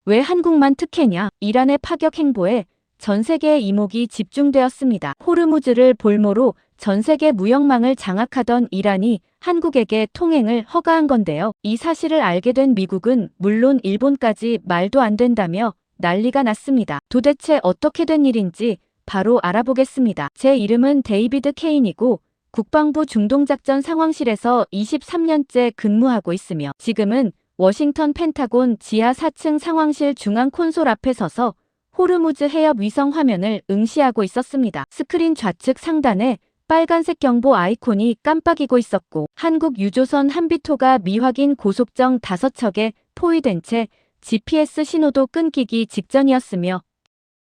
왜 한국만 특혜냐? 이란의 파격 행보에 전 세계의 이목이 집중되었습니다. 호르무즈를 볼모로 전 세계 무역망을 장악하던 이란이 한국에게 통행을 허가한 건데요. 이 사실을 알게 된 미국은 물론 일본까지 말도 안 된다며 난리가 났습니다. 도대체 어떻게 된 일인지 바로 알아보겠습니다. 제 이름은 데이비드 케인이고 국방부 중동작전 상황실에서 23년째 근무하고 있으며 지금은 워싱턴 펜타곤 지하 4층 상황실 중앙 콘솔 앞에 서서 호르무즈 해협 위성 화면을 응시하고 있었습니다. 스크린 좌측 상단에 빨간색 경보 아이콘이 깜빡이고 있었고 한국 유조선 한비토가 미확인 고속정 5척에 포위된 채 GPS 신호도 끊기기 직전이었으며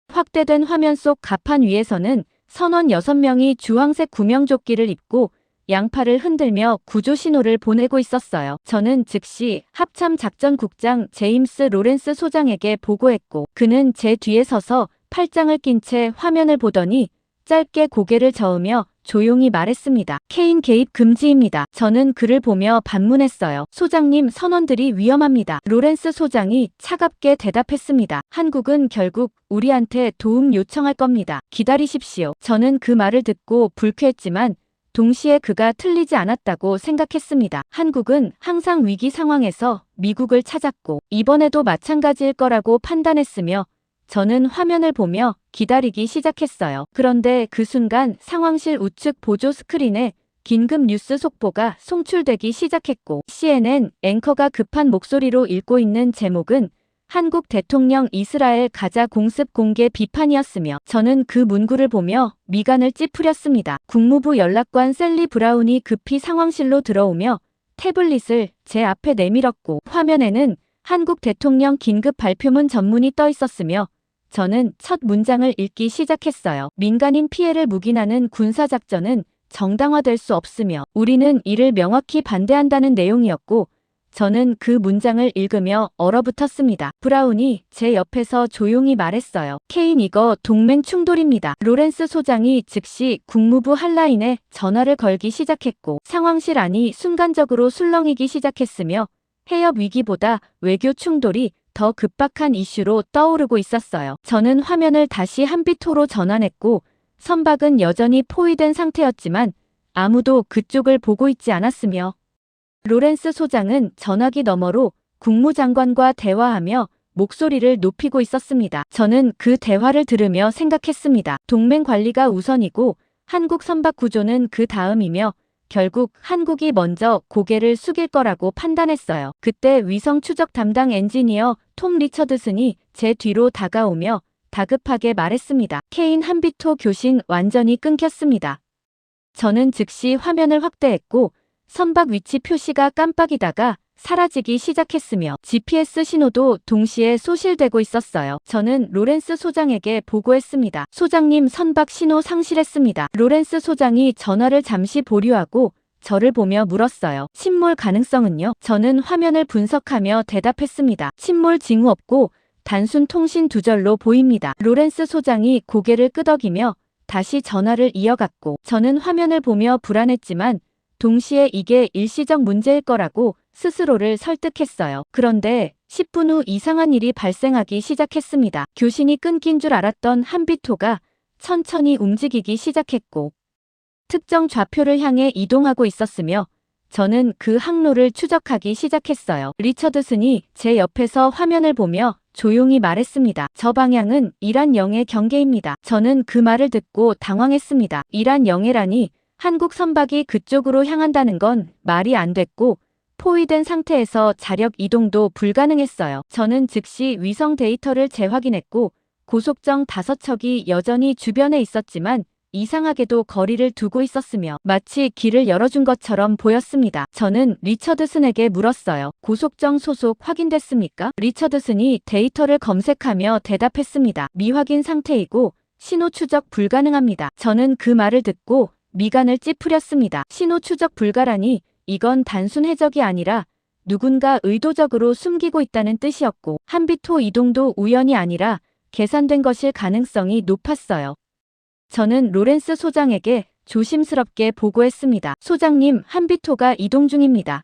확대된 화면 속 갑판 위에서는 선원 6명이 주황색 구명조끼를 입고 양팔을 흔들며 구조 신호를 보내고 있었어요. 저는 즉시 합참작전국장 제임스 로렌스 소장에게 보고했고 그는 제 뒤에 서서 팔짱을 낀 채 화면을 보더니 짧게 고개를 저으며 조용히 말했습니다. 케인 개입 금지입니다. 저는 그를 보며 반문했어요. 소장님, 선원들이 위험합니다. 로렌스 소장이 차갑게 대답했습니다. 한국은 결국 우리한테 도움 요청할 겁니다. 기다리십시오. 저는 그 말을 듣고 불쾌했지만 동시에 그가 틀리지 않았다고 생각했습니다. 한국은 항상 위기 상황에서 미국을 찾았고 이번에도 마찬가지일 거라고 판단했으며 저는 화면을 보며 기다리기 시작했어요. 그런데 그 순간 상황실 우측 보조 스크린에 긴급 뉴스 속보가 송출되기 시작했고 CNN 앵커가 급한 목소리로 읽고 있는 제목은 한국 대통령 이스라엘 가자 공습 공개 비판이었으며 저는 그 문구를 보며 미간을 찌푸렸습니다. 국무부 연락관 셀리 브라운이 급히 상황실로 들어오며 태블릿을 제 앞에 내밀었고 화면에는 한국 대통령 긴급 발표문 전문이 떠 있었으며 저는 첫 문장을 읽기 시작했어요. 민간인 피해를 묵인하는 군사작전은 정당화될 수 없으며 우리는 이를 명확히 반대한다는 내용이었고 저는 그 문장을 읽으며 얼어붙었습니다. 브라운이 제 옆에서 조용히 말했어요. 케인, 이거 동맹 충돌입니다. 로렌스 소장이 즉시 국무부 핫라인에 전화를 걸기 시작했고 상황실 안이 순간적으로 술렁이기 시작했으며 해협 위기보다 외교 충돌이 더 급박한 이슈로 떠오르고 있었어요. 저는 화면을 다시 한비토로 전환했고 선박은 여전히 포위된 상태였지만 아무도 그쪽을 보고 있지 않았으며 로렌스 소장은 전화기 너머로 국무장관과 대화하며 목소리를 높이고 있었습니다. 저는 그 대화를 들으며 생각했습니다. 동맹 관리가 우선이고 한국 선박 구조는 그 다음이며 결국 한국이 먼저 고개를 숙일 거라고 판단했어요. 그때 위성 추적 담당 엔지니어 톰 리처드슨이 제 뒤로 다가오며 다급하게 말했습니다. 케인, 한비토 교신 완전히 끊겼습니다. 저는 즉시 화면을 확대했고 선박 위치 표시가 깜빡이다가 사라지기 시작했으며 GPS 신호도 동시에 소실되고 있었어요. 저는 로렌스 소장에게 보고했습니다. 소장님, 선박 신호 상실했습니다. 로렌스 소장이 전화를 잠시 보류하고 저를 보며 물었어요. 침몰 가능성은요? 저는 화면을 분석하며 대답했습니다. 침몰 징후 없고 단순 통신 두절로 보입니다. 로렌스 소장이 고개를 끄덕이며 다시 전화를 이어갔고 저는 화면을 보며 불안했지만 동시에 이게 일시적 문제일 거라고 스스로를 설득했어요. 그런데 10분 후 이상한 일이 발생하기 시작했습니다. 교신이 끊긴 줄 알았던 한비토가 천천히 움직이기 시작했고 특정 좌표를 향해 이동하고 있었으며 저는 그 항로를 추적하기 시작했어요. 리처드슨이 제 옆에서 화면을 보며 조용히 말했습니다. 저 방향은 이란 영해 경계입니다. 저는 그 말을 듣고 당황했습니다. 이란 영해라니 한국 선박이 그쪽으로 향한다는 건 말이 안 됐고 포위된 상태에서 자력 이동도 불가능했어요. 저는 즉시 위성 데이터를 재확인했고 고속정 5척이 여전히 주변에 있었지만 이상하게도 거리를 두고 있었으며 마치 길을 열어준 것처럼 보였습니다. 저는 리처드슨에게 물었어요. 고속정 소속 확인됐습니까? 리처드슨이 데이터를 검색하며 대답했습니다. 미확인 상태이고 신호 추적 불가능합니다. 저는 그 말을 듣고 미간을 찌푸렸습니다. 신호 추적 불가라니 이건 단순 해적이 아니라 누군가 의도적으로 숨기고 있다는 뜻이었고 한비토 이동도 우연이 아니라 계산된 것일 가능성이 높았어요. 저는 로렌스 소장에게 조심스럽게 보고했습니다. 소장님, 한비토가 이동 중입니다.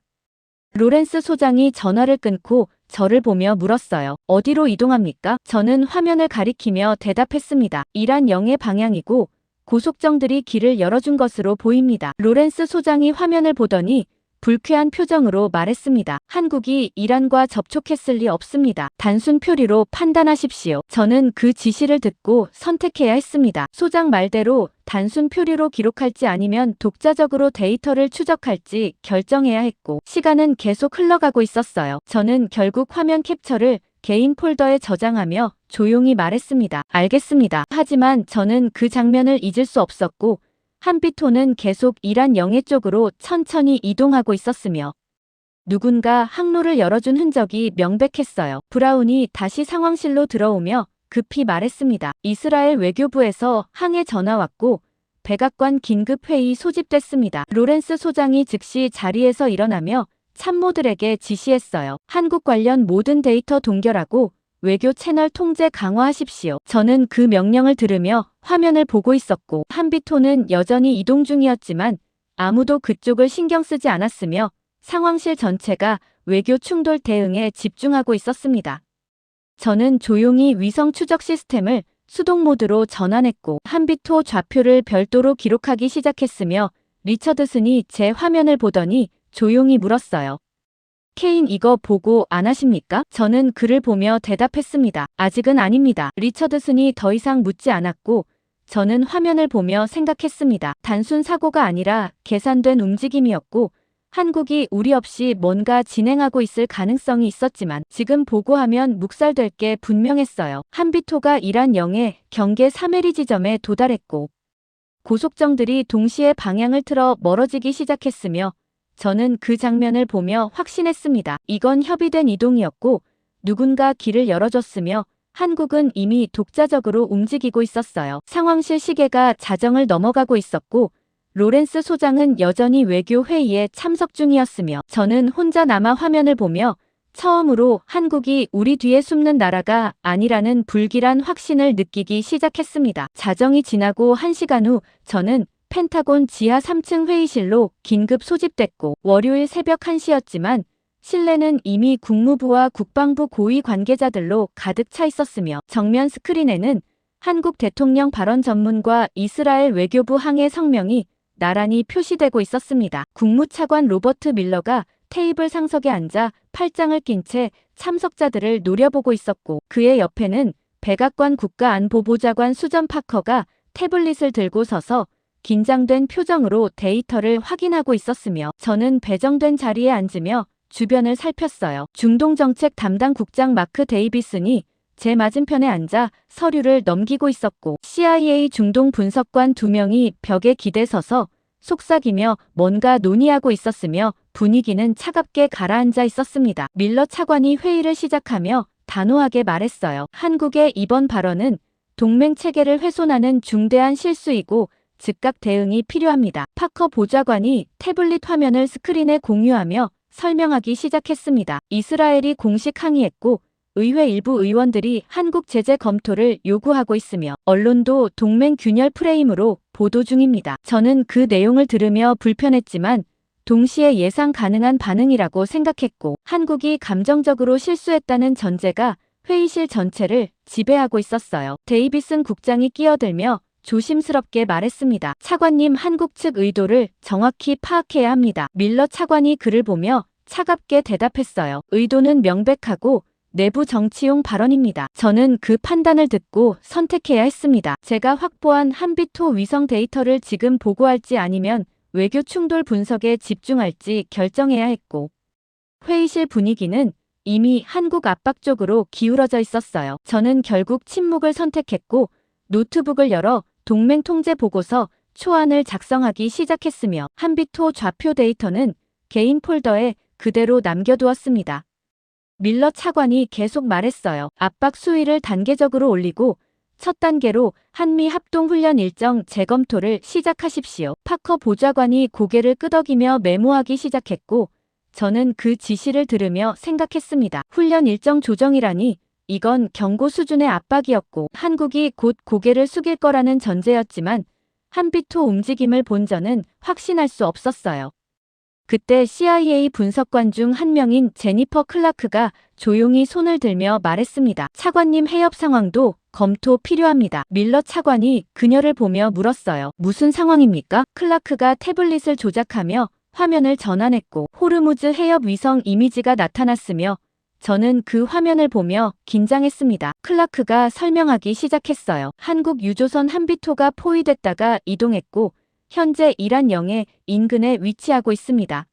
로렌스 소장이 전화를 끊고 저를 보며 물었어요. 어디로 이동합니까? 저는 화면을 가리키며 대답했습니다. 이란 영의 방향이고 고속정들이 길을 열어준 것으로 보입니다. 로렌스 소장이 화면을 보더니 불쾌한 표정으로 말했습니다. 한국이 이란과 접촉했을 리 없습니다. 단순 표리로 판단하십시오. 저는 그 지시를 듣고 선택해야 했습니다. 소장 말대로 단순 표리로 기록할지 아니면 독자적으로 데이터를 추적할지 결정해야 했고, 시간은 계속 흘러가고 있었어요. 저는 결국 화면 캡처를 개인 폴더에 저장하며 조용히 말했습니다. 알겠습니다. 하지만 저는 그 장면을 잊을 수 없었고, 한비토는 계속 이란 영해 쪽으로 천천히 이동하고 있었으며 누군가 항로를 열어준 흔적이 명백했어요. 브라운이 다시 상황실로 들어오며 급히 말했습니다. 이스라엘 외교부에서 항해 전화 왔고 백악관 긴급회의 소집됐습니다. 로렌스 소장이 즉시 자리에서 일어나며 참모들에게 지시했어요. 한국 관련 모든 데이터 동결하고 외교 채널 통제 강화하십시오. 저는 그 명령을 들으며 화면을 보고 있었고, 한비토는 여전히 이동 중이었지만 아무도 그쪽을 신경 쓰지 않았으며 상황실 전체가 외교 충돌 대응에 집중하고 있었습니다. 저는 조용히 위성 추적 시스템을 수동 모드로 전환했고 한비토 좌표를 별도로 기록하기 시작했으며 리처드슨이 제 화면을 보더니 조용히 물었어요. 케인 이거 보고 안 하십니까? 저는 그를 보며 대답했습니다. 아직은 아닙니다. 리처드슨이 더 이상 묻지 않았고 저는 화면을 보며 생각했습니다. 단순 사고가 아니라 계산된 움직임이었고 한국이 우리 없이 뭔가 진행하고 있을 가능성이 있었지만 지금 보고하면 묵살될 게 분명했어요. 한비토가 이란 영해 경계 3해리 지점에 도달했고 고속정들이 동시에 방향을 틀어 멀어지기 시작했으며 저는 그 장면을 보며 확신했습니다. 이건 협의된 이동이었고 누군가 길을 열어줬으며 한국은 이미 독자적으로 움직이고 있었어요. 상황실 시계가 자정을 넘어가고 있었고 로렌스 소장은 여전히 외교 회의에 참석 중이었으며 저는 혼자 남아 화면을 보며 처음으로 한국이 우리 뒤에 숨는 나라가 아니라는 불길한 확신을 느끼기 시작했습니다. 자정이 지나고 1시간 후 저는 펜타곤 지하 3층 회의실로 긴급 소집됐고 월요일 새벽 1시였지만 실내는 이미 국무부와 국방부 고위 관계자들로 가득 차 있었으며 정면 스크린에는 한국 대통령 발언 전문과 이스라엘 외교부 항해 성명이 나란히 표시되고 있었습니다. 국무차관 로버트 밀러가 테이블 상석에 앉아 팔짱을 낀 채 참석자들을 노려보고 있었고 그의 옆에는 백악관 국가안보보좌관 수전 파커가 태블릿을 들고 서서 긴장된 표정으로 데이터를 확인하고 있었으며 저는 배정된 자리에 앉으며 주변을 살폈어요. 중동정책 담당 국장 마크 데이비슨이 제 맞은편에 앉아 서류를 넘기고 있었고 CIA 중동 분석관 2명이 벽에 기대 서서 속삭이며 뭔가 논의하고 있었으며 분위기는 차갑게 가라앉아 있었습니다. 밀러 차관이 회의를 시작하며 단호하게 말했어요. 한국의 이번 발언은 동맹 체계를 훼손하는 중대한 실수이고 즉각 대응이 필요합니다. 파커 보좌관이 태블릿 화면을 스크린에 공유하며 설명하기 시작했습니다. 이스라엘이 공식 항의했고 의회 일부 의원들이 한국 제재 검토를 요구하고 있으며 언론도 동맹 균열 프레임으로 보도 중입니다. 저는 그 내용을 들으며 불편했지만 동시에 예상 가능한 반응이라고 생각했고 한국이 감정적으로 실수했다는 전제가 회의실 전체를 지배하고 있었어요. 데이비슨 국장이 끼어들며 조심스럽게 말했습니다. 차관님, 한국 측 의도를 정확히 파악해야 합니다. 밀러 차관이 그를 보며 차갑게 대답했어요. 의도는 명백하고 내부 정치용 발언입니다. 저는 그 판단을 듣고 선택해야 했습니다. 제가 확보한 한비토 위성 데이터를 지금 보고할지 아니면 외교 충돌 분석에 집중할지 결정해야 했고 회의실 분위기는 이미 한국 압박 쪽으로 기울어져 있었어요. 저는 결국 침묵을 선택했고 노트북을 열어 동맹 통제 보고서 초안을 작성하기 시작했으며 한비토 좌표 데이터는 개인 폴더에 그대로 남겨두었습니다. 밀러 차관이 계속 말했어요. 압박 수위를 단계적으로 올리고 첫 단계로 한미 합동훈련 일정 재검토를 시작하십시오. 파커 보좌관이 고개를 끄덕이며 메모하기 시작했고 저는 그 지시를 들으며 생각했습니다. 훈련 일정 조정이라니 이건 경고 수준의 압박이었고 한국이 곧 고개를 숙일 거라는 전제였지만 한비토 움직임을 본 저는 확신할 수 없었어요. 그때 CIA 분석관 중 한 명인 제니퍼 클라크가 조용히 손을 들며 말했습니다. 차관님 해협 상황도 검토 필요합니다. 밀러 차관이 그녀를 보며 물었어요. 무슨 상황입니까? 클라크가 태블릿을 조작하며 화면을 전환했고 호르무즈 해협 위성 이미지가 나타났으며 저는 그 화면을 보며 긴장했습니다. 클라크가 설명하기 시작했어요. 한국 유조선 한비토가 포위됐다가 이동했고 현재 이란 영해 인근에 위치하고 있습니다.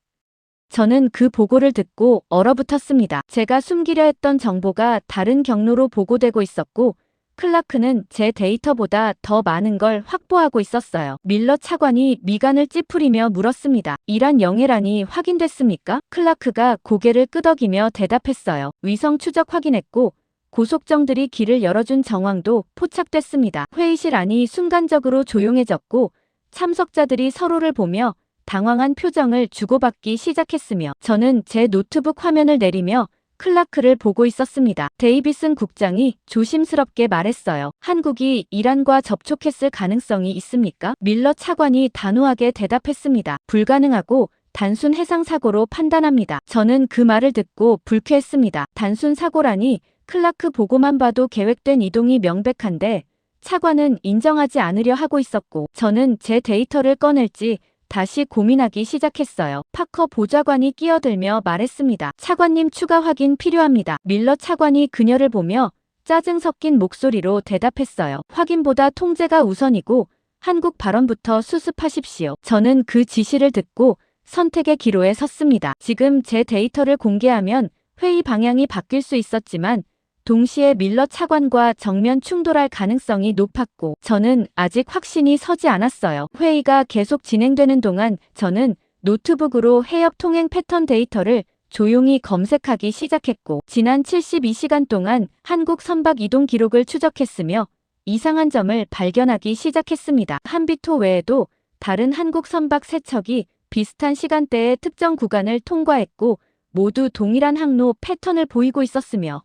저는 그 보고를 듣고 얼어붙었습니다. 제가 숨기려 했던 정보가 다른 경로로 보고되고 있었고 클라크는 제 데이터보다 더 많은 걸 확보하고 있었어요. 밀러 차관이 미간을 찌푸리며 물었습니다. 이란 영해란이 확인됐습니까? 클라크가 고개를 끄덕이며 대답했어요. 위성 추적 확인했고 고속정들이 길을 열어준 정황도 포착됐습니다. 회의실 안이 순간적으로 조용해졌고 참석자들이 서로를 보며 당황한 표정을 주고받기 시작했으며 저는 제 노트북 화면을 내리며 클라크를 보고 있었습니다. 데이비슨 국장이 조심스럽게 말했어요. 한국이 이란과 접촉했을 가능성이 있습니까? 밀러 차관이 단호하게 대답했습니다. 불가능하고 단순 해상사고로 판단합니다. 저는 그 말을 듣고 불쾌했습니다. 단순 사고라니 클라크 보고만 봐도 계획된 이동이 명백한데 차관은 인정하지 않으려 하고 있었고 저는 제 데이터를 꺼낼지 다시 고민하기 시작했어요. 파커 보좌관이 끼어들며 말했습니다. 차관님 추가 확인 필요합니다. 밀러 차관이 그녀를 보며 짜증 섞인 목소리로 대답했어요. 확인보다 통제가 우선이고 한국 발언부터 수습하십시오. 저는 그 지시를 듣고 선택의 기로에 섰습니다. 지금 제 데이터를 공개하면 회의 방향이 바뀔 수 있었지만 동시에 밀러 차관과 정면 충돌할 가능성이 높았고 저는 아직 확신이 서지 않았어요. 회의가 계속 진행되는 동안 저는 노트북으로 해협 통행 패턴 데이터를 조용히 검색하기 시작했고 지난 72시간 동안 한국 선박 이동 기록을 추적했으며 이상한 점을 발견하기 시작했습니다. 한비토 외에도 다른 한국 선박 3척이 비슷한 시간대에 특정 구간을 통과했고 모두 동일한 항로 패턴을 보이고 있었으며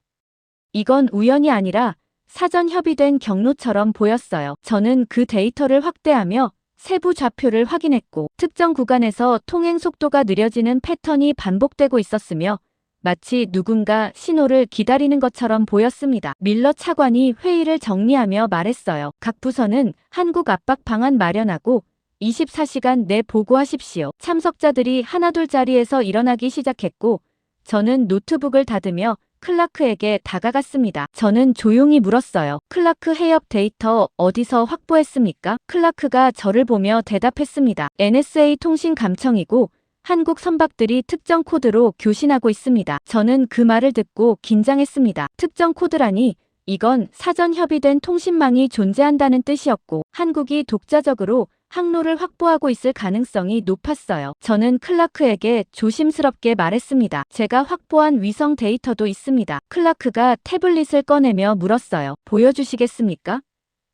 이건 우연이 아니라 사전 협의된 경로처럼 보였어요. 저는 그 데이터를 확대하며 세부 좌표를 확인했고 특정 구간에서 통행 속도가 느려지는 패턴이 반복되고 있었으며 마치 누군가 신호를 기다리는 것처럼 보였습니다. 밀러 차관이 회의를 정리하며 말했어요. 각 부서는 한국 압박 방안 마련하고 24시간 내 보고하십시오. 참석자들이 하나둘 자리에서 일어나기 시작했고 저는 노트북을 닫으며 클라크에게 다가갔습니다. 저는 조용히 물었어요. 클라크 해협 데이터 어디서 확보했습니까? 클라크가 저를 보며 대답했습니다. NSA 통신 감청이고 한국 선박들이 특정 코드로 교신하고 있습니다. 저는 그 말을 듣고 긴장했습니다. 특정 코드라니 이건 사전 협의된 통신망이 존재한다는 뜻이었고 한국이 독자적으로 항로를 확보하고 있을 가능성이 높았어요. 저는 클라크에게 조심스럽게 말했습니다. 제가 확보한 위성 데이터도 있습니다. 클라크가 태블릿을 꺼내며 물었어요. 보여주시겠습니까?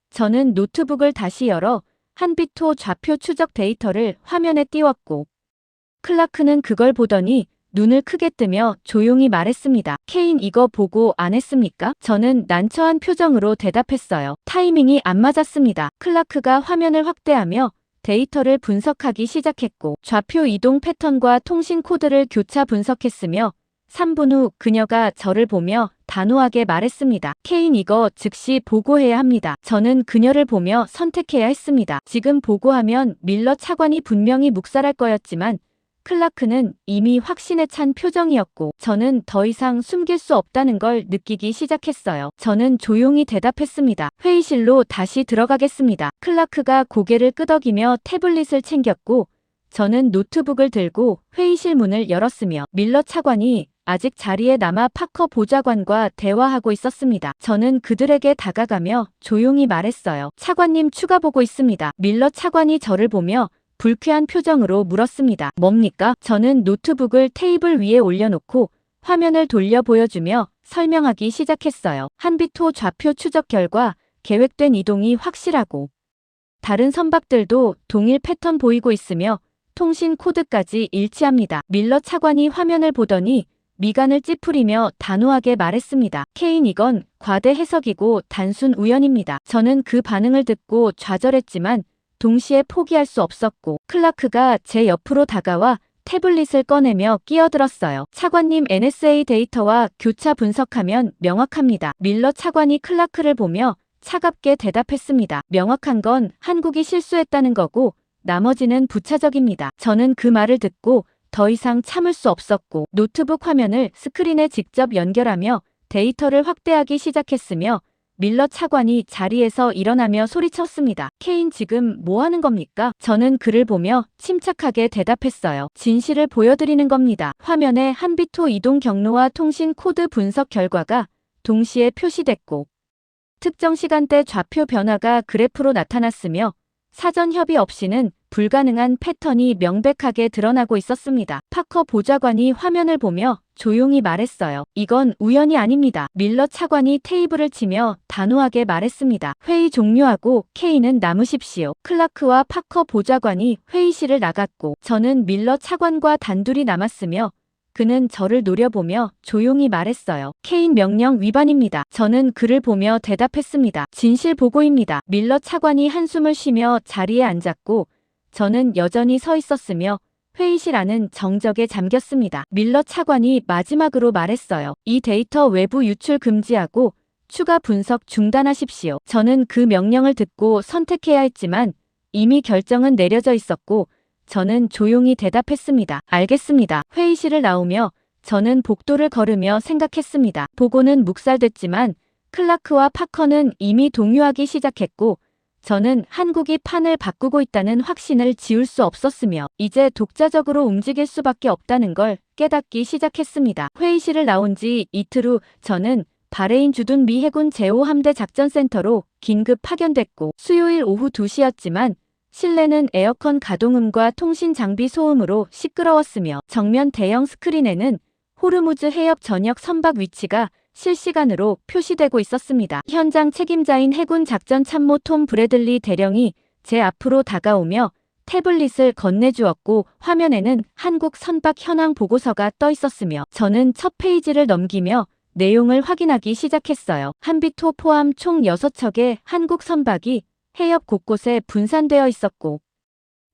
저는 노트북을 다시 열어 한비토 좌표 추적 데이터를 화면에 띄웠고 클라크는 그걸 보더니 눈을 크게 뜨며 조용히 말했습니다. 케인 이거 보고 안 했습니까? 저는 난처한 표정으로 대답했어요. 타이밍이 안 맞았습니다. 클라크가 화면을 확대하며 데이터를 분석하기 시작했고 좌표 이동 패턴과 통신 코드를 교차 분석했으며 3분 후 그녀가 저를 보며 단호하게 말했습니다. 케인 이거 즉시 보고해야 합니다. 저는 그녀를 보며 선택해야 했습니다. 지금 보고하면 밀러 차관이 분명히 묵살할 거였지만 클라크는 이미 확신에 찬 표정이었고 저는 더 이상 숨길 수 없다는 걸 느끼기 시작했어요. 저는 조용히 대답했습니다. 회의실로 다시 들어가겠습니다. 클라크가 고개를 끄덕이며 태블릿을 챙겼고 저는 노트북을 들고 회의실 문을 열었으며 밀러 차관이 아직 자리에 남아 파커 보좌관과 대화하고 있었습니다. 저는 그들에게 다가가며 조용히 말했어요. 차관님 추가 보고 있습니다. 밀러 차관이 저를 보며 불쾌한 표정으로 물었습니다. 뭡니까? 저는 노트북을 테이블 위에 올려놓고 화면을 돌려 보여주며 설명하기 시작했어요. 한비토 좌표 추적 결과 계획된 이동이 확실하고 다른 선박들도 동일 패턴 보이고 있으며 통신 코드까지 일치합니다. 밀러 차관이 화면을 보더니 미간을 찌푸리며 단호하게 말했습니다. 케인 이건 과대 해석이고 단순 우연입니다. 저는 그 반응을 듣고 좌절했지만 동시에 포기할 수 없었고 클라크가 제 옆으로 다가와 태블릿을 꺼내며 끼어들었어요. 차관님 NSA 데이터와 교차 분석하면 명확합니다. 밀러 차관이 클라크를 보며 차갑게 대답했습니다. 명확한 건 한국이 실수했다는 거고 나머지는 부차적입니다. 저는 그 말을 듣고 더 이상 참을 수 없었고 노트북 화면을 스크린에 직접 연결하며 데이터를 확대하기 시작했으며 밀러 차관이 자리에서 일어나며 소리쳤습니다. 케인 지금 뭐 하는 겁니까? 저는 그를 보며 침착하게 대답했어요. 진실을 보여드리는 겁니다. 화면에 한비토 이동 경로와 통신 코드 분석 결과가 동시에 표시됐고 특정 시간대 좌표 변화가 그래프로 나타났으며 사전 협의 없이는 불가능한 패턴이 명백하게 드러나고 있었습니다. 파커 보좌관이 화면을 보며 조용히 말했어요. 이건 우연이 아닙니다. 밀러 차관이 테이블을 치며 단호하게 말했습니다. 회의 종료하고 케인은 남으십시오. 클라크와 파커 보좌관이 회의실을 나갔고 저는 밀러 차관과 단둘이 남았으며 그는 저를 노려보며 조용히 말했어요. 케인 명령 위반입니다. 저는 그를 보며 대답했습니다. 진실 보고입니다. 밀러 차관이 한숨을 쉬며 자리에 앉았고 저는 여전히 서 있었으며 회의실 안은 정적에 잠겼습니다. 밀러 차관이 마지막으로 말했어요. 이 데이터 외부 유출 금지하고 추가 분석 중단하십시오. 저는 그 명령을 듣고 선택해야 했지만 이미 결정은 내려져 있었고 저는 조용히 대답했습니다. 알겠습니다. 회의실을 나오며 저는 복도를 걸으며 생각했습니다. 보고는 묵살됐지만 클라크와 파커는 이미 동요하기 시작했고 저는 한국이 판을 바꾸고 있다는 확신을 지울 수 없었으며 이제 독자적으로 움직일 수밖에 없다는 걸 깨닫기 시작했습니다. 회의실을 나온 지 이틀 후 저는 바레인 주둔 미 해군 제5함대 작전센터로 긴급 파견됐고 수요일 오후 2시였지만 실내는 에어컨 가동음과 통신 장비 소음으로 시끄러웠으며 정면 대형 스크린에는 호르무즈 해협 전역 선박 위치가 실시간으로 표시되고 있었습니다. 현장 책임자인 해군 작전 참모 톰 브래들리 대령이 제 앞으로 다가오며 태블릿을 건네주었고 화면에는 한국 선박 현황 보고서가 떠 있었으며 저는 첫 페이지를 넘기며 내용을 확인하기 시작했어요. 한비토 포함 총 6척의 한국 선박이 해협 곳곳에 분산되어 있었고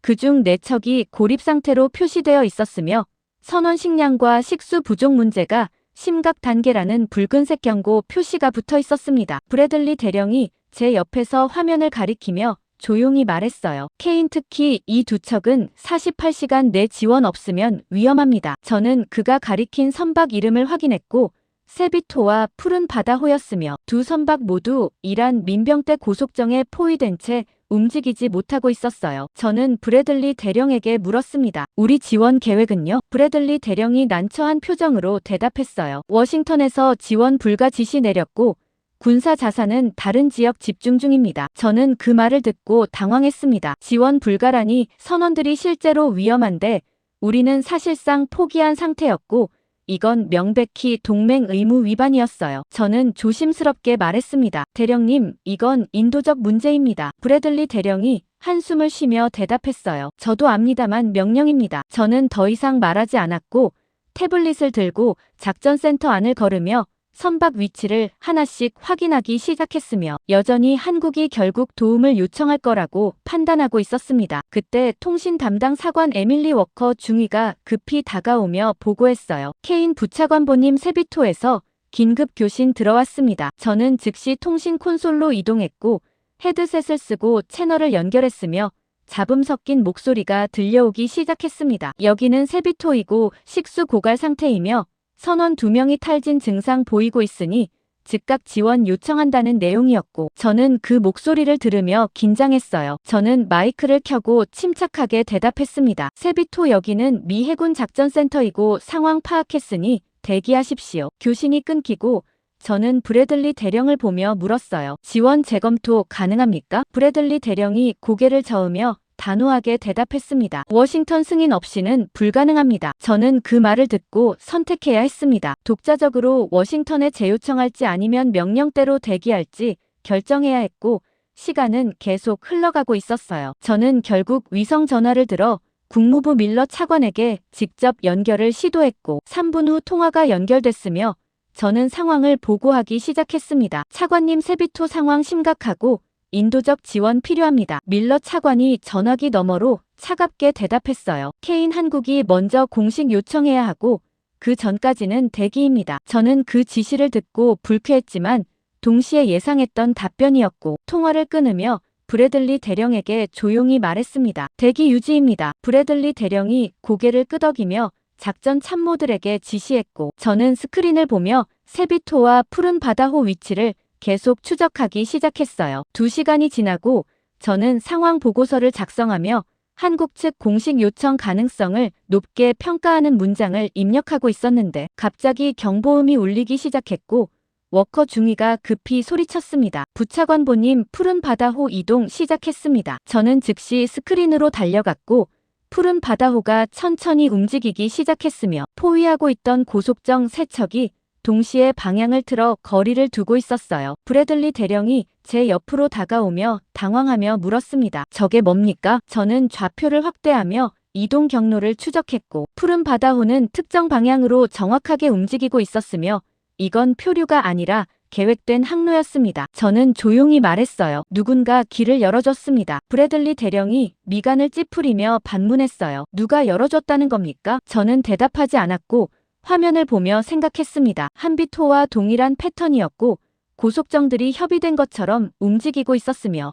그중 4척이 고립 상태로 표시되어 있었으며 선원 식량과 식수 부족 문제가 심각 단계라는 붉은색 경고 표시가 붙어 있었습니다. 브래들리 대령이 제 옆에서 화면을 가리키며 조용히 말했어요. 케인 특히 이 2척은 48시간 내 지원 없으면 위험합니다. 저는 그가 가리킨 선박 이름을 확인했고 세비토와 푸른 바다호였으며 두 선박 모두 이란 민병대 고속정에 포위된 채 움직이지 못하고 있었어요. 저는 브래들리 대령에게 물었습니다. 우리 지원 계획은요? 브래들리 대령이 난처한 표정으로 대답했어요. 워싱턴에서 지원 불가 지시 내렸고 군사 자산은 다른 지역 집중 중입니다. 저는 그 말을 듣고 당황했습니다. 지원 불가라니 선원들이 실제로 위험한데 우리는 사실상 포기한 상태였고 이건 명백히 동맹 의무 위반이었어요. 저는 조심스럽게 말했습니다. 대령님, 이건 인도적 문제입니다. 브래들리 대령이 한숨을 쉬며 대답했어요. 저도 압니다만 명령입니다. 저는 더 이상 말하지 않았고 태블릿을 들고 작전센터 안을 걸으며 선박 위치를 하나씩 확인하기 시작했으며 여전히 한국이 결국 도움을 요청할 거라고 판단하고 있었습니다. 그때 통신 담당 사관 에밀리 워커 중위가 급히 다가오며 보고했어요. 케인 부차관보님 세비토에서 긴급 교신 들어왔습니다. 저는 즉시 통신 콘솔로 이동했고 헤드셋을 쓰고 채널을 연결했으며 잡음 섞인 목소리가 들려오기 시작했습니다. 여기는 세비토이고 식수 고갈 상태이며 선원 2명이 탈진 증상 보이고 있으니 즉각 지원 요청한다는 내용이었고 저는 그 목소리를 들으며 긴장했어요. 저는 마이크를 켜고 침착하게 대답했습니다. 세비토 여기는 미 해군 작전센터이고 상황 파악했으니 대기하십시오. 교신이 끊기고 저는 브래들리 대령을 보며 물었어요. 지원 재검토 가능합니까? 브래들리 대령이 고개를 저으며 단호하게 대답했습니다. 워싱턴 승인 없이는 불가능합니다. 저는 그 말을 듣고 선택해야 했습니다. 독자적으로 워싱턴에 재요청할지 아니면 명령대로 대기할지 결정해야 했고 시간은 계속 흘러가고 있었어요. 저는 결국 위성 전화를 들어 국무부 밀러 차관에게 직접 연결을 시도했고 3분 후 통화가 연결됐으며 저는 상황을 보고하기 시작했습니다. 차관님 세비토 상황 심각하고 인도적 지원 필요합니다. 밀러 차관이 전화기 너머로 차갑게 대답했어요. 케인 한국이 먼저 공식 요청해야 하고 그 전까지는 대기입니다. 저는 그 지시를 듣고 불쾌했지만 동시에 예상했던 답변이었고 통화를 끊으며 브래들리 대령에게 조용히 말했습니다. 대기 유지입니다. 브래들리 대령이 고개를 끄덕이며 작전 참모들에게 지시했고 저는 스크린을 보며 세비토와 푸른 바다호 위치를 계속 추적하기 시작했어요. 2시간이 지나고 저는 상황 보고서를 작성하며 한국 측 공식 요청 가능성을 높게 평가하는 문장을 입력하고 있었는데 갑자기 경보음이 울리기 시작했고 워커 중위가 급히 소리쳤습니다. 부차관보님 푸른 바다호 이동 시작했습니다. 저는 즉시 스크린으로 달려갔고 푸른 바다호가 천천히 움직이기 시작했으며 포위하고 있던 고속정 3척이 동시에 방향을 틀어 거리를 두고 있었어요. 브래들리 대령이 제 옆으로 다가오며 당황하며 물었습니다. 저게 뭡니까? 저는 좌표를 확대하며 이동 경로를 추적했고 푸른 바다호는 특정 방향으로 정확하게 움직이고 있었으며 이건 표류가 아니라 계획된 항로였습니다. 저는 조용히 말했어요. 누군가 길을 열어줬습니다. 브래들리 대령이 미간을 찌푸리며 반문했어요. 누가 열어줬다는 겁니까? 저는 대답하지 않았고 화면을 보며 생각했습니다. 한비토와 동일한 패턴이었고 고속정들이 협의된 것처럼 움직이고 있었으며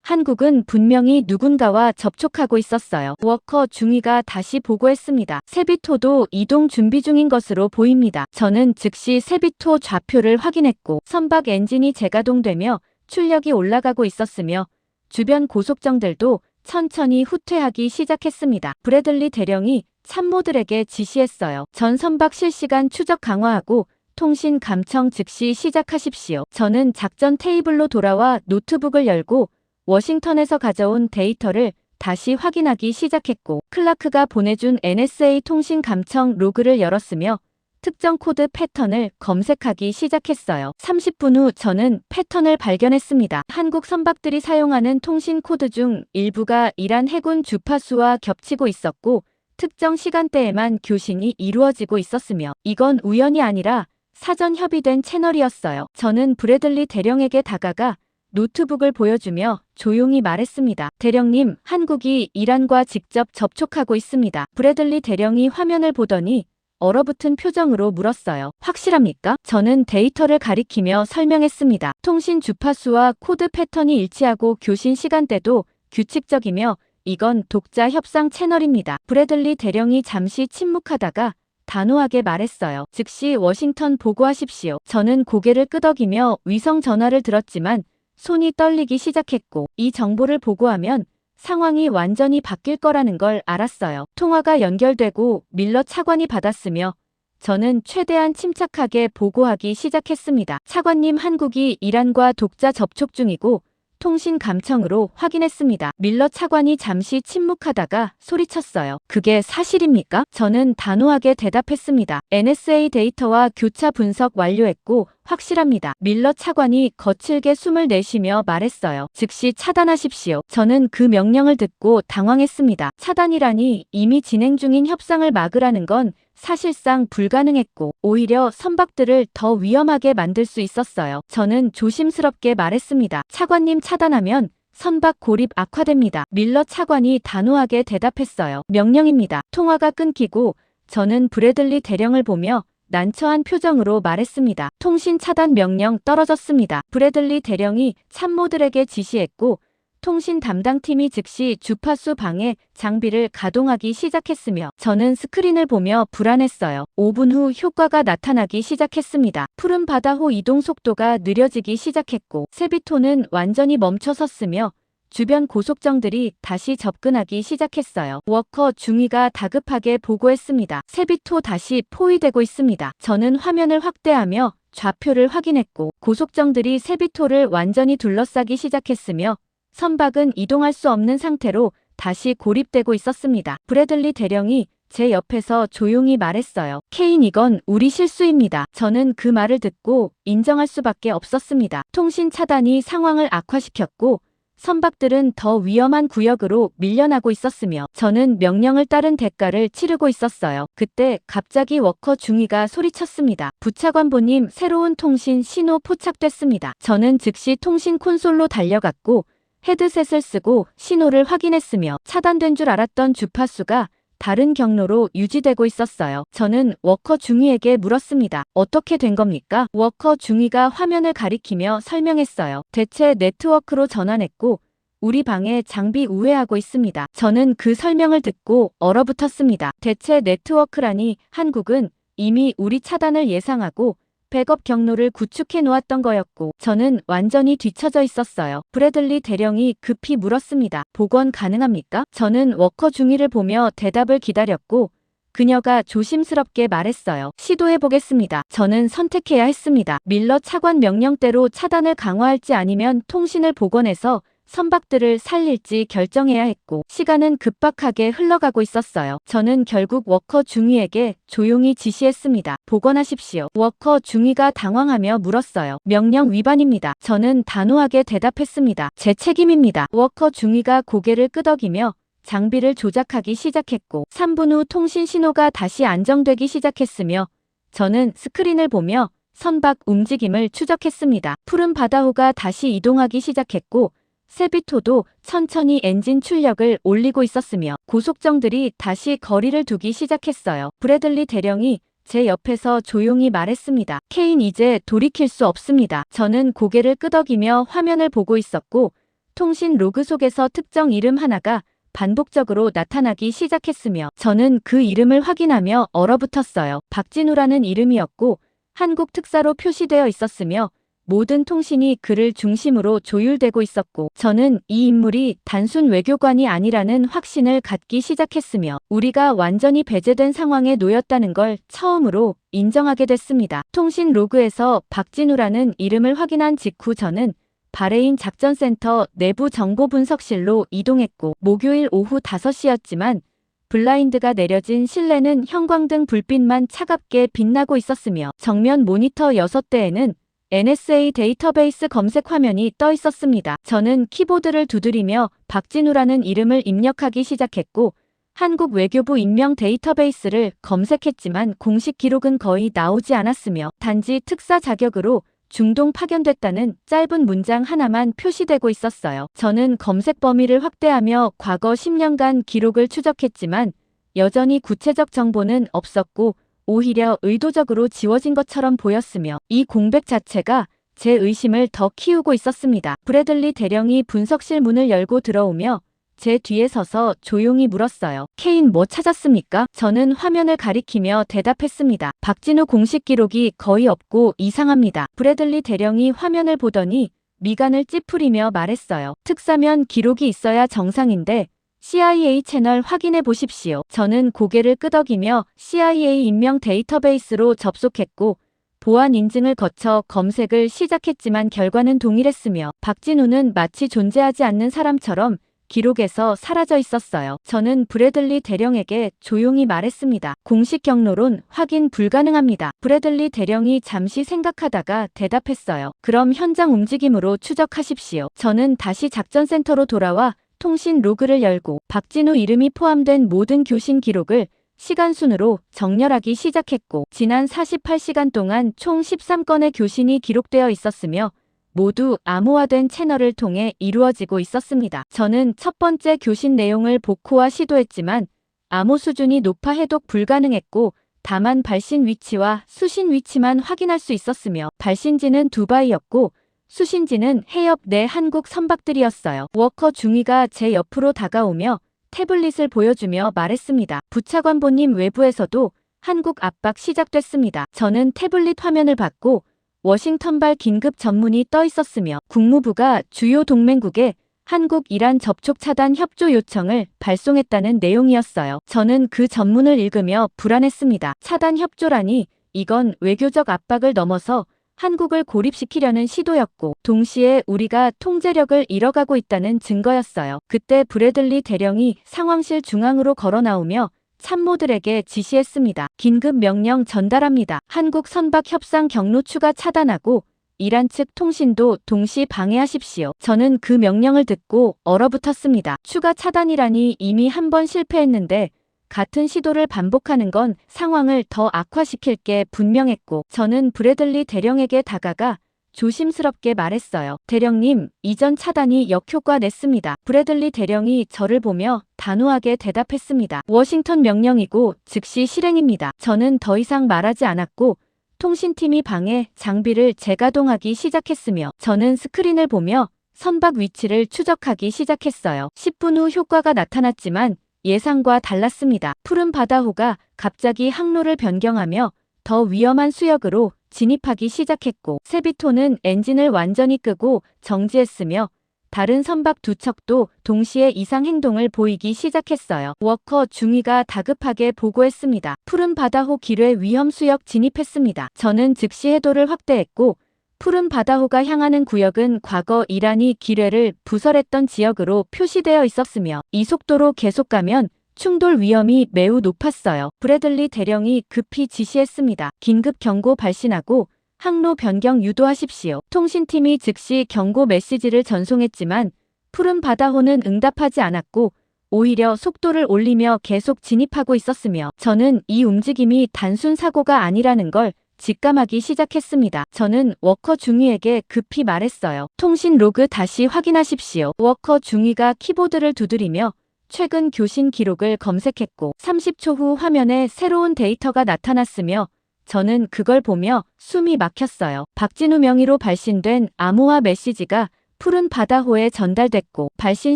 한국은 분명히 누군가와 접촉하고 있었어요. 워커 중위가 다시 보고했습니다. 세비토도 이동 준비 중인 것으로 보입니다. 저는 즉시 세비토 좌표를 확인했고 선박 엔진이 재가동되며 출력이 올라가고 있었으며 주변 고속정들도 천천히 후퇴하기 시작했습니다. 브래들리 대령이 참모들에게 지시했어요. 전 선박 실시간 추적 강화하고 통신 감청 즉시 시작하십시오. 저는 작전 테이블로 돌아와 노트북을 열고 워싱턴에서 가져온 데이터를 다시 확인하기 시작했고 클라크가 보내준 NSA 통신 감청 로그를 열었으며 특정 코드 패턴을 검색하기 시작했어요. 30분 후 저는 패턴을 발견했습니다. 한국 선박들이 사용하는 통신 코드 중 일부가 이란 해군 주파수와 겹치고 있었고 특정 시간대에만 교신이 이루어지고 있었으며 이건 우연이 아니라 사전 협의된 채널이었어요. 저는 브래들리 대령에게 다가가 노트북을 보여주며 조용히 말했습니다. 대령님, 한국이 이란과 직접 접촉하고 있습니다. 브래들리 대령이 화면을 보더니 얼어붙은 표정으로 물었어요. 확실합니까? 저는 데이터를 가리키며 설명했습니다. 통신 주파수와 코드 패턴이 일치하고 교신 시간대도 규칙적이며 이건 독자 협상 채널입니다. 브래들리 대령이 잠시 침묵하다가 단호하게 말했어요. 즉시 워싱턴 보고하십시오. 저는 고개를 끄덕이며 위성 전화를 들었지만 손이 떨리기 시작했고 이 정보를 보고하면 상황이 완전히 바뀔 거라는 걸 알았어요. 통화가 연결되고 밀러 차관이 받았으며 저는 최대한 침착하게 보고하기 시작했습니다. 차관님, 한국이 이란과 독자 접촉 중이고 통신 감청으로 확인했습니다. 밀러 차관이 잠시 침묵하다가 소리쳤어요. 그게 사실입니까? 저는 단호하게 대답했습니다. NSA 데이터와 교차 분석 완료했고 확실합니다. 밀러 차관이 거칠게 숨을 내쉬며 말했어요. 즉시 차단하십시오. 저는 그 명령을 듣고 당황했습니다. 차단이라니 이미 진행 중인 협상을 막으라는 건 사실상 불가능했고 오히려 선박들을 더 위험하게 만들 수 있었어요. 저는 조심스럽게 말했습니다. 차관님, 차단하면 선박 고립 악화됩니다. 밀러 차관이 단호하게 대답했어요. 명령입니다. 통화가 끊기고 저는 브래들리 대령을 보며 난처한 표정으로 말했습니다. 통신 차단 명령 떨어졌습니다. 브래들리 대령이 참모들에게 지시했고 통신 담당팀이 즉시 주파수 방해 장비를 가동하기 시작했으며 저는 스크린을 보며 불안했어요. 5분 후 효과가 나타나기 시작했습니다. 푸른 바다호 이동 속도가 느려지기 시작했고 세비토는 완전히 멈춰섰으며 주변 고속정들이 다시 접근하기 시작했어요. 워커 중위가 다급하게 보고했습니다. 세비토 다시 포위되고 있습니다. 저는 화면을 확대하며 좌표를 확인했고 고속정들이 세비토를 완전히 둘러싸기 시작했으며 선박은 이동할 수 없는 상태로 다시 고립되고 있었습니다. 브래들리 대령이 제 옆에서 조용히 말했어요. 케인, 이건 우리 실수입니다. 저는 그 말을 듣고 인정할 수밖에 없었습니다. 통신 차단이 상황을 악화시켰고 선박들은 더 위험한 구역으로 밀려나고 있었으며 저는 명령을 따른 대가를 치르고 있었어요. 그때 갑자기 워커 중위가 소리쳤습니다. 부차관보님, 새로운 통신 신호 포착됐습니다. 저는 즉시 통신 콘솔로 달려갔고 헤드셋을 쓰고 신호를 확인했으며 차단된 줄 알았던 주파수가 다른 경로로 유지되고 있었어요. 저는 워커 중위에게 물었습니다. 어떻게 된 겁니까? 워커 중위가 화면을 가리키며 설명했어요. 대체 네트워크로 전환했고 우리 방에 장비 우회하고 있습니다. 저는 그 설명을 듣고 얼어붙었습니다. 대체 네트워크라니 한국은 이미 우리 차단을 예상하고 백업 경로를 구축해 놓았던 거였고 저는 완전히 뒤처져 있었어요. 브래들리 대령이 급히 물었습니다. 복원 가능합니까? 저는 워커 중위를 보며 대답을 기다렸고 그녀가 조심스럽게 말했어요. 시도해보겠습니다. 저는 선택해야 했습니다. 밀러 차관 명령대로 차단을 강화할지 아니면 통신을 복원해서 선박들을 살릴지 결정해야 했고 시간은 급박하게 흘러가고 있었어요. 저는 결국 워커 중위에게 조용히 지시했습니다. 복원하십시오. 워커 중위가 당황하며 물었어요. 명령 위반입니다. 저는 단호하게 대답했습니다. 제 책임입니다. 워커 중위가 고개를 끄덕이며 장비를 조작하기 시작했고 3분 후 통신 신호가 다시 안정되기 시작했으며 저는 스크린을 보며 선박 움직임을 추적했습니다. 푸른 바다호가 다시 이동하기 시작했고 세비토도 천천히 엔진 출력을 올리고 있었으며 고속정들이 다시 거리를 두기 시작했어요. 브래들리 대령이 제 옆에서 조용히 말했습니다. 케인, 이제 돌이킬 수 없습니다. 저는 고개를 끄덕이며 화면을 보고 있었고 통신 로그 속에서 특정 이름 하나가 반복적으로 나타나기 시작했으며 저는 그 이름을 확인하며 얼어붙었어요. 박진우라는 이름이었고 한국 특사로 표시되어 있었으며 모든 통신이 그를 중심으로 조율되고 있었고 저는 이 인물이 단순 외교관이 아니라는 확신을 갖기 시작했으며 우리가 완전히 배제된 상황에 놓였다는 걸 처음으로 인정하게 됐습니다. 통신 로그에서 박진우라는 이름을 확인한 직후 저는 바레인 작전센터 내부 정보 분석실로 이동했고 목요일 오후 5시였지만 블라인드가 내려진 실내는 형광등 불빛만 차갑게 빛나고 있었으며 정면 모니터 6대에는 NSA 데이터베이스 검색 화면이 떠 있었습니다. 저는 키보드를 두드리며 박진우라는 이름을 입력하기 시작했고 한국 외교부 인명 데이터베이스를 검색했지만 공식 기록은 거의 나오지 않았으며 단지 특사 자격으로 중동 파견됐다는 짧은 문장 하나만 표시되고 있었어요. 저는 검색 범위를 확대하며 과거 10년간 기록을 추적했지만 여전히 구체적 정보는 없었고 오히려 의도적으로 지워진 것처럼 보였으며 이 공백 자체가 제 의심을 더 키우고 있었습니다. 브래들리 대령이 분석실 문을 열고 들어오며 제 뒤에 서서 조용히 물었어요. 케인, 뭐 찾았습니까? 저는 화면을 가리키며 대답했습니다. 박진우 공식 기록이 거의 없고 이상합니다. 브래들리 대령이 화면을 보더니 미간을 찌푸리며 말했어요. 특사면 기록이 있어야 정상인데 CIA 채널 확인해 보십시오. 저는 고개를 끄덕이며 CIA 인명 데이터베이스로 접속했고 보안 인증을 거쳐 검색을 시작했지만 결과는 동일했으며 박진우는 마치 존재하지 않는 사람처럼 기록에서 사라져 있었어요. 저는 브래들리 대령에게 조용히 말했습니다. 공식 경로론 확인 불가능합니다. 브래들리 대령이 잠시 생각하다가 대답했어요. 그럼 현장 움직임으로 추적하십시오. 저는 다시 작전센터로 돌아와 통신 로그를 열고 박진우 이름이 포함된 모든 교신 기록을 시간순으로 정렬하기 시작했고 지난 48시간 동안 총 13건의 교신이 기록되어 있었으며 모두 암호화된 채널을 통해 이루어지고 있었습니다. 저는 첫 번째 교신 내용을 복호화 시도했지만 암호 수준이 높아 해독 불가능했고 다만 발신 위치와 수신 위치만 확인할 수 있었으며 발신지는 두바이였고 수신지는 해협 내 한국 선박들이었어요. 워커 중위가 제 옆으로 다가오며 태블릿을 보여주며 말했습니다. 부차관보님, 외부에서도 한국 압박 시작됐습니다. 저는 태블릿 화면을 봤고 워싱턴발 긴급 전문이 떠 있었으며 국무부가 주요 동맹국에 한국 이란 접촉 차단 협조 요청을 발송했다는 내용이었어요. 저는 그 전문을 읽으며 불안했습니다. 차단 협조라니 이건 외교적 압박을 넘어서 한국을 고립시키려는 시도였고 동시에 우리가 통제력을 잃어가고 있다는 증거였어요. 그때 브래들리 대령이 상황실 중앙으로 걸어 나오며 참모들에게 지시했습니다. 긴급 명령 전달합니다. 한국 선박 협상 경로 추가 차단하고 이란 측 통신도 동시 방해하십시오. 저는 그 명령을 듣고 얼어붙었습니다. 추가 차단이라니 이미 한 번 실패했는데 같은 시도를 반복하는 건 상황을 더 악화시킬 게 분명했고 저는 브래들리 대령에게 다가가 조심스럽게 말했어요. 대령님, 이전 차단이 역효과 냈습니다. 브래들리 대령이 저를 보며 단호하게 대답했습니다. 워싱턴 명령이고 즉시 실행입니다. 저는 더 이상 말하지 않았고 통신팀이 방해 장비를 재가동하기 시작했으며 저는 스크린을 보며 선박 위치를 추적하기 시작했어요. 10분 후 효과가 나타났지만 예상과 달랐습니다. 푸른 바다호가 갑자기 항로를 변경하며 더 위험한 수역으로 진입하기 시작했고 세비토는 엔진을 완전히 끄고 정지했으며 다른 선박 두 척도 동시에 이상 행동을 보이기 시작했어요. 워커 중위가 다급하게 보고했습니다. 푸른 바다호 기뢰 위험 수역 진입했습니다. 저는 즉시 해도를 확대했고 푸른 바다호가 향하는 구역은 과거 이란이 기뢰를 부설했던 지역으로 표시되어 있었으며 이 속도로 계속 가면 충돌 위험이 매우 높았어요. 브래들리 대령이 급히 지시했습니다. 긴급 경고 발신하고 항로 변경 유도하십시오. 통신팀이 즉시 경고 메시지를 전송했지만 푸른 바다호는 응답하지 않았고 오히려 속도를 올리며 계속 진입하고 있었으며 저는 이 움직임이 단순 사고가 아니라는 걸 직감하기 시작했습니다. 저는 워커 중위에게 급히 말했어요. 통신 로그 다시 확인하십시오. 워커 중위가 키보드를 두드리며 최근 교신 기록을 검색했고 30초 후 화면에 새로운 데이터가 나타났으며 저는 그걸 보며 숨이 막혔어요. 박진우 명의로 발신된 암호화 메시지가 푸른 바다호에 전달됐고 발신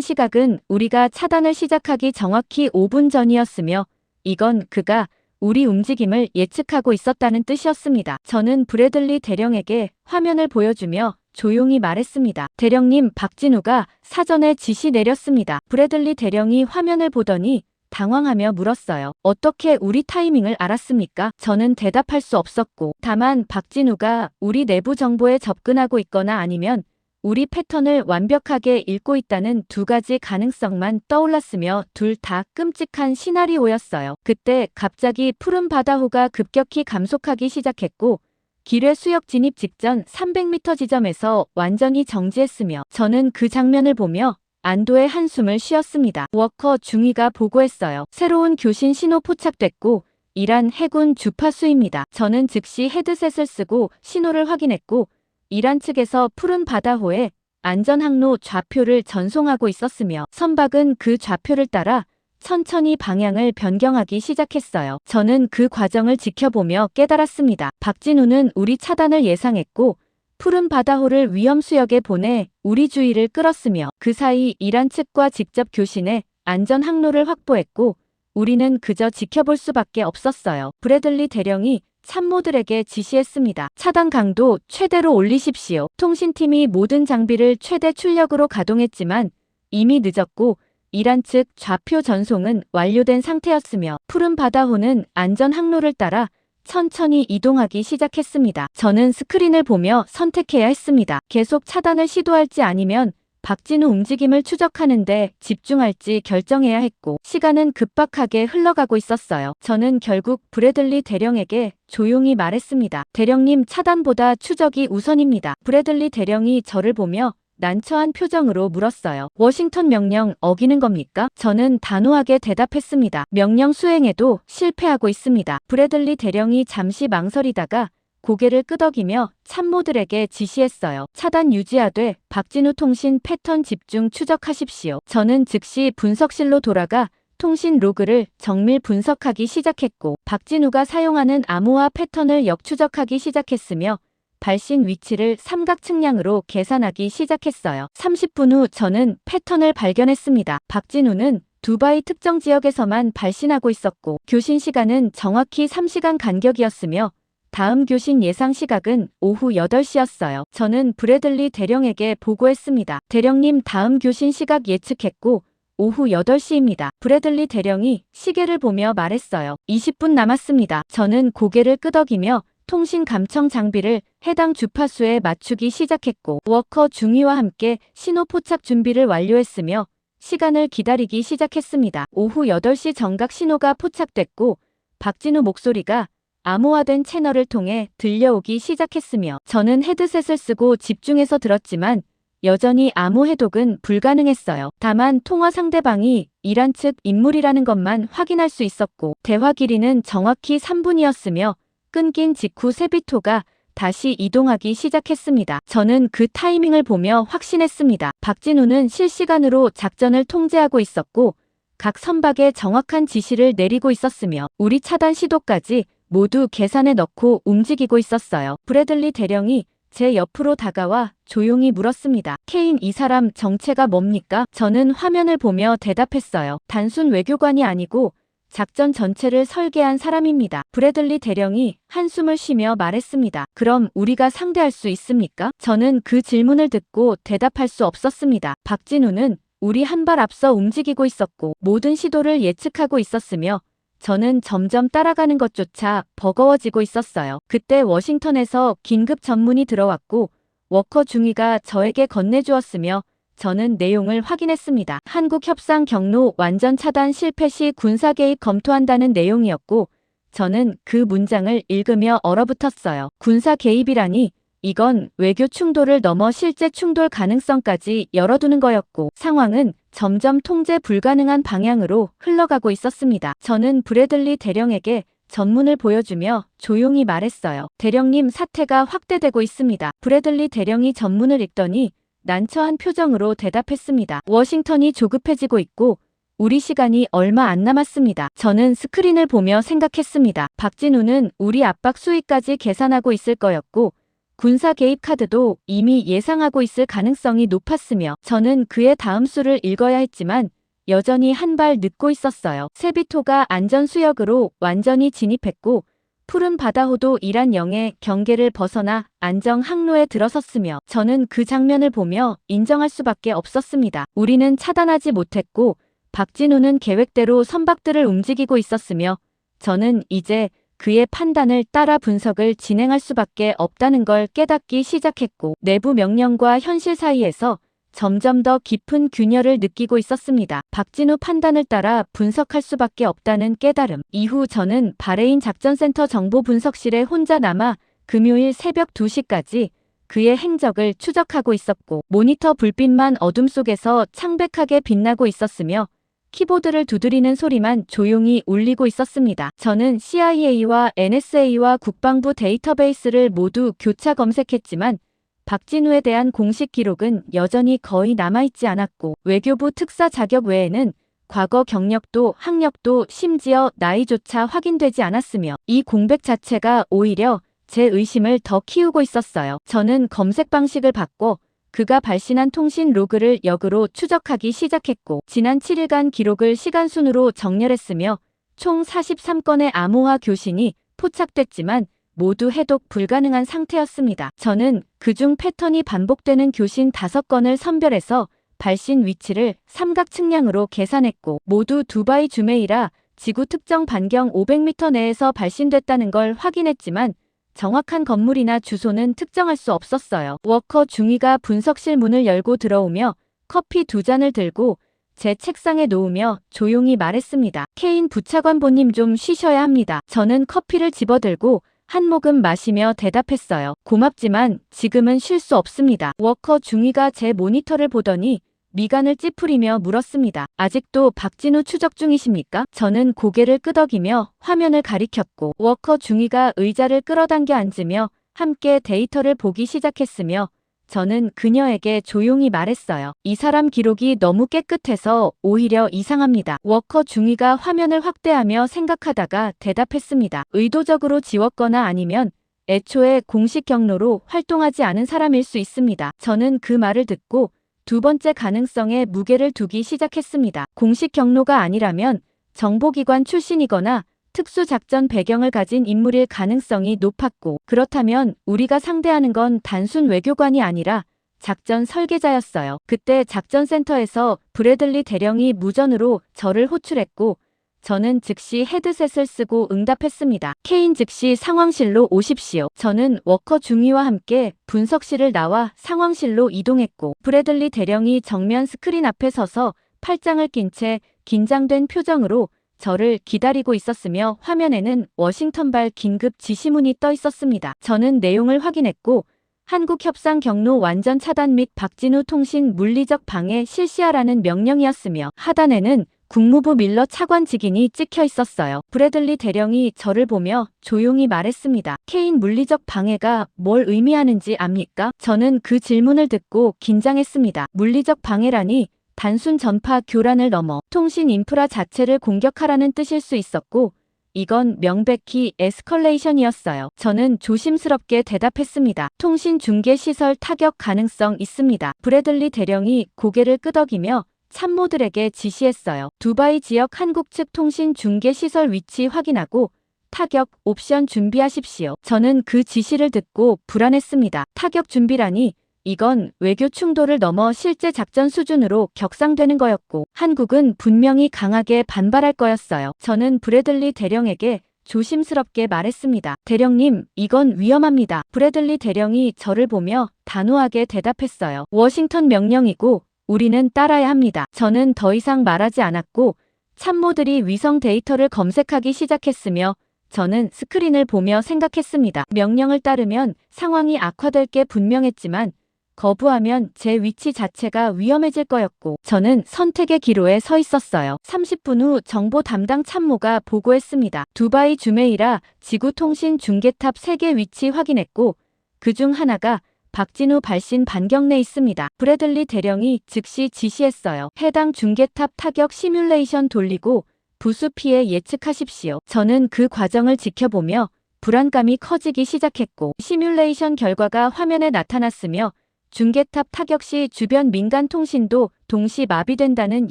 시각은 우리가 차단을 시작하기 정확히 5분 전이었으며 이건 그가 우리 움직임을 예측하고 있었다는 뜻이었습니다. 저는 브래들리 대령에게 화면을 보여주며 조용히 말했습니다. 대령님, 박진우가 사전에 지시 내렸습니다. 브래들리 대령이 화면을 보더니 당황하며 물었어요. 어떻게 우리 타이밍을 알았습니까? 저는 대답할 수 없었고 다만 박진우가 우리 내부 정보에 접근하고 있거나 아니면 우리 패턴을 완벽하게 읽고 있다는 두 가지 가능성만 떠올랐으며 둘 다 끔찍한 시나리오였어요. 그때 갑자기 푸른 바다호가 급격히 감속하기 시작했고 기뢰 수역 진입 직전 300m 지점에서 완전히 정지했으며 저는 그 장면을 보며 안도의 한숨을 쉬었습니다. 워커 중위가 보고했어요. 새로운 교신 신호 포착됐고 이란 해군 주파수입니다. 저는 즉시 헤드셋을 쓰고 신호를 확인했고 이란 측에서 푸른 바다호에 안전항로 좌표를 전송하고 있었으며 선박은 그 좌표를 따라 천천히 방향을 변경하기 시작했어요. 저는 그 과정을 지켜보며 깨달았습니다. 박진우는 우리 차단을 예상했고 푸른 바다호를 위험 수역에 보내 우리 주의를 끌었으며 그 사이 이란 측과 직접 교신해 안전 항로를 확보했고 우리는 그저 지켜볼 수밖에 없었어요. 브래들리 대령이 참모들에게 지시했습니다. 차단 강도 최대로 올리십시오. 통신팀이 모든 장비를 최대 출력으로 가동했지만 이미 늦었고 이란 측 좌표 전송은 완료된 상태였으며 푸른 바다호는 안전 항로를 따라 천천히 이동하기 시작했습니다. 저는 스크린을 보며 선택해야 했습니다. 계속 차단을 시도할지 아니면 박진우 움직임을 추적하는데 집중할지 결정해야 했고 시간은 급박하게 흘러가고 있었어요. 저는 결국 브래들리 대령에게 조용히 말했습니다. 대령님, 차단보다 추적이 우선입니다. 브래들리 대령이 저를 보며 난처한 표정으로 물었어요. 워싱턴 명령 어기는 겁니까? 저는 단호하게 대답했습니다. 명령 수행에도 실패하고 있습니다. 브래들리 대령이 잠시 망설이다가 고개를 끄덕이며 참모들에게 지시했어요. 차단 유지하되 박진우 통신 패턴 집중 추적하십시오. 저는 즉시 분석실로 돌아가 통신 로그를 정밀 분석하기 시작했고 박진우가 사용하는 암호화 패턴을 역추적하기 시작했으며 발신 위치를 삼각 측량으로 계산하기 시작했어요. 30분 후 저는 패턴을 발견했습니다. 박진우는 두바이 특정 지역에서만 발신하고 있었고 교신 시간은 정확히 3시간 간격이었으며 다음 교신 예상 시각은 오후 8시였어요. 저는 브래들리 대령에게 보고했습니다. 대령님, 다음 교신 시각 예측했고 오후 8시입니다. 브래들리 대령이 시계를 보며 말했어요. 20분 남았습니다. 저는 고개를 끄덕이며 통신 감청 장비를 해당 주파수에 맞추기 시작했고 워커 중위와 함께 신호 포착 준비를 완료했으며 시간을 기다리기 시작했습니다. 오후 8시 정각 신호가 포착됐고 박진우 목소리가 암호화된 채널을 통해 들려오기 시작했으며 저는 헤드셋을 쓰고 집중해서 들었지만 여전히 암호 해독은 불가능했어요. 다만 통화 상대방이 이란 측 인물이라는 것만 확인할 수 있었고 대화 길이는 정확히 3분이었으며 끊긴 직후 세비토가 다시 이동하기 시작했습니다. 저는 그 타이밍을 보며 확신했습니다. 박진우는 실시간으로 작전을 통제하고 있었고 각 선박에 정확한 지시를 내리고 있었으며 우리 차단 시도까지 모두 계산에 넣고 움직이고 있었어요. 브래들리 대령이 제 옆으로 다가와 조용히 물었습니다. 케인, 이 사람 정체가 뭡니까? 저는 화면을 보며 대답했어요. 단순 외교관이 아니고 작전 전체를 설계한 사람입니다. 브래들리 대령이 한숨을 쉬며 말했습니다. 그럼 우리가 상대할 수 있습니까? 저는 그 질문을 듣고 대답할 수 없었습니다. 박진우는 우리 한 발 앞서 움직이고 있었고 모든 시도를 예측하고 있었으며 저는 점점 따라가는 것조차 버거워지고 있었어요. 그때 워싱턴에서 긴급 전문이 들어왔고 워커 중위가 저에게 건네주었으며 저는 내용을 확인했습니다. 한국 협상 경로 완전 차단 실패 시 군사 개입 검토한다는 내용이었고 저는 그 문장을 읽으며 얼어붙었어요. 군사 개입이라니 이건 외교 충돌을 넘어 실제 충돌 가능성까지 열어두는 거였고 상황은 점점 통제 불가능한 방향으로 흘러가고 있었습니다. 저는 브래들리 대령에게 전문을 보여주며 조용히 말했어요. 대령님, 사태가 확대되고 있습니다. 브래들리 대령이 전문을 읽더니 난처한 표정으로 대답했습니다. 워싱턴이 조급해지고 있고 우리 시간이 얼마 안 남았습니다. 저는 스크린을 보며 생각했습니다. 박진우는 우리 압박 수위까지 계산하고 있을 거였고 군사 개입 카드도 이미 예상하고 있을 가능성이 높았으며 저는 그의 다음 수를 읽어야 했지만 여전히 한 발 늦고 있었어요. 세비토가 안전수역으로 완전히 진입했고 푸른 바다호도 이란 영해 경계를 벗어나 안정 항로에 들어섰으며 저는 그 장면을 보며 인정할 수밖에 없었습니다. 우리는 차단하지 못했고 박진우는 계획대로 선박들을 움직이고 있었으며 저는 이제 그의 판단을 따라 분석을 진행할 수밖에 없다는 걸 깨닫기 시작했고 내부 명령과 현실 사이에서 점점 더 깊은 균열을 느끼고 있었습니다. 박진우 판단을 따라 분석할 수밖에 없다는 깨달음. 이후 저는 바레인 작전센터 정보 분석실에 혼자 남아 금요일 새벽 2시까지 그의 행적을 추적하고 있었고 모니터 불빛만 어둠 속에서 창백하게 빛나고 있었으며 키보드를 두드리는 소리만 조용히 울리고 있었습니다. 저는 CIA와 NSA와 국방부 데이터베이스를 모두 교차 검색했지만 박진우에 대한 공식 기록은 여전히 거의 남아있지 않았고 외교부 특사 자격 외에는 과거 경력도 학력도 심지어 나이조차 확인되지 않았으며 이 공백 자체가 오히려 제 의심을 더 키우고 있었어요. 저는 검색 방식을 바꿔 그가 발신한 통신 로그를 역으로 추적하기 시작했고 지난 7일간 기록을 시간순으로 정렬했으며 총 43건의 암호화 교신이 포착됐지만 모두 해독 불가능한 상태였습니다. 저는 그중 패턴이 반복되는 교신 5건을 선별해서 발신 위치를 삼각 측량으로 계산했고 모두 두바이 주메이라 지구 특정 반경 500m 내에서 발신됐다는 걸 확인했지만 정확한 건물이나 주소는 특정할 수 없었어요. 워커 중위가 분석실 문을 열고 들어오며 커피 2잔을 들고 제 책상에 놓으며 조용히 말했습니다. 케인 부차관보님 좀 쉬셔야 합니다. 저는 커피를 집어들고 한 모금 마시며 대답했어요. 고맙지만 지금은 쉴 수 없습니다. 워커 중위가 제 모니터를 보더니 미간을 찌푸리며 물었습니다. 아직도 박진우 추적 중이십니까? 저는 고개를 끄덕이며 화면을 가리켰고 워커 중위가 의자를 끌어당겨 앉으며 함께 데이터를 보기 시작했으며 저는 그녀에게 조용히 말했어요. 이 사람 기록이 너무 깨끗해서 오히려 이상합니다. 워커 중위가 화면을 확대하며 생각하다가 대답했습니다. 의도적으로 지웠거나 아니면 애초에 공식 경로로 활동하지 않은 사람일 수 있습니다. 저는 그 말을 듣고 두 번째 가능성에 무게를 두기 시작했습니다. 공식 경로가 아니라면 정보기관 출신이거나 특수작전 배경을 가진 인물일 가능성이 높았고 그렇다면 우리가 상대하는 건 단순 외교관이 아니라 작전 설계자였어요. 그때 작전센터에서 브래들리 대령이 무전으로 저를 호출했고 저는 즉시 헤드셋을 쓰고 응답했습니다. 케인 즉시 상황실로 오십시오. 저는 워커 중위와 함께 분석실을 나와 상황실로 이동했고 브래들리 대령이 정면 스크린 앞에 서서 팔짱을 낀 채 긴장된 표정으로 저를 기다리고 있었으며 화면에는 워싱턴발 긴급 지시문이 떠 있었습니다. 저는 내용을 확인했고 한국 협상 경로 완전 차단 및 박진우 통신 물리적 방해 실시하라는 명령이었으며 하단에는 국무부 밀러 차관 직인이 찍혀 있었어요. 브래들리 대령이 저를 보며 조용히 말했습니다. 케인 물리적 방해가 뭘 의미하는지 압니까? 저는 그 질문을 듣고 긴장했습니다. 물리적 방해라니 단순 전파 교란을 넘어 통신 인프라 자체를 공격하라는 뜻일 수 있었고 이건 명백히 에스컬레이션이었어요. 저는 조심스럽게 대답했습니다. 통신 중계 시설 타격 가능성 있습니다. 브래들리 대령이 고개를 끄덕이며 참모들에게 지시했어요. 두바이 지역 한국 측 통신 중계 시설 위치 확인하고 타격 옵션 준비하십시오. 저는 그 지시를 듣고 불안했습니다. 타격 준비라니 이건 외교 충돌을 넘어 실제 작전 수준으로 격상되는 거였고 한국은 분명히 강하게 반발할 거였어요. 저는 브래들리 대령에게 조심스럽게 말했습니다. 대령님, 이건 위험합니다. 브래들리 대령이 저를 보며 단호하게 대답했어요. 워싱턴 명령이고 우리는 따라야 합니다. 저는 더 이상 말하지 않았고 참모들이 위성 데이터를 검색하기 시작했으며 저는 스크린을 보며 생각했습니다. 명령을 따르면 상황이 악화될 게 분명했지만 거부하면 제 위치 자체가 위험해질 거였고 저는 선택의 기로에 서 있었어요. 30분 후 정보 담당 참모가 보고했습니다. 두바이 주메이라 지구통신 중계탑 3개 위치 확인했고 그중 하나가 박진우 발신 반경 내 있습니다. 브래들리 대령이 즉시 지시했어요. 해당 중계탑 타격 시뮬레이션 돌리고 부수 피해 예측하십시오. 저는 그 과정을 지켜보며 불안감이 커지기 시작했고 시뮬레이션 결과가 화면에 나타났으며 중계탑 타격 시 주변 민간 통신도 동시 마비된다는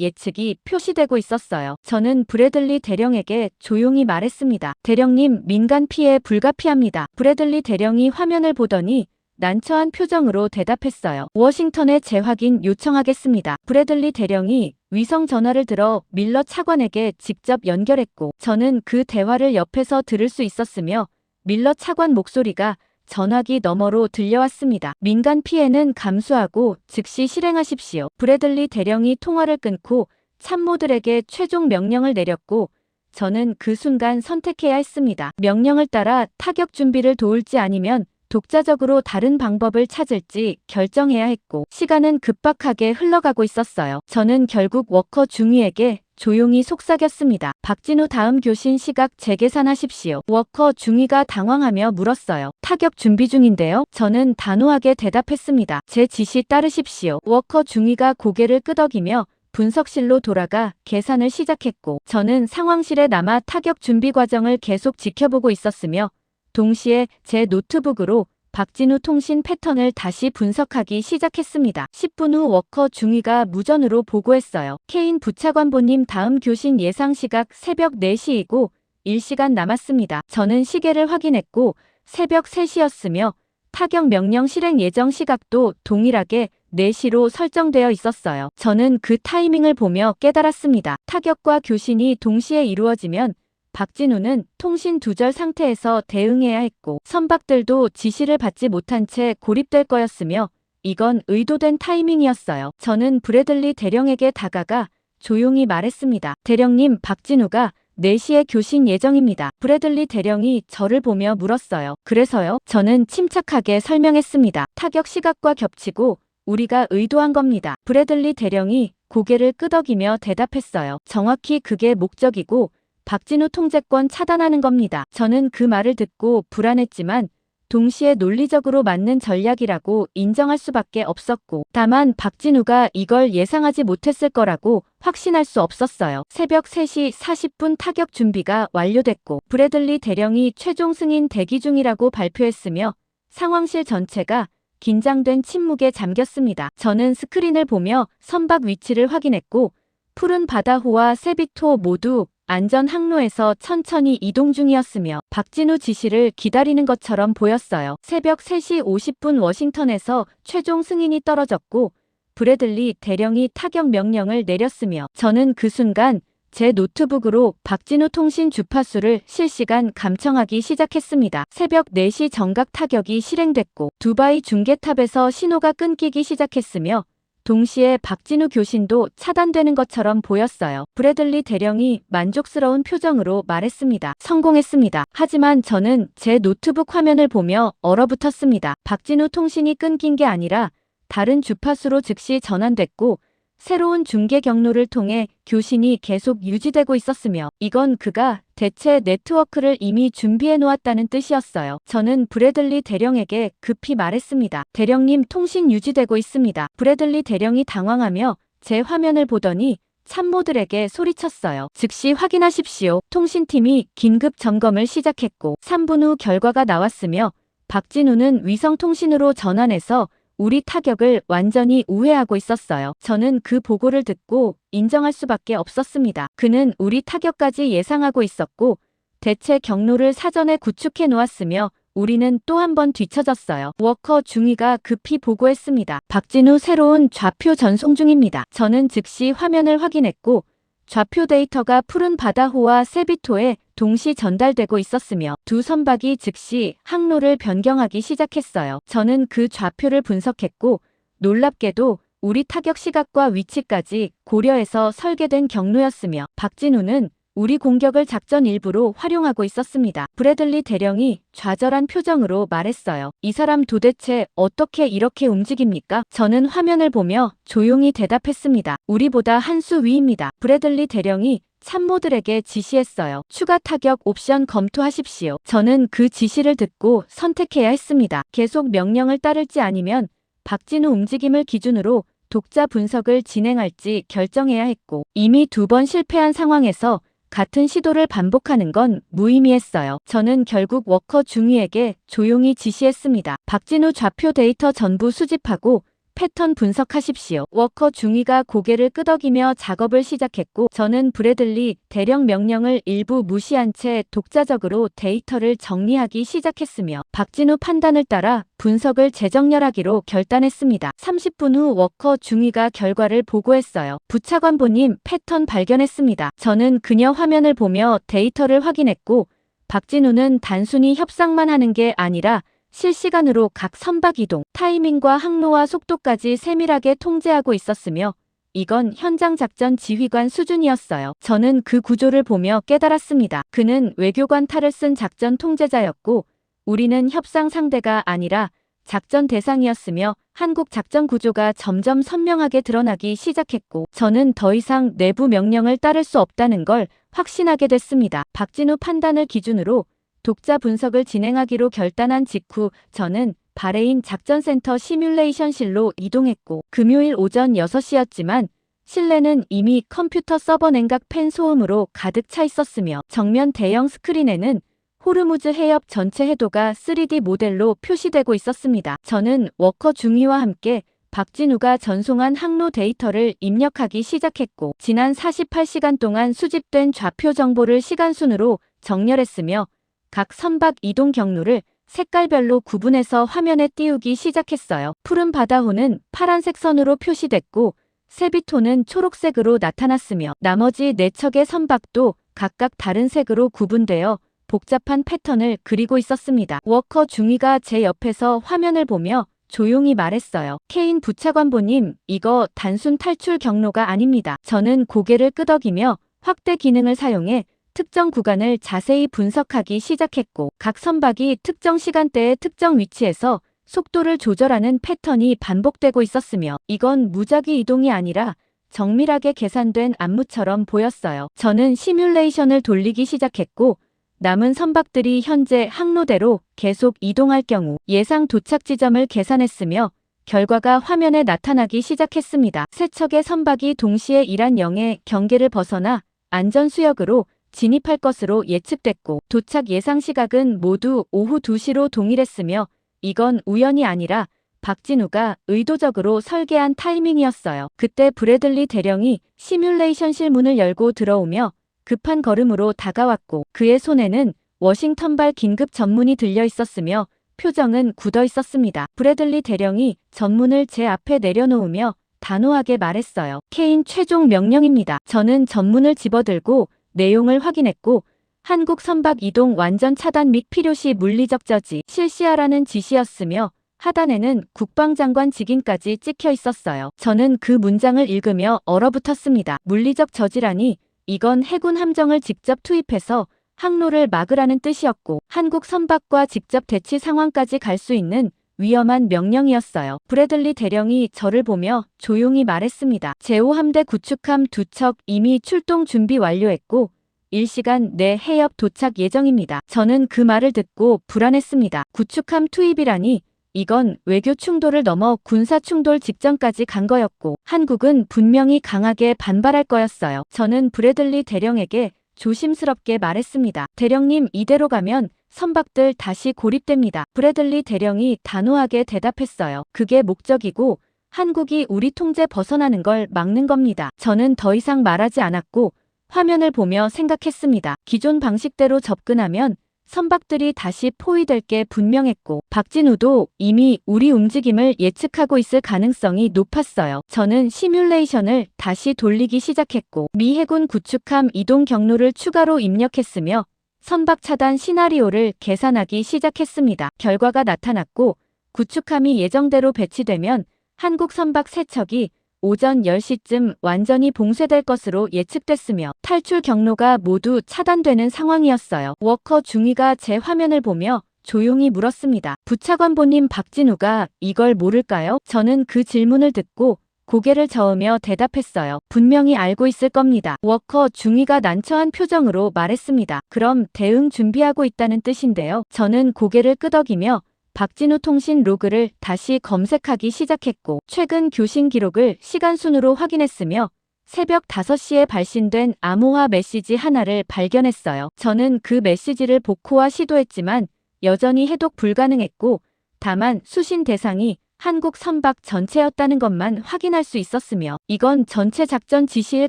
예측이 표시되고 있었어요. 저는 브래들리 대령에게 조용히 말했습니다. 대령님, 민간 피해 불가피합니다. 브래들리 대령이 화면을 보더니 난처한 표정으로 대답했어요. 워싱턴에 재확인 요청하겠습니다. 브래들리 대령이 위성 전화를 들어 밀러 차관에게 직접 연결했고 저는 그 대화를 옆에서 들을 수 있었으며 밀러 차관 목소리가 전화기 너머로 들려왔습니다. 민간 피해는 감수하고 즉시 실행하십시오. 브래들리 대령이 통화를 끊고 참모들에게 최종 명령을 내렸고 저는 그 순간 선택해야 했습니다. 명령을 따라 타격 준비를 도울지 아니면 독자적으로 다른 방법을 찾을지 결정해야 했고 시간은 급박하게 흘러가고 있었어요. 저는 결국 워커 중위에게 조용히 속삭였습니다. 박진우 다음 교신 시각 재계산하십시오. 워커 중위가 당황하며 물었어요. 타격 준비 중인데요. 저는 단호하게 대답했습니다. 제 지시 따르십시오. 워커 중위가 고개를 끄덕이며 분석실로 돌아가 계산을 시작했고 저는 상황실에 남아 타격 준비 과정을 계속 지켜보고 있었으며 동시에 제 노트북으로 박진우 통신 패턴을 다시 분석하기 시작했습니다. 10분 후 워커 중위가 무전으로 보고했어요. 케인 부차관보님 다음 교신 예상 시각 새벽 4시이고 1시간 남았습니다. 저는 시계를 확인했고 새벽 3시였으며 타격 명령 실행 예정 시각도 동일하게 4시로 설정되어 있었어요. 저는 그 타이밍을 보며 깨달았습니다. 타격과 교신이 동시에 이루어지면 박진우는 통신 두절 상태에서 대응해야 했고 선박들도 지시를 받지 못한 채 고립될 거였으며 이건 의도된 타이밍이었어요. 저는 브래들리 대령에게 다가가 조용히 말했습니다. 대령님, 박진우가 4시에 교신 예정입니다. 브래들리 대령이 저를 보며 물었어요. 그래서요? 저는 침착하게 설명했습니다. 타격 시각과 겹치고 우리가 의도한 겁니다. 브래들리 대령이 고개를 끄덕이며 대답했어요. 정확히 그게 목적이고 박진우 통제권 차단하는 겁니다. 저는 그 말을 듣고 불안했지만 동시에 논리적으로 맞는 전략이라고 인정할 수밖에 없었고 다만 박진우가 이걸 예상하지 못했을 거라고 확신할 수 없었어요. 새벽 3시 40분 타격 준비가 완료됐고 브래들리 대령이 최종 승인 대기 중이라고 발표했으며 상황실 전체가 긴장된 침묵에 잠겼습니다. 저는 스크린을 보며 선박 위치를 확인했고 푸른 바다호와 세비토 모두 안전 항로에서 천천히 이동 중이었으며 박진우 지시를 기다리는 것처럼 보였어요. 새벽 3시 50분 워싱턴에서 최종 승인이 떨어졌고 브래들리 대령이 타격 명령을 내렸으며 저는 그 순간 제 노트북으로 박진우 통신 주파수를 실시간 감청하기 시작했습니다. 새벽 4시 정각 타격이 실행됐고 두바이 중계탑에서 신호가 끊기기 시작했으며 동시에 박진우 교신도 차단되는 것처럼 보였어요. 브래들리 대령이 만족스러운 표정으로 말했습니다. 성공했습니다. 하지만 저는 제 노트북 화면을 보며 얼어붙었습니다. 박진우 통신이 끊긴 게 아니라 다른 주파수로 즉시 전환됐고 새로운 중계 경로를 통해 교신이 계속 유지되고 있었으며 이건 그가 대체 네트워크를 이미 준비해 놓았다는 뜻이었어요. 저는 브래들리 대령에게 급히 말했습니다. 대령님, 통신 유지되고 있습니다. 브래들리 대령이 당황하며 제 화면을 보더니 참모들에게 소리쳤어요. 즉시 확인하십시오. 통신팀이 긴급 점검을 시작했고 3분 후 결과가 나왔으며 박진우는 위성통신으로 전환해서 우리 타격을 완전히 우회하고 있었어요. 저는 그 보고를 듣고 인정할 수밖에 없었습니다. 그는 우리 타격까지 예상하고 있었고 대체 경로를 사전에 구축해 놓았으며 우리는 또 한 번 뒤처졌어요. 워커 중위가 급히 보고했습니다. 박진우 새로운 좌표 전송 중입니다. 저는 즉시 화면을 확인했고 좌표 데이터가 푸른 바다호와 세비토에 동시 전달되고 있었으며 두 선박이 즉시 항로를 변경하기 시작했어요. 저는 그 좌표를 분석했고 놀랍게도 우리 타격 시각과 위치까지 고려해서 설계된 경로였으며 박진우는 우리 공격을 작전 일부로 활용하고 있었습니다. 브래들리 대령이 좌절한 표정으로 말했어요. 이 사람 도대체 어떻게 이렇게 움직입니까? 저는 화면을 보며 조용히 대답했습니다. 우리보다 한 수 위입니다. 브래들리 대령이 참모들에게 지시했어요. 추가 타격 옵션 검토하십시오. 저는 그 지시를 듣고 선택해야 했습니다. 계속 명령을 따를지 아니면 박진우 움직임을 기준으로 독자 분석을 진행할지 결정해야 했고 이미 2번 실패한 상황에서 같은 시도를 반복하는 건 무의미했어요. 저는 결국 워커 중위에게 조용히 지시했습니다. 박진우 좌표 데이터 전부 수집하고 패턴 분석하십시오. 워커 중위가 고개를 끄덕이며 작업을 시작했고 저는 브래들리 대령 명령을 일부 무시한 채 독자적으로 데이터를 정리하기 시작했으며 박진우 판단을 따라 분석을 재정렬하기로 결단했습니다. 30분 후 워커 중위가 결과를 보고했어요. 부차관보님, 패턴 발견했습니다. 저는 그녀 화면을 보며 데이터를 확인했고 박진우는 단순히 협상만 하는 게 아니라 실시간으로 각 선박 이동, 타이밍과 항로와 속도까지 세밀하게 통제하고 있었으며 이건 현장 작전 지휘관 수준이었어요. 저는 그 구조를 보며 깨달았습니다. 그는 외교관 탈을 쓴 작전 통제자였고 우리는 협상 상대가 아니라 작전 대상이었으며 한국 작전 구조가 점점 선명하게 드러나기 시작했고 저는 더 이상 내부 명령을 따를 수 없다는 걸 확신하게 됐습니다. 박진우 판단을 기준으로 독자 분석을 진행하기로 결단한 직후 저는 바레인 작전센터 시뮬레이션실로 이동했고 금요일 오전 6시였지만 실내는 이미 컴퓨터 서버 냉각 팬 소음으로 가득 차 있었으며 정면 대형 스크린에는 호르무즈 해협 전체 해도가 3D 모델로 표시되고 있었습니다. 저는 워커 중위와 함께 박진우가 전송한 항로 데이터를 입력하기 시작했고 지난 48시간 동안 수집된 좌표 정보를 시간순으로 정렬했으며 각 선박 이동 경로를 색깔별로 구분해서 화면에 띄우기 시작했어요. 푸른 바다호는 파란색 선으로 표시됐고 세비토는 초록색으로 나타났으며 나머지 4척의 선박도 각각 다른 색으로 구분되어 복잡한 패턴을 그리고 있었습니다. 워커 중위가 제 옆에서 화면을 보며 조용히 말했어요. 케인 부차관보님, 이거 단순 탈출 경로가 아닙니다. 저는 고개를 끄덕이며 확대 기능을 사용해 특정 구간을 자세히 분석하기 시작했고 각 선박이 특정 시간대에 특정 위치에서 속도를 조절하는 패턴이 반복되고 있었으며 이건 무작위 이동이 아니라 정밀하게 계산된 안무처럼 보였어요. 저는 시뮬레이션을 돌리기 시작했고 남은 선박들이 현재 항로대로 계속 이동할 경우 예상 도착 지점을 계산했으며 결과가 화면에 나타나기 시작했습니다. 세 척의 선박이 동시에 이란 영해 경계를 벗어나 안전수역으로 진입할 것으로 예측됐고 도착 예상 시각은 모두 오후 2시로 동일했으며 이건 우연이 아니라 박진우가 의도적으로 설계한 타이밍이었어요. 그때 브래들리 대령이 시뮬레이션실 문을 열고 들어오며 급한 걸음으로 다가왔고 그의 손에는 워싱턴발 긴급 전문이 들려 있었으며 표정은 굳어 있었습니다. 브래들리 대령이 전문을 제 앞에 내려놓으며 단호하게 말했어요. 케인 최종 명령입니다. 저는 전문을 집어들고 내용을 확인했고 한국 선박 이동 완전 차단 및 필요시 물리적 저지 실시하라는 지시였으며 하단에는 국방장관 직인까지 찍혀 있었어요. 저는 그 문장을 읽으며 얼어붙었습니다. 물리적 저지라니 이건 해군 함정을 직접 투입해서 항로를 막으라는 뜻이었고 한국 선박과 직접 대치 상황까지 갈 수 있는 위험한 명령이었어요. 브래들리 대령이 저를 보며 조용히 말했습니다. 제5함대 구축함 2척 이미 출동 준비 완료했고 1시간 내 해협 도착 예정입니다. 저는 그 말을 듣고 불안했습니다. 구축함 투입이라니 이건 외교 충돌을 넘어 군사 충돌 직전까지 간 거였고 한국은 분명히 강하게 반발할 거였어요. 저는 브래들리 대령에게 조심스럽게 말했습니다. 대령님, 이대로 가면 선박들 다시 고립됩니다. 브래들리 대령이 단호하게 대답했어요. 그게 목적이고 한국이 우리 통제 벗어나는 걸 막는 겁니다. 저는 더 이상 말하지 않았고 화면을 보며 생각했습니다. 기존 방식대로 접근하면 선박들이 다시 포위될 게 분명했고 박진우도 이미 우리 움직임을 예측하고 있을 가능성이 높았어요. 저는 시뮬레이션을 다시 돌리기 시작했고 미 해군 구축함 이동 경로를 추가로 입력했으며 선박 차단 시나리오를 계산하기 시작했습니다. 결과가 나타났고 구축함이 예정대로 배치되면 한국 선박 3척이 오전 10시쯤 완전히 봉쇄될 것으로 예측됐으며 탈출 경로가 모두 차단되는 상황이었어요. 워커 중위가 제 화면을 보며 조용히 물었습니다. 부차관보님, 박진우가 이걸 모를까요? 저는 그 질문을 듣고 고개를 저으며 대답했어요. 분명히 알고 있을 겁니다. 워커 중위가 난처한 표정으로 말했습니다. 그럼 대응 준비하고 있다는 뜻인데요. 저는 고개를 끄덕이며 박진우 통신 로그를 다시 검색하기 시작했고 최근 교신 기록을 시간순으로 확인했으며 새벽 5시에 발신된 암호화 메시지 하나를 발견했어요. 저는 그 메시지를 복호화 시도했지만 여전히 해독 불가능했고 다만 수신 대상이 한국 선박 전체였다는 것만 확인할 수 있었으며 이건 전체 작전 지시일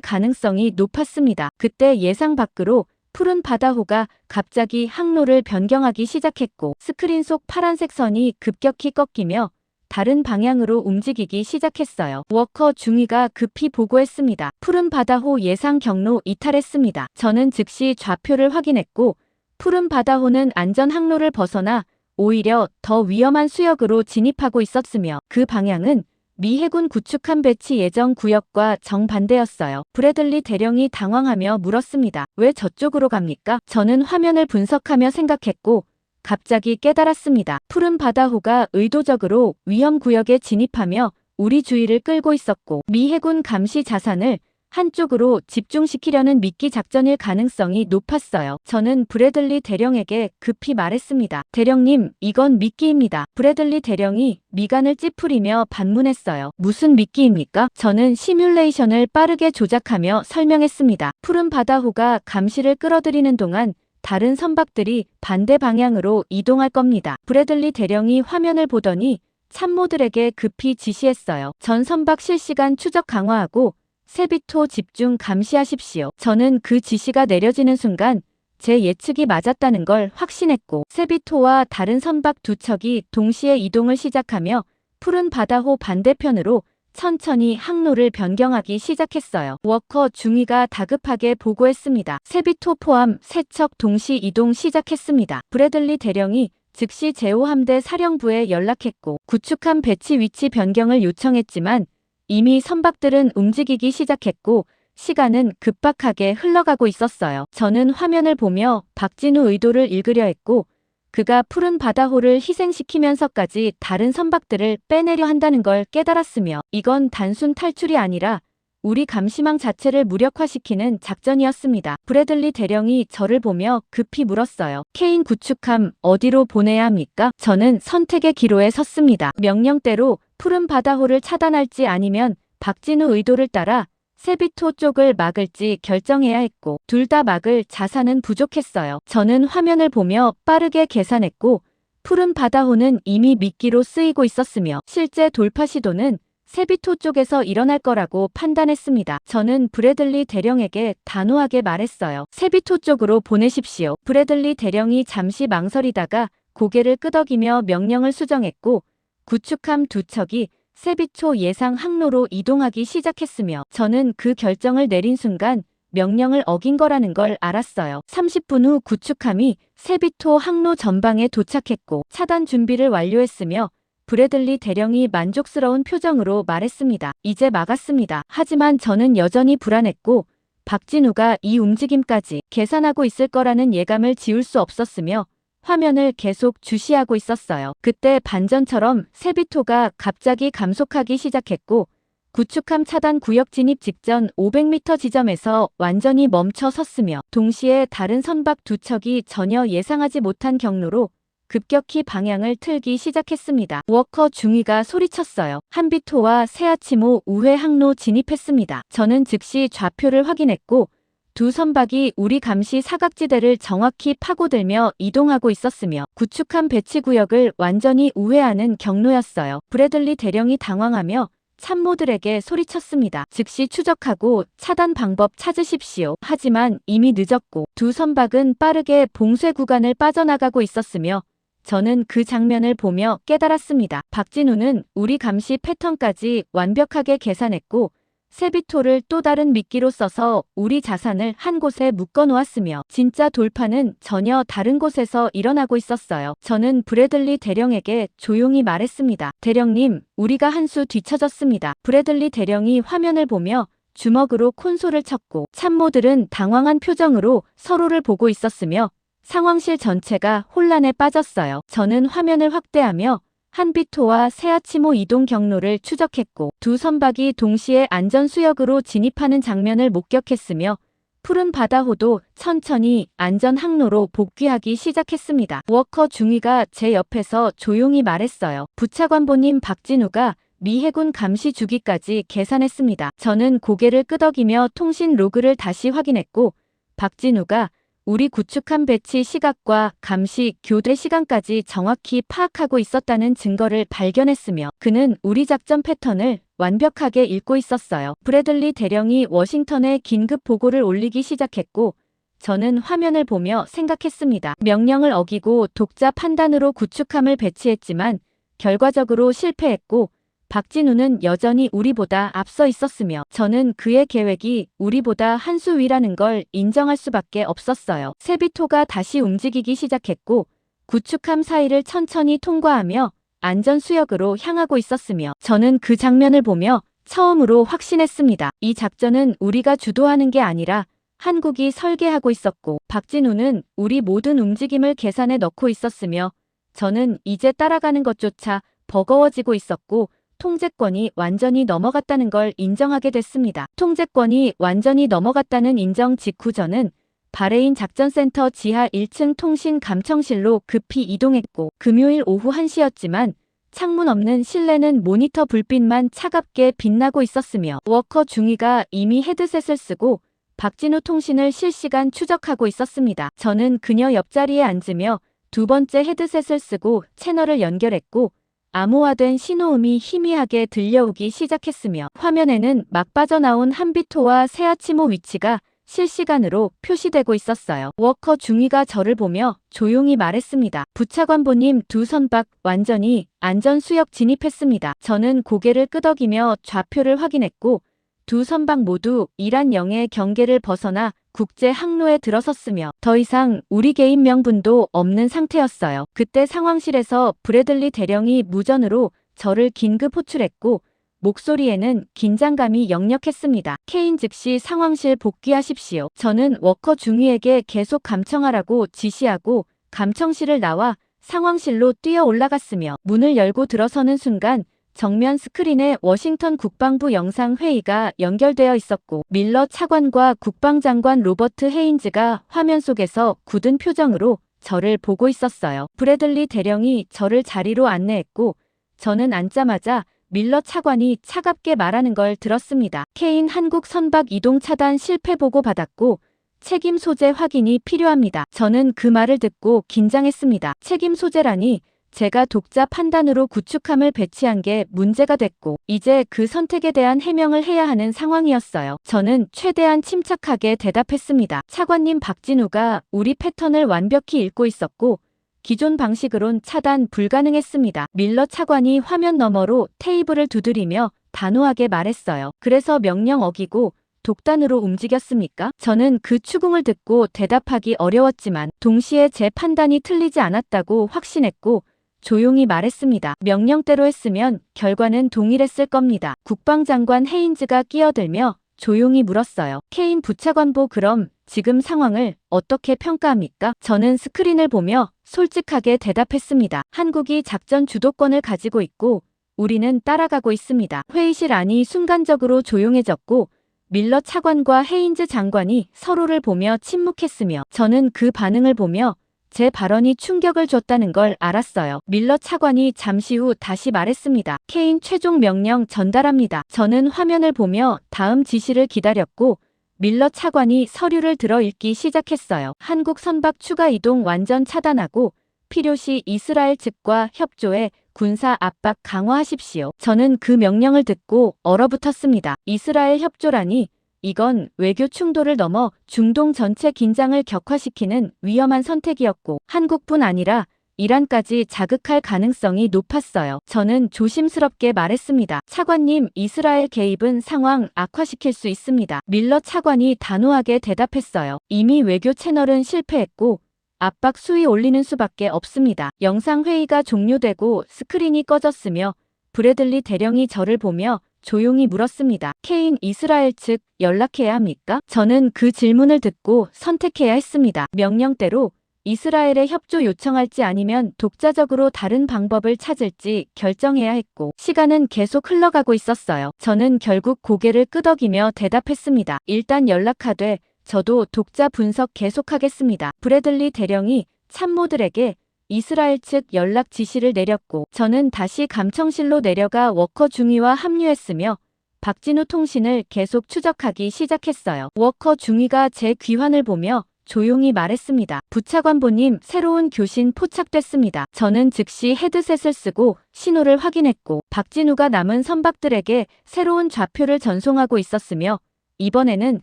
가능성이 높았습니다. 그때 예상 밖으로 푸른 바다호가 갑자기 항로를 변경하기 시작했고 스크린 속 파란색 선이 급격히 꺾이며 다른 방향으로 움직이기 시작했어요. 워커 중위가 급히 보고했습니다. 푸른 바다호 예상 경로 이탈했습니다. 저는 즉시 좌표를 확인했고 푸른 바다호는 안전 항로를 벗어나 오히려 더 위험한 수역으로 진입하고 있었으며 그 방향은 미 해군 구축함 배치 예정 구역과 정반대였어요. 브래들리 대령이 당황하며 물었습니다. 왜 저쪽으로 갑니까? 저는 화면을 분석하며 생각했고 갑자기 깨달았습니다. 푸른 바다호가 의도적으로 위험 구역에 진입하며 우리 주의를 끌고 있었고 미 해군 감시 자산을 한쪽으로 집중시키려는 미끼 작전일 가능성이 높았어요. 저는 브래들리 대령에게 급히 말했습니다. 대령님, 이건 미끼입니다. 브래들리 대령이 미간을 찌푸리며 반문했어요. 무슨 미끼입니까? 저는 시뮬레이션을 빠르게 조작하며 설명했습니다. 푸른 바다호가 감시를 끌어들이는 동안 다른 선박들이 반대 방향으로 이동할 겁니다. 브래들리 대령이 화면을 보더니 참모들에게 급히 지시했어요. 전 선박 실시간 추적 강화하고 세비토 집중 감시하십시오. 저는 그 지시가 내려지는 순간 제 예측이 맞았다는 걸 확신했고 세비토와 다른 선박 2척이 동시에 이동을 시작하며 푸른 바다호 반대편으로 천천히 항로를 변경하기 시작했어요. 워커 중위가 다급하게 보고했습니다. 세비토 포함 3척 동시 이동 시작했습니다. 브래들리 대령이 즉시 제5함대 사령부에 연락했고 구축함 배치 위치 변경을 요청했지만 이미 선박들은 움직이기 시작했고 시간은 급박하게 흘러가고 있었어요. 저는 화면을 보며 박진우 의도를 읽으려 했고 그가 푸른 바다호를 희생시키면서까지 다른 선박들을 빼내려 한다는 걸 깨달았으며 이건 단순 탈출이 아니라 우리 감시망 자체를 무력화시키는 작전이었습니다. 브래들리 대령이 저를 보며 급히 물었어요. 케인 구축함 어디로 보내야 합니까? 저는 선택의 기로에 섰습니다. 명령대로 푸른 바다호를 차단할지 아니면 박진우 의도를 따라 세비토 쪽을 막을지 결정해야 했고 둘 다 막을 자산은 부족했어요. 저는 화면을 보며 빠르게 계산했고 푸른 바다호는 이미 미끼로 쓰이고 있었으며 실제 돌파 시도는 세비토 쪽에서 일어날 거라고 판단했습니다. 저는 브래들리 대령에게 단호하게 말했어요. 세비토 쪽으로 보내십시오. 브래들리 대령이 잠시 망설이다가 고개를 끄덕이며 명령을 수정했고 구축함 2척이 세비토 예상 항로로 이동하기 시작했으며 저는 그 결정을 내린 순간 명령을 어긴 거라는 걸 알았어요. 30분 후 구축함이 세비토 항로 전방에 도착했고 차단 준비를 완료했으며 브래들리 대령이 만족스러운 표정으로 말했습니다. 이제 막았습니다. 하지만 저는 여전히 불안했고 박진우가 이 움직임까지 계산하고 있을 거라는 예감을 지울 수 없었으며 화면을 계속 주시하고 있었어요. 그때 반전처럼 세비토가 갑자기 감속하기 시작했고 구축함 차단 구역 진입 직전 500m 지점에서 완전히 멈춰 섰으며 동시에 다른 선박 두 척이 전혀 예상하지 못한 경로로 급격히 방향을 틀기 시작했습니다. 워커 중위가 소리쳤어요. 한비토와 세아치모 우회 항로 진입했습니다. 저는 즉시 좌표를 확인했고 두 선박이 우리 감시 사각지대를 정확히 파고들며 이동하고 있었으며 구축함 배치 구역을 완전히 우회하는 경로였어요. 브래들리 대령이 당황하며 참모들에게 소리쳤습니다. 즉시 추적하고 차단 방법 찾으십시오. 하지만 이미 늦었고 두 선박은 빠르게 봉쇄 구간을 빠져나가고 있었으며 저는 그 장면을 보며 깨달았습니다. 박진우는 우리 감시 패턴까지 완벽하게 계산했고 세비토를 또 다른 미끼로 써서 우리 자산을 한 곳에 묶어놓았으며 진짜 돌파는 전혀 다른 곳에서 일어나고 있었어요. 저는 브래들리 대령에게 조용히 말했습니다. 대령님, 우리가 한 수 뒤처졌습니다. 브래들리 대령이 화면을 보며 주먹으로 콘솔을 쳤고 참모들은 당황한 표정으로 서로를 보고 있었으며 상황실 전체가 혼란에 빠졌어요. 저는 화면을 확대하며 한비토와 세아치모 이동 경로를 추적했고 두 선박이 동시에 안전수역으로 진입하는 장면을 목격했으며 푸른 바다호도 천천히 안전 항로로 복귀하기 시작했습니다. 워커 중위가 제 옆에서 조용히 말했어요. 부차관보님 박진우가 미 해군 감시 주기까지 계산했습니다. 저는 고개를 끄덕이며 통신 로그를 다시 확인했고 박진우가 우리 구축함 배치 시각과 감시 교대 시간까지 정확히 파악하고 있었다는 증거를 발견했으며 그는 우리 작전 패턴을 완벽하게 읽고 있었어요. 브래들리 대령이 워싱턴에 긴급 보고를 올리기 시작했고 저는 화면을 보며 생각했습니다. 명령을 어기고 독자 판단으로 구축함을 배치했지만 결과적으로 실패했고 박진우는 여전히 우리보다 앞서 있었으며 저는 그의 계획이 우리보다 한 수 위라는 걸 인정할 수밖에 없었어요. 세비토가 다시 움직이기 시작했고 구축함 사이를 천천히 통과하며 안전수역으로 향하고 있었으며 저는 그 장면을 보며 처음으로 확신했습니다. 이 작전은 우리가 주도하는 게 아니라 한국이 설계하고 있었고 박진우는 우리 모든 움직임을 계산해 넣고 있었으며 저는 이제 따라가는 것조차 버거워지고 있었고 통제권이 완전히 넘어갔다는 걸 인정하게 됐습니다. 통제권이 완전히 넘어갔다는 인정 직후 저는 바레인 작전센터 지하 1층 통신 감청실로 급히 이동했고 금요일 오후 1시였지만 창문 없는 실내는 모니터 불빛만 차갑게 빛나고 있었으며 워커 중위가 이미 헤드셋을 쓰고 박진우 통신을 실시간 추적하고 있었습니다. 저는 그녀 옆자리에 앉으며 두 번째 헤드셋을 쓰고 채널을 연결했고 암호화된 신호음이 희미하게 들려오기 시작했으며 화면에는 막 빠져나온 한비토와 세아치모 위치가 실시간으로 표시되고 있었어요. 워커 중위가 저를 보며 조용히 말했습니다. 부차관보님 두 선박 완전히 안전수역 진입했습니다. 저는 고개를 끄덕이며 좌표를 확인했고 두 선박 모두 이란 영해 경계를 벗어나 국제 항로에 들어섰으며 더 이상 우리 개인 명분도 없는 상태였어요. 그때 상황실에서 브래들리 대령이 무전으로 저를 긴급 호출했고 목소리에는 긴장감이 역력했습니다. 케인 즉시 상황실 복귀하십시오. 저는 워커 중위에게 계속 감청하라고 지시하고 감청실을 나와 상황실로 뛰어 올라갔으며 문을 열고 들어서는 순간 정면 스크린에 워싱턴 국방부 영상회의가 연결되어 있었고 밀러 차관과 국방장관 로버트 헤인즈가 화면 속에서 굳은 표정으로 저를 보고 있었어요. 브래들리 대령이 저를 자리로 안내했고 저는 앉자마자 밀러 차관이 차갑게 말하는 걸 들었습니다. 케인 한국 선박 이동 차단 실패 보고 받았고 책임 소재 확인이 필요합니다. 저는 그 말을 듣고 긴장했습니다. 책임 소재라니 제가 독자 판단으로 구축함을 배치한 게 문제가 됐고 이제 그 선택에 대한 해명을 해야 하는 상황이었어요. 저는 최대한 침착하게 대답했습니다. 차관님 박진우가 우리 패턴을 완벽히 읽고 있었고 기존 방식으론 차단 불가능했습니다. 밀러 차관이 화면 너머로 테이블을 두드리며 단호하게 말했어요. 그래서 명령 어기고 독단으로 움직였습니까? 저는 그 추궁을 듣고 대답하기 어려웠지만 동시에 제 판단이 틀리지 않았다고 확신했고 조용히 말했습니다. 명령대로 했으면 결과는 동일했을 겁니다. 국방장관 헤인즈가 끼어들며 조용히 물었어요. 케인 부차관보, 그럼 지금 상황을 어떻게 평가합니까? 저는 스크린을 보며 솔직하게 대답했습니다. 한국이 작전 주도권을 가지고 있고 우리는 따라가고 있습니다. 회의실 안이 순간적으로 조용해졌고 밀러 차관과 헤인즈 장관이 서로를 보며 침묵했으며 저는 그 반응을 보며 제 발언이 충격을 줬다는 걸 알았어요. 밀러 차관이 잠시 후 다시 말했습니다. 케인, 최종 명령 전달합니다. 저는 화면을 보며 다음 지시를 기다렸고 밀러 차관이 서류를 들어 읽기 시작했어요. 한국 선박 추가 이동 완전 차단하고 필요시 이스라엘 측과 협조해 군사 압박 강화하십시오. 저는 그 명령을 듣고 얼어붙었습니다. 이스라엘 협조라니, 이건 외교 충돌을 넘어 중동 전체 긴장을 격화시키는 위험한 선택이었고 한국뿐 아니라 이란까지 자극할 가능성이 높았어요. 저는 조심스럽게 말했습니다. 차관님, 이스라엘 개입은 상황 악화시킬 수 있습니다. 밀러 차관이 단호하게 대답했어요. 이미 외교 채널은 실패했고 압박 수위 올리는 수밖에 없습니다. 영상회의가 종료되고 스크린이 꺼졌으며 브래들리 대령이 저를 보며 조용히 물었습니다. 케인, 이스라엘 측 연락해야 합니까? 저는 그 질문을 듣고 선택해야 했습니다. 명령대로 이스라엘에 협조 요청할지 아니면 독자적으로 다른 방법을 찾을지 결정해야 했고 시간은 계속 흘러가고 있었어요. 저는 결국 고개를 끄덕이며 대답했습니다. 일단 연락하되 저도 독자 분석 계속하겠습니다. 브래들리 대령이 참모들에게 이스라엘 측 연락 지시를 내렸고 저는 다시 감청실로 내려가 워커 중위와 합류했으며 박진우 통신을 계속 추적하기 시작했어요. 워커 중위가 제 귀환을 보며 조용히 말했습니다. 부차관보님, 새로운 교신 포착됐습니다. 저는 즉시 헤드셋을 쓰고 신호를 확인했고 박진우가 남은 선박들에게 새로운 좌표를 전송하고 있었으며 이번에는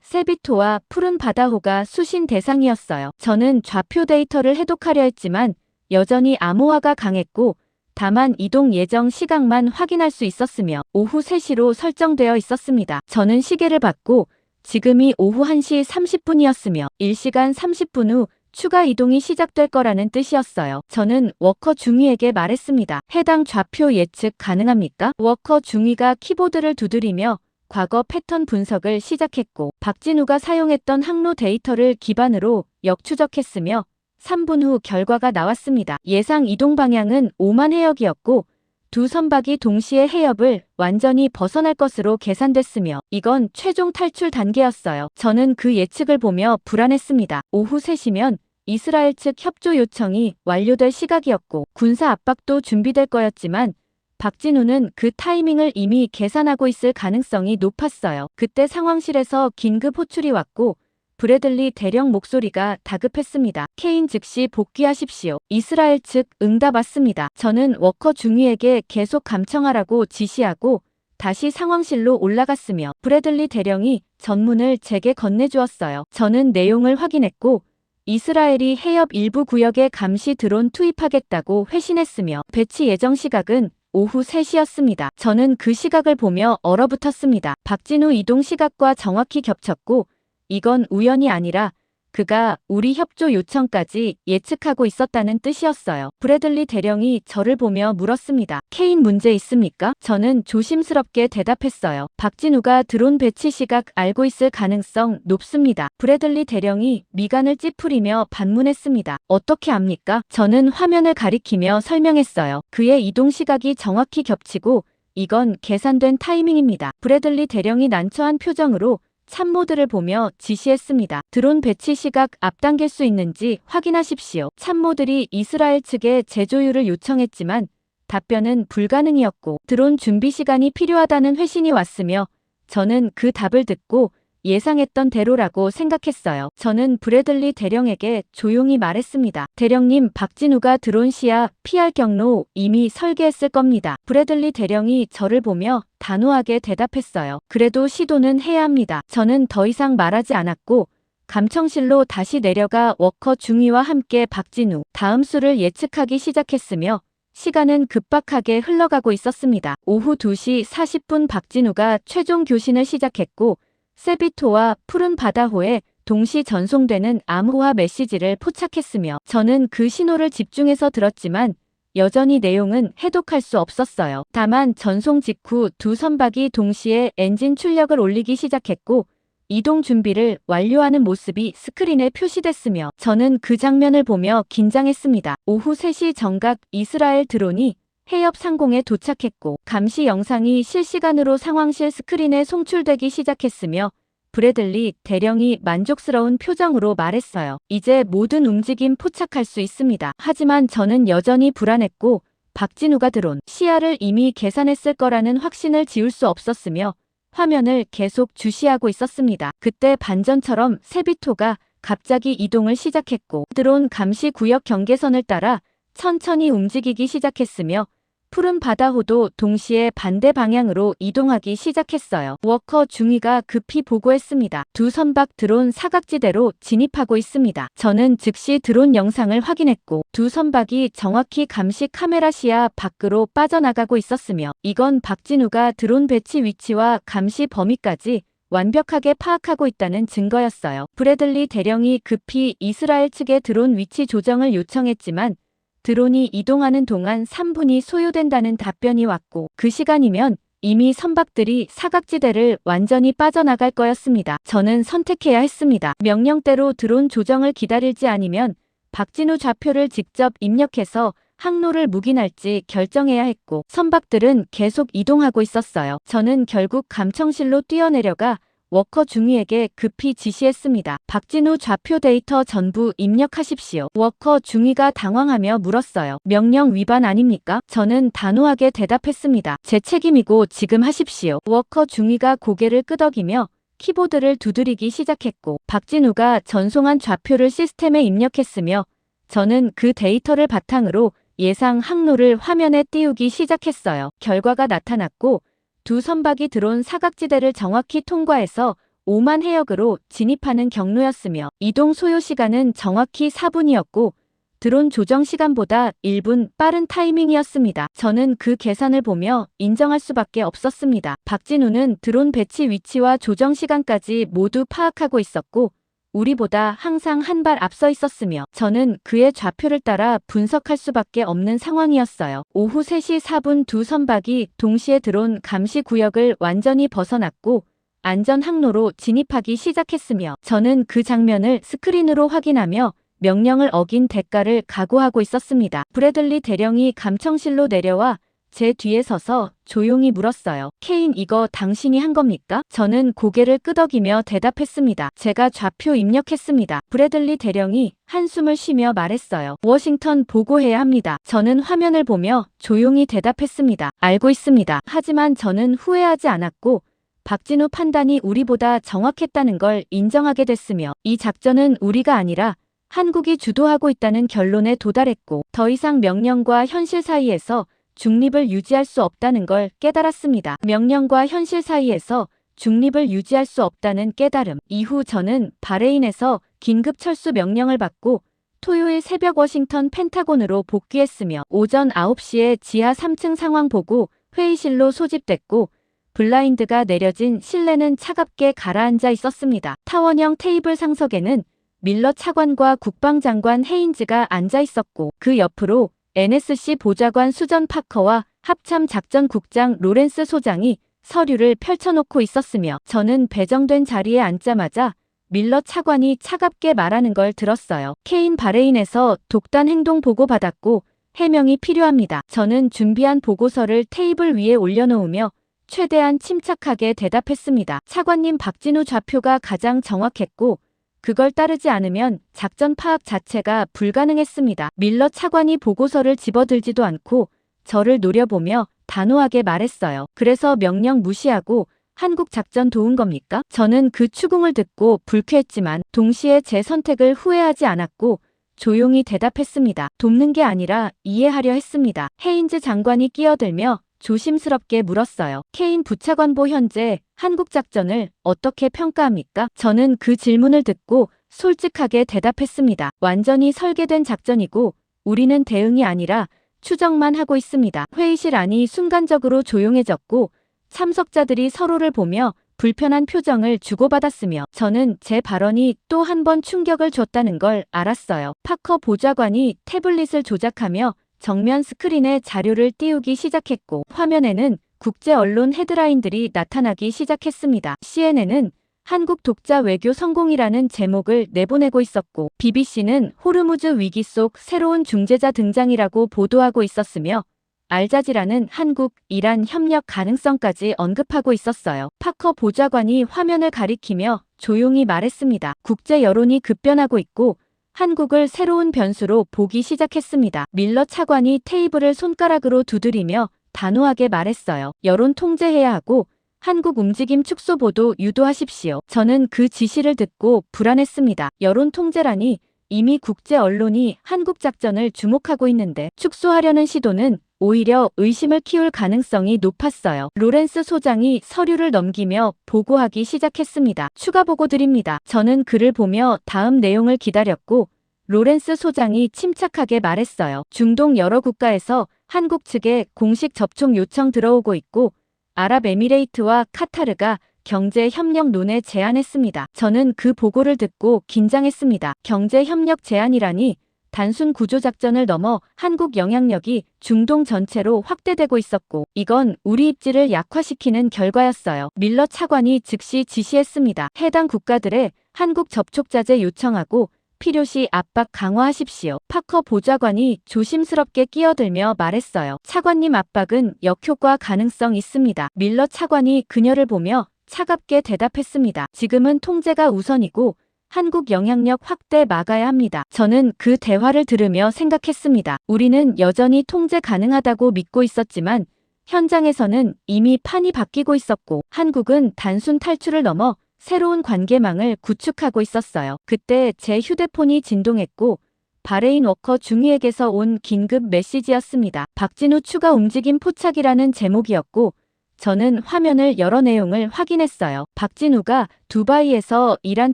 세비토와 푸른 바다호가 수신 대상이었어요. 저는 좌표 데이터를 해독하려 했지만 여전히 암호화가 강했고 다만 이동 예정 시각만 확인할 수 있었으며 오후 3시로 설정되어 있었습니다. 저는 시계를 봤고 지금이 오후 1시 30분이었으며 1시간 30분 후 추가 이동이 시작될 거라는 뜻이었어요. 저는 워커 중위에게 말했습니다. 해당 좌표 예측 가능합니까? 워커 중위가 키보드를 두드리며 과거 패턴 분석을 시작했고 박진우가 사용했던 항로 데이터를 기반으로 역추적했으며 3분 후 결과가 나왔습니다. 예상 이동 방향은 오만 해역이었고 두 선박이 동시에 해협을 완전히 벗어날 것으로 계산됐으며 이건 최종 탈출 단계였어요. 저는 그 예측을 보며 불안했습니다. 오후 3시면 이스라엘 측 협조 요청이 완료될 시각이었고 군사 압박도 준비될 거였지만 박진우는 그 타이밍을 이미 계산하고 있을 가능성이 높았어요. 그때 상황실에서 긴급 호출이 왔고 브래들리 대령 목소리가 다급했습니다. 케인, 즉시 복귀하십시오. 이스라엘 측 응답 왔습니다. 저는 워커 중위에게 계속 감청하라고 지시하고 다시 상황실로 올라갔으며 브래들리 대령이 전문을 제게 건네주었어요. 저는 내용을 확인했고 이스라엘이 해협 일부 구역에 감시 드론 투입하겠다고 회신했으며 배치 예정 시각은 오후 3시였습니다. 저는 그 시각을 보며 얼어붙었습니다. 박진우 이동 시각과 정확히 겹쳤고 이건 우연이 아니라 그가 우리 협조 요청까지 예측하고 있었다는 뜻이었어요. 브래들리 대령이 저를 보며 물었습니다. 케인, 문제 있습니까? 저는 조심스럽게 대답했어요. 박진우가 드론 배치 시각 알고 있을 가능성 높습니다. 브래들리 대령이 미간을 찌푸리며 반문했습니다. 어떻게 압니까? 저는 화면을 가리키며 설명했어요. 그의 이동 시각이 정확히 겹치고 이건 계산된 타이밍입니다. 브래들리 대령이 난처한 표정으로 참모들을 보며 지시했습니다. 드론 배치 시각 앞당길 수 있는지 확인하십시오. 참모들이 이스라엘 측에 재조율을 요청했지만 답변은 불가능이었고 드론 준비 시간이 필요하다는 회신이 왔으며 저는 그 답을 듣고 예상했던 대로라고 생각했어요. 저는 브래들리 대령에게 조용히 말했습니다. 대령님, 박진우가 드론 시야 피할 경로 이미 설계했을 겁니다. 브래들리 대령이 저를 보며 단호하게 대답했어요. 그래도 시도는 해야 합니다. 저는 더 이상 말하지 않았고 감청실로 다시 내려가 워커 중위와 함께 박진우 다음 수를 예측하기 시작했으며 시간은 급박하게 흘러가고 있었습니다. 오후 2시 40분 박진우가 최종 교신을 시작했고 세비토와 푸른 바다호에 동시 전송되는 암호화 메시지를 포착했으며 저는 그 신호를 집중해서 들었지만 여전히 내용은 해독할 수 없었어요. 다만 전송 직후 두 선박이 동시에 엔진 출력을 올리기 시작했고 이동 준비를 완료하는 모습이 스크린에 표시됐으며 저는 그 장면을 보며 긴장했습니다. 오후 3시 정각 이스라엘 드론이 해협 상공에 도착했고 감시 영상이 실시간으로 상황실 스크린에 송출되기 시작했으며 브래들리 대령이 만족스러운 표정으로 말했어요. 이제 모든 움직임 포착할 수 있습니다. 하지만 저는 여전히 불안했고 박진우가 드론 시야를 이미 계산했을 거라는 확신을 지울 수 없었으며 화면을 계속 주시하고 있었습니다. 그때 반전처럼 세비토가 갑자기 이동을 시작했고 드론 감시 구역 경계선을 따라 천천히 움직이기 시작했으며 푸른 바다호도 동시에 반대 방향으로 이동하기 시작했어요. 워커 중위가 급히 보고했습니다. 두 선박 드론 사각지대로 진입하고 있습니다. 저는 즉시 드론 영상을 확인했고 두 선박이 정확히 감시 카메라 시야 밖으로 빠져나가고 있었으며 이건 박진우가 드론 배치 위치와 감시 범위까지 완벽하게 파악하고 있다는 증거였어요. 브래들리 대령이 급히 이스라엘 측의 드론 위치 조정을 요청했지만 드론이 이동하는 동안 3분이 소요된다는 답변이 왔고 그 시간이면 이미 선박들이 사각지대를 완전히 빠져나갈 거였습니다. 저는 선택해야 했습니다. 명령대로 드론 조정을 기다릴지 아니면 박진우 좌표를 직접 입력해서 항로를 묵인할지 결정해야 했고 선박들은 계속 이동하고 있었어요. 저는 결국 감청실로 뛰어내려가 워커 중위에게 급히 지시했습니다. 박진우 좌표 데이터 전부 입력하십시오. 워커 중위가 당황하며 물었어요. 명령 위반 아닙니까? 저는 단호하게 대답했습니다. 제 책임이고 지금 하십시오. 워커 중위가 고개를 끄덕이며 키보드를 두드리기 시작했고 박진우가 전송한 좌표를 시스템에 입력했으며 저는 그 데이터를 바탕으로 예상 항로를 화면에 띄우기 시작했어요. 결과가 나타났고 두 선박이 드론 사각지대를 정확히 통과해서 오만 해역으로 진입하는 경로였으며 이동 소요 시간은 정확히 4분이었고 드론 조정 시간보다 1분 빠른 타이밍이었습니다. 저는 그 계산을 보며 인정할 수밖에 없었습니다. 박진우는 드론 배치 위치와 조정 시간까지 모두 파악하고 있었고 우리보다 항상 한 발 앞서 있었으며 저는 그의 좌표를 따라 분석할 수밖에 없는 상황이었어요. 오후 3시 4분 두 선박이 동시에 드론 감시 구역을 완전히 벗어났고 안전 항로로 진입하기 시작했으며 저는 그 장면을 스크린으로 확인하며 명령을 어긴 대가를 각오하고 있었습니다. 브래들리 대령이 감청실로 내려와 제 뒤에 서서 조용히 물었어요. 케인, 이거 당신이 한 겁니까? 저는 고개를 끄덕이며 대답했습니다. 제가 좌표 입력했습니다. 브래들리 대령이 한숨을 쉬며 말했어요. 워싱턴 보고해야 합니다. 저는 화면을 보며 조용히 대답했습니다. 알고 있습니다. 하지만 저는 후회하지 않았고 박진우 판단이 우리보다 정확했다는 걸 인정하게 됐으며 이 작전은 우리가 아니라 한국이 주도하고 있다는 결론에 도달했고 더 이상 명령과 현실 사이에서 중립을 유지할 수 없다는 걸 깨달았습니다. 명령과 현실 사이에서 중립을 유지할 수 없다는 깨달음. 이후 저는 바레인에서 긴급 철수 명령을 받고 토요일 새벽 워싱턴 펜타곤으로 복귀했으며 오전 9시에 지하 3층 상황 보고 회의실로 소집됐고 블라인드가 내려진 실내는 차갑게 가라앉아 있었습니다. 타원형 테이블 상석에는 밀러 차관과 국방장관 헤인즈가 앉아 있었고 그 옆으로 NSC 보좌관 수전 파커와 합참 작전국장 로렌스 소장이 서류를 펼쳐놓고 있었으며 저는 배정된 자리에 앉자마자 밀러 차관이 차갑게 말하는 걸 들었어요. 케인, 바레인에서 독단 행동 보고 받았고 해명이 필요합니다. 저는 준비한 보고서를 테이블 위에 올려놓으며 최대한 침착하게 대답했습니다. 차관님, 박진우 좌표가 가장 정확했고 그걸 따르지 않으면 작전 파악 자체가 불가능했습니다. 밀러 차관이 보고서를 집어들지도 않고 저를 노려보며 단호하게 말했어요. 그래서 명령 무시하고 한국 작전 도운 겁니까? 저는 그 추궁을 듣고 불쾌했지만 동시에 제 선택을 후회하지 않았고 조용히 대답했습니다. 돕는 게 아니라 이해하려 했습니다. 헤인즈 장관이 끼어들며 조심스럽게 물었어요. 케인 부차관보, 현재 한국 작전을 어떻게 평가합니까? 저는 그 질문을 듣고 솔직하게 대답했습니다. 완전히 설계된 작전이고 우리는 대응이 아니라 추정만 하고 있습니다. 회의실 안이 순간적으로 조용해졌고 참석자들이 서로를 보며 불편한 표정을 주고받았으며 저는 제 발언이 또 한 번 충격을 줬다는 걸 알았어요. 파커 보좌관이 태블릿을 조작하며 정면 스크린에 자료를 띄우기 시작했고 화면에는 국제 언론 헤드라인들이 나타나기 시작했습니다. CNN은 한국 독자 외교 성공이라는 제목을 내보내고 있었고 BBC는 호르무즈 위기 속 새로운 중재자 등장이라고 보도하고 있었으며 알자지라는 한국, 이란 협력 가능성까지 언급하고 있었어요. 파커 보좌관이 화면을 가리키며 조용히 말했습니다. 국제 여론이 급변하고 있고 한국을 새로운 변수로 보기 시작했습니다. 밀러 차관이 테이블을 손가락으로 두드리며 단호하게 말했어요. 여론 통제해야 하고 한국 움직임 축소 보도 유도하십시오. 저는 그 지시를 듣고 불안했습니다. 여론 통제라니 이미 국제 언론이 한국 작전을 주목하고 있는데 축소하려는 시도는 오히려 의심을 키울 가능성이 높았어요. 로렌스 소장이 서류를 넘기며 보고하기 시작했습니다. 추가 보고 드립니다. 저는 글을 보며 다음 내용을 기다렸고 로렌스 소장이 침착하게 말했어요. 중동 여러 국가에서 한국 측에 공식 접촉 요청 들어오고 있고 아랍에미레이트와 카타르가 경제협력론에 제안했습니다. 저는 그 보고를 듣고 긴장했습니다. 경제협력 제안이라니 단순 구조작전을 넘어 한국 영향력이 중동 전체로 확대되고 있었고 이건 우리 입지를 약화시키는 결과였어요. 밀러 차관이 즉시 지시했습니다. 해당 국가들의 한국 접촉 자제 요청하고 필요시 압박 강화하십시오. 파커 보좌관이 조심스럽게 끼어들며 말했어요. 차관님 압박은 역효과 가능성 있습니다. 밀러 차관이 그녀를 보며 차갑게 대답했습니다. 지금은 통제가 우선이고 한국 영향력 확대 막아야 합니다. 저는 그 대화를 들으며 생각했습니다. 우리는 여전히 통제 가능하다고 믿고 있었지만 현장에서는 이미 판이 바뀌고 있었고 한국은 단순 탈출을 넘어 새로운 관계망을 구축하고 있었어요. 그때 제 휴대폰이 진동했고 바레인 워커 중위에게서 온 긴급 메시지였습니다. 박진우 추가 움직임 포착이라는 제목이었고 저는 화면을 열어 내용을 확인했어요. 박진우가 두바이에서 이란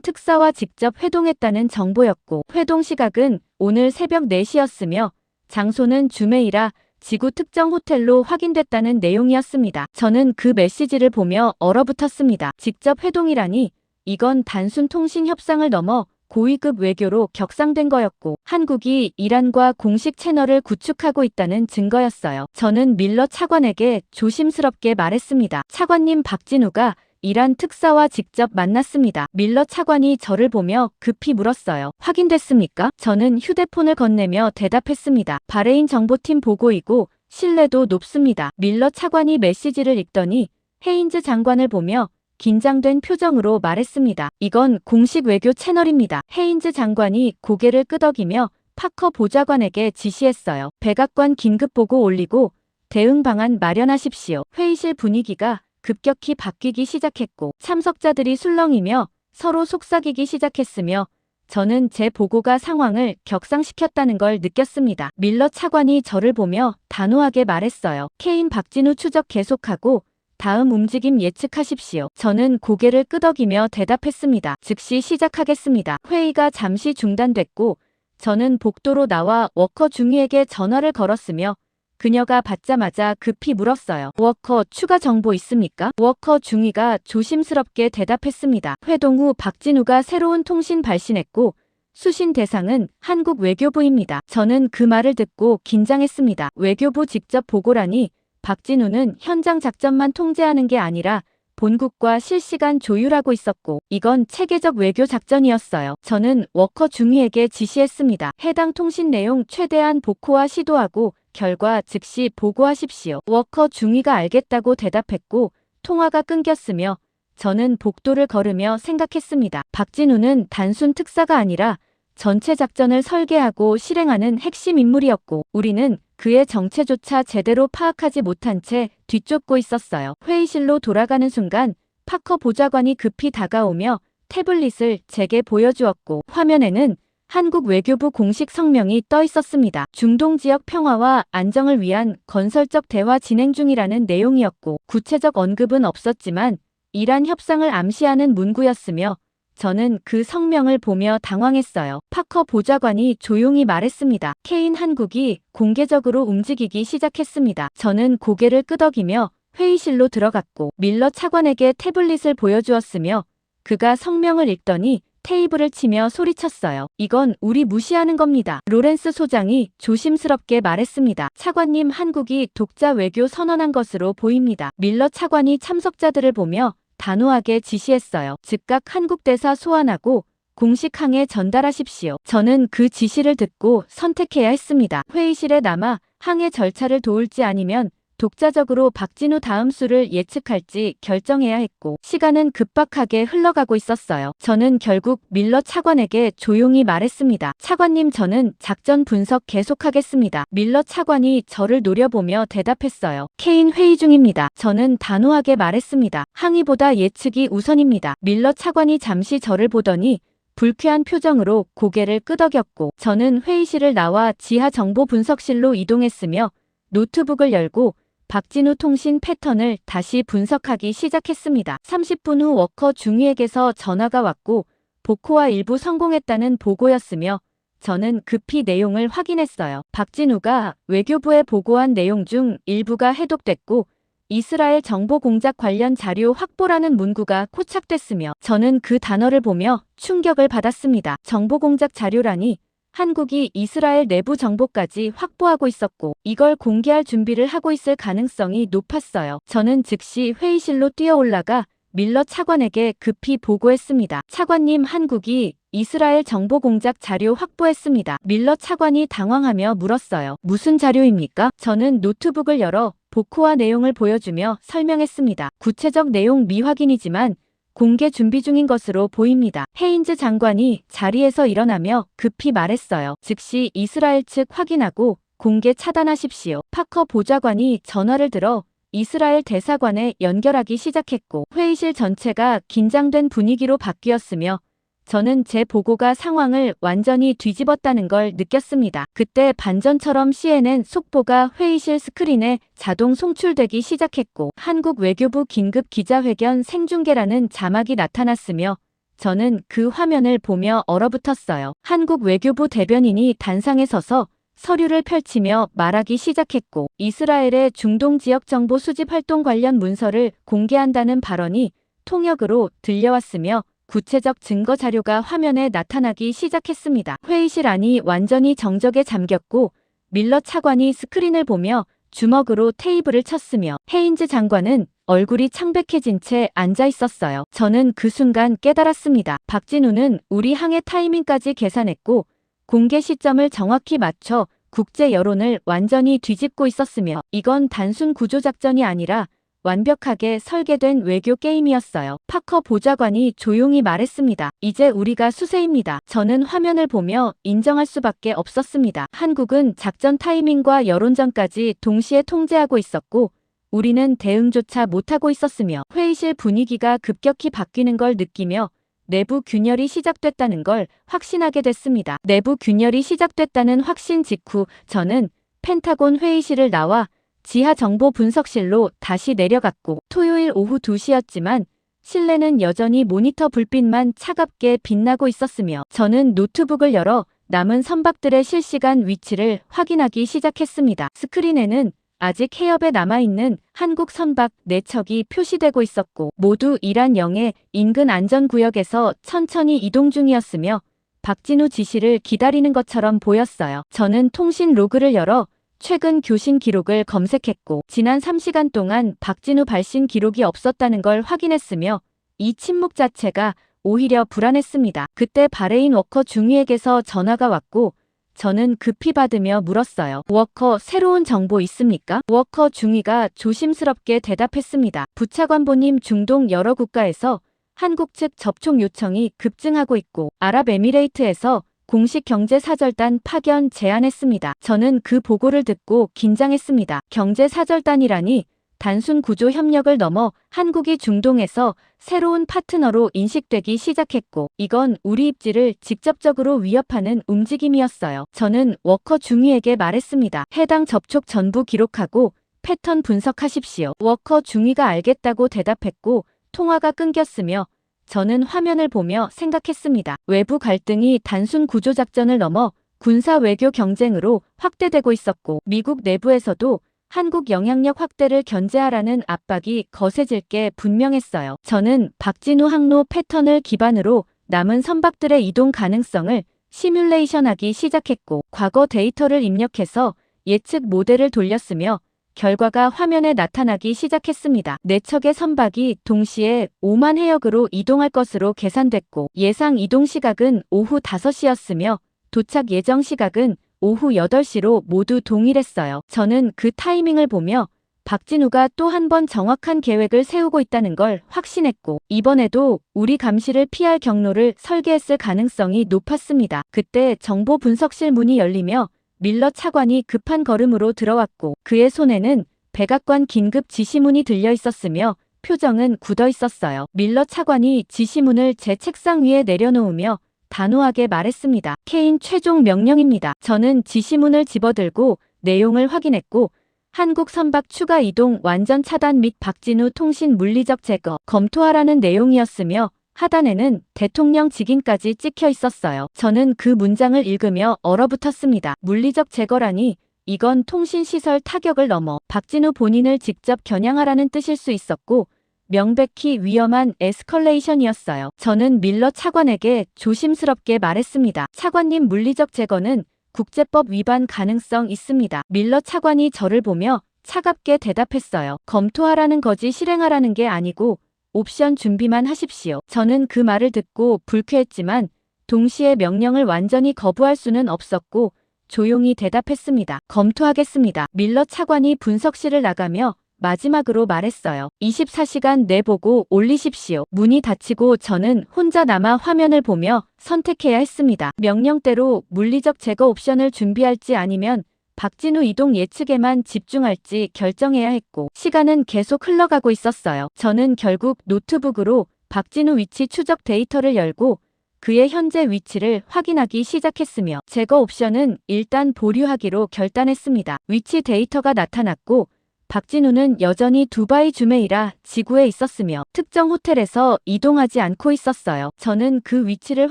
특사와 직접 회동했다는 정보였고 회동 시각은 오늘 새벽 4시였으며 장소는 주메이라 지구 특정 호텔로 확인됐다는 내용이었습니다. 저는 그 메시지를 보며 얼어붙었습니다. 직접 회동이라니 이건 단순 통신 협상을 넘어 고위급 외교로 격상된 거였고 한국이 이란과 공식 채널을 구축하고 있다는 증거였어요. 저는 밀러 차관에게 조심스럽게 말했습니다. 차관님 박진우가 이란 특사와 직접 만났습니다. 밀러 차관이 저를 보며 급히 물었어요. 확인됐습니까? 저는 휴대폰을 건네며 대답했습니다. 바레인 정보팀 보고이고 신뢰도 높습니다. 밀러 차관이 메시지를 읽더니 헤인즈 장관을 보며 긴장된 표정으로 말했습니다. 이건 공식 외교 채널입니다. 헤인즈 장관이 고개를 끄덕이며 파커 보좌관에게 지시했어요. 백악관 긴급 보고 올리고 대응 방안 마련하십시오. 회의실 분위기가 급격히 바뀌기 시작했고 참석자들이 술렁이며 서로 속삭이기 시작했으며 저는 제 보고가 상황을 격상시켰다는 걸 느꼈습니다. 밀러 차관이 저를 보며 단호하게 말했어요. 케인 박진우 추적 계속하고 다음 움직임 예측하십시오. 저는 고개를 끄덕이며 대답했습니다. 즉시 시작하겠습니다. 회의가 잠시 중단됐고 저는 복도로 나와 워커 중위에게 전화를 걸었으며 그녀가 받자마자 급히 물었어요. 워커 추가 정보 있습니까? 워커 중위가 조심스럽게 대답했습니다. 회동 후 박진우가 새로운 통신 발신했고 수신 대상은 한국 외교부입니다. 저는 그 말을 듣고 긴장했습니다. 외교부 직접 보고라니 박진우는 현장 작전만 통제하는 게 아니라 본국과 실시간 조율하고 있었고 이건 체계적 외교 작전이었어요. 저는 워커 중위에게 지시했습니다. 해당 통신 내용 최대한 복호화 시도하고 결과 즉시 보고하십시오. 워커 중위가 알겠다고 대답했고 통화가 끊겼으며 저는 복도를 걸으며 생각했습니다. 박진우는 단순 특사가 아니라 전체 작전을 설계하고 실행하는 핵심 인물이었고 우리는 그의 정체조차 제대로 파악하지 못한 채 뒤쫓고 있었어요. 회의실로 돌아가는 순간 파커 보좌관이 급히 다가오며 태블릿을 제게 보여주었고 화면에는 한국 외교부 공식 성명이 떠 있었습니다. 중동 지역 평화와 안정을 위한 건설적 대화 진행 중이라는 내용이었고 구체적 언급은 없었지만 이란 협상을 암시하는 문구였으며 저는 그 성명을 보며 당황했어요. 파커 보좌관이 조용히 말했습니다. 케인 한국이 공개적으로 움직이기 시작했습니다. 저는 고개를 끄덕이며 회의실로 들어갔고 밀러 차관에게 태블릿을 보여주었으며 그가 성명을 읽더니 테이블을 치며 소리쳤어요. 이건 우리 무시하는 겁니다. 로렌스 소장이 조심스럽게 말했습니다. 차관님, 한국이 독자 외교 선언한 것으로 보입니다. 밀러 차관이 참석자들을 보며 단호하게 지시했어요. 즉각 한국 대사 소환하고 공식 항에 전달하십시오. 저는 그 지시를 듣고 선택해야 했습니다. 회의실에 남아 항해 절차를 도울지 아니면 독자적으로 박진우 다음 수를 예측할지 결정해야 했고 시간은 급박하게 흘러가고 있었어요. 저는 결국 밀러 차관에게 조용히 말했습니다. 차관님, 저는 작전 분석 계속하겠습니다. 밀러 차관이 저를 노려보며 대답했어요. 케인, 회의 중입니다. 저는 단호하게 말했습니다. 항의보다 예측이 우선입니다. 밀러 차관이 잠시 저를 보더니 불쾌한 표정으로 고개를 끄덕였고 저는 회의실을 나와 지하 정보 분석실로 이동했으며 노트북을 열고 박진우 통신 패턴을 다시 분석하기 시작했습니다. 30분 후 워커 중위에게서 전화가 왔고 보코와 일부 성공했다는 보고였으며 저는 급히 내용을 확인했어요. 박진우가 외교부에 보고한 내용 중 일부가 해독됐고 이스라엘 정보 공작 관련 자료 확보라는 문구가 포착됐으며 저는 그 단어를 보며 충격을 받았습니다. 정보 공작 자료라니 한국이 이스라엘 내부 정보까지 확보하고 있었고 이걸 공개할 준비를 하고 있을 가능성이 높았어요. 저는 즉시 회의실로 뛰어올라가 밀러 차관에게 급히 보고했습니다. 차관님, 한국이 이스라엘 정보 공작 자료 확보했습니다. 밀러 차관이 당황하며 물었어요. 무슨 자료입니까? 저는 노트북을 열어 보코와 내용을 보여주며 설명했습니다. 구체적 내용 미확인이지만 공개 준비 중인 것으로 보입니다. 헤인즈 장관이 자리에서 일어나며 급히 말했어요. 즉시 이스라엘 측 확인하고 공개 차단하십시오. 파커 보좌관이 전화를 들어 이스라엘 대사관에 연결하기 시작했고 회의실 전체가 긴장된 분위기로 바뀌었으며 저는 제 보고가 상황을 완전히 뒤집었다는 걸 느꼈습니다. 그때 반전처럼 CNN 속보가 회의실 스크린에 자동 송출되기 시작했고 한국 외교부 긴급 기자회견 생중계라는 자막이 나타났으며 저는 그 화면을 보며 얼어붙었어요. 한국 외교부 대변인이 단상에 서서 서류를 펼치며 말하기 시작했고 이스라엘의 중동 지역 정보 수집 활동 관련 문서를 공개한다는 발언이 통역으로 들려왔으며 구체적 증거 자료가 화면에 나타나기 시작했습니다. 회의실 안이 완전히 정적에 잠겼고 밀러 차관이 스크린을 보며 주먹으로 테이블을 쳤으며 헤인즈 장관은 얼굴이 창백해진 채 앉아 있었어요. 저는 그 순간 깨달았습니다. 박진우는 우리 항해 타이밍까지 계산했고 공개 시점을 정확히 맞춰 국제 여론을 완전히 뒤집고 있었으며 이건 단순 구조작전이 아니라 완벽하게 설계된 외교 게임이었어요. 파커 보좌관이 조용히 말했습니다. 이제 우리가 수세입니다. 저는 화면을 보며 인정할 수밖에 없었습니다. 한국은 작전 타이밍과 여론전까지 동시에 통제하고 있었고 우리는 대응조차 못하고 있었으며 회의실 분위기가 급격히 바뀌는 걸 느끼며 내부 균열이 시작됐다는 걸 확신하게 됐습니다. 내부 균열이 시작됐다는 확신 직후 저는 펜타곤 회의실을 나와 지하 정보 분석실로 다시 내려갔고 토요일 오후 2시였지만 실내는 여전히 모니터 불빛만 차갑게 빛나고 있었으며 저는 노트북을 열어 남은 선박들의 실시간 위치를 확인하기 시작했습니다. 스크린에는 아직 해협에 남아있는 한국 선박 4척이 표시되고 있었고 모두 이란 영해 인근 안전구역에서 천천히 이동 중이었으며 박진우 지시를 기다리는 것처럼 보였어요. 저는 통신 로그를 열어 최근 교신 기록을 검색했고 지난 3시간 동안 박진우 발신 기록이 없었다는 걸 확인했으며 이 침묵 자체가 오히려 불안했습니다. 그때 바레인 워커 중위에게서 전화가 왔고 저는 급히 받으며 물었어요. 워커, 새로운 정보 있습니까? 워커 중위가 조심스럽게 대답했습니다. 부차관보님, 중동 여러 국가에서 한국 측 접촉 요청이 급증하고 있고 아랍에미레이트에서 공식 경제사절단 파견 제안했습니다. 저는 그 보고를 듣고 긴장했습니다. 경제사절단이라니 단순 구조 협력을 넘어 한국이 중동에서 새로운 파트너로 인식되기 시작했고 이건 우리 입지를 직접적으로 위협하는 움직임이었어요. 저는 워커 중위에게 말했습니다. 해당 접촉 전부 기록하고 패턴 분석하십시오. 워커 중위가 알겠다고 대답했고 통화가 끊겼으며 저는 화면을 보며 생각했습니다. 외부 갈등이 단순 구조작전을 넘어 군사 외교 경쟁으로 확대되고 있었고 미국 내부에서도 한국 영향력 확대를 견제하라는 압박이 거세질 게 분명했어요. 저는 박진우 항로 패턴을 기반으로 남은 선박들의 이동 가능성을 시뮬레이션하기 시작했고 과거 데이터를 입력해서 예측 모델을 돌렸으며 결과가 화면에 나타나기 시작했습니다. 4척의 선박이 동시에 5만 해역으로 이동할 것으로 계산됐고 예상 이동 시각은 오후 5시였으며 도착 예정 시각은 오후 8시로 모두 동일했어요. 저는 그 타이밍을 보며 박진우가 또 한 번 정확한 계획을 세우고 있다는 걸 확신했고 이번에도 우리 감시를 피할 경로를 설계했을 가능성이 높았습니다. 그때 정보 분석실 문이 열리며 밀러 차관이 급한 걸음으로 들어왔고 그의 손에는 백악관 긴급 지시문이 들려 있었으며 표정은 굳어 있었어요. 밀러 차관이 지시문을 제 책상 위에 내려놓으며 단호하게 말했습니다. 케인 최종 명령입니다. 저는 지시문을 집어들고 내용을 확인했고 한국 선박 추가 이동 완전 차단 및 박진우 통신 물리적 제거 검토하라는 내용이었으며 하단에는 대통령 직인까지 찍혀 있었어요. 저는 그 문장을 읽으며 얼어붙었습니다. 물리적 제거라니 이건 통신시설 타격을 넘어 박진우 본인을 직접 겨냥하라는 뜻일 수 있었고 명백히 위험한 에스컬레이션이었어요. 저는 밀러 차관에게 조심스럽게 말했습니다. 차관님 물리적 제거는 국제법 위반 가능성 있습니다. 밀러 차관이 저를 보며 차갑게 대답했어요. 검토하라는 거지 실행하라는 게 아니고 옵션 준비만 하십시오. 저는 그 말을 듣고 불쾌했지만 동시에 명령을 완전히 거부할 수는 없었고 조용히 대답했습니다. 검토하겠습니다. 밀러 차관이 분석실을 나가며 마지막으로 말했어요. 24시간 내보고 올리십시오. 문이 닫히고 저는 혼자 남아 화면을 보며 선택해야 했습니다. 명령대로 물리적 제거 옵션을 준비할지 아니면 박진우 이동 예측에만 집중할지 결정해야 했고 시간은 계속 흘러가고 있었어요. 저는 결국 노트북으로 박진우 위치 추적 데이터를 열고 그의 현재 위치를 확인하기 시작했으며 제거 옵션은 일단 보류하기로 결단했습니다. 위치 데이터가 나타났고 박진우는 여전히 두바이 주메이라 지구에 있었으며 특정 호텔에서 이동하지 않고 있었어요. 저는 그 위치를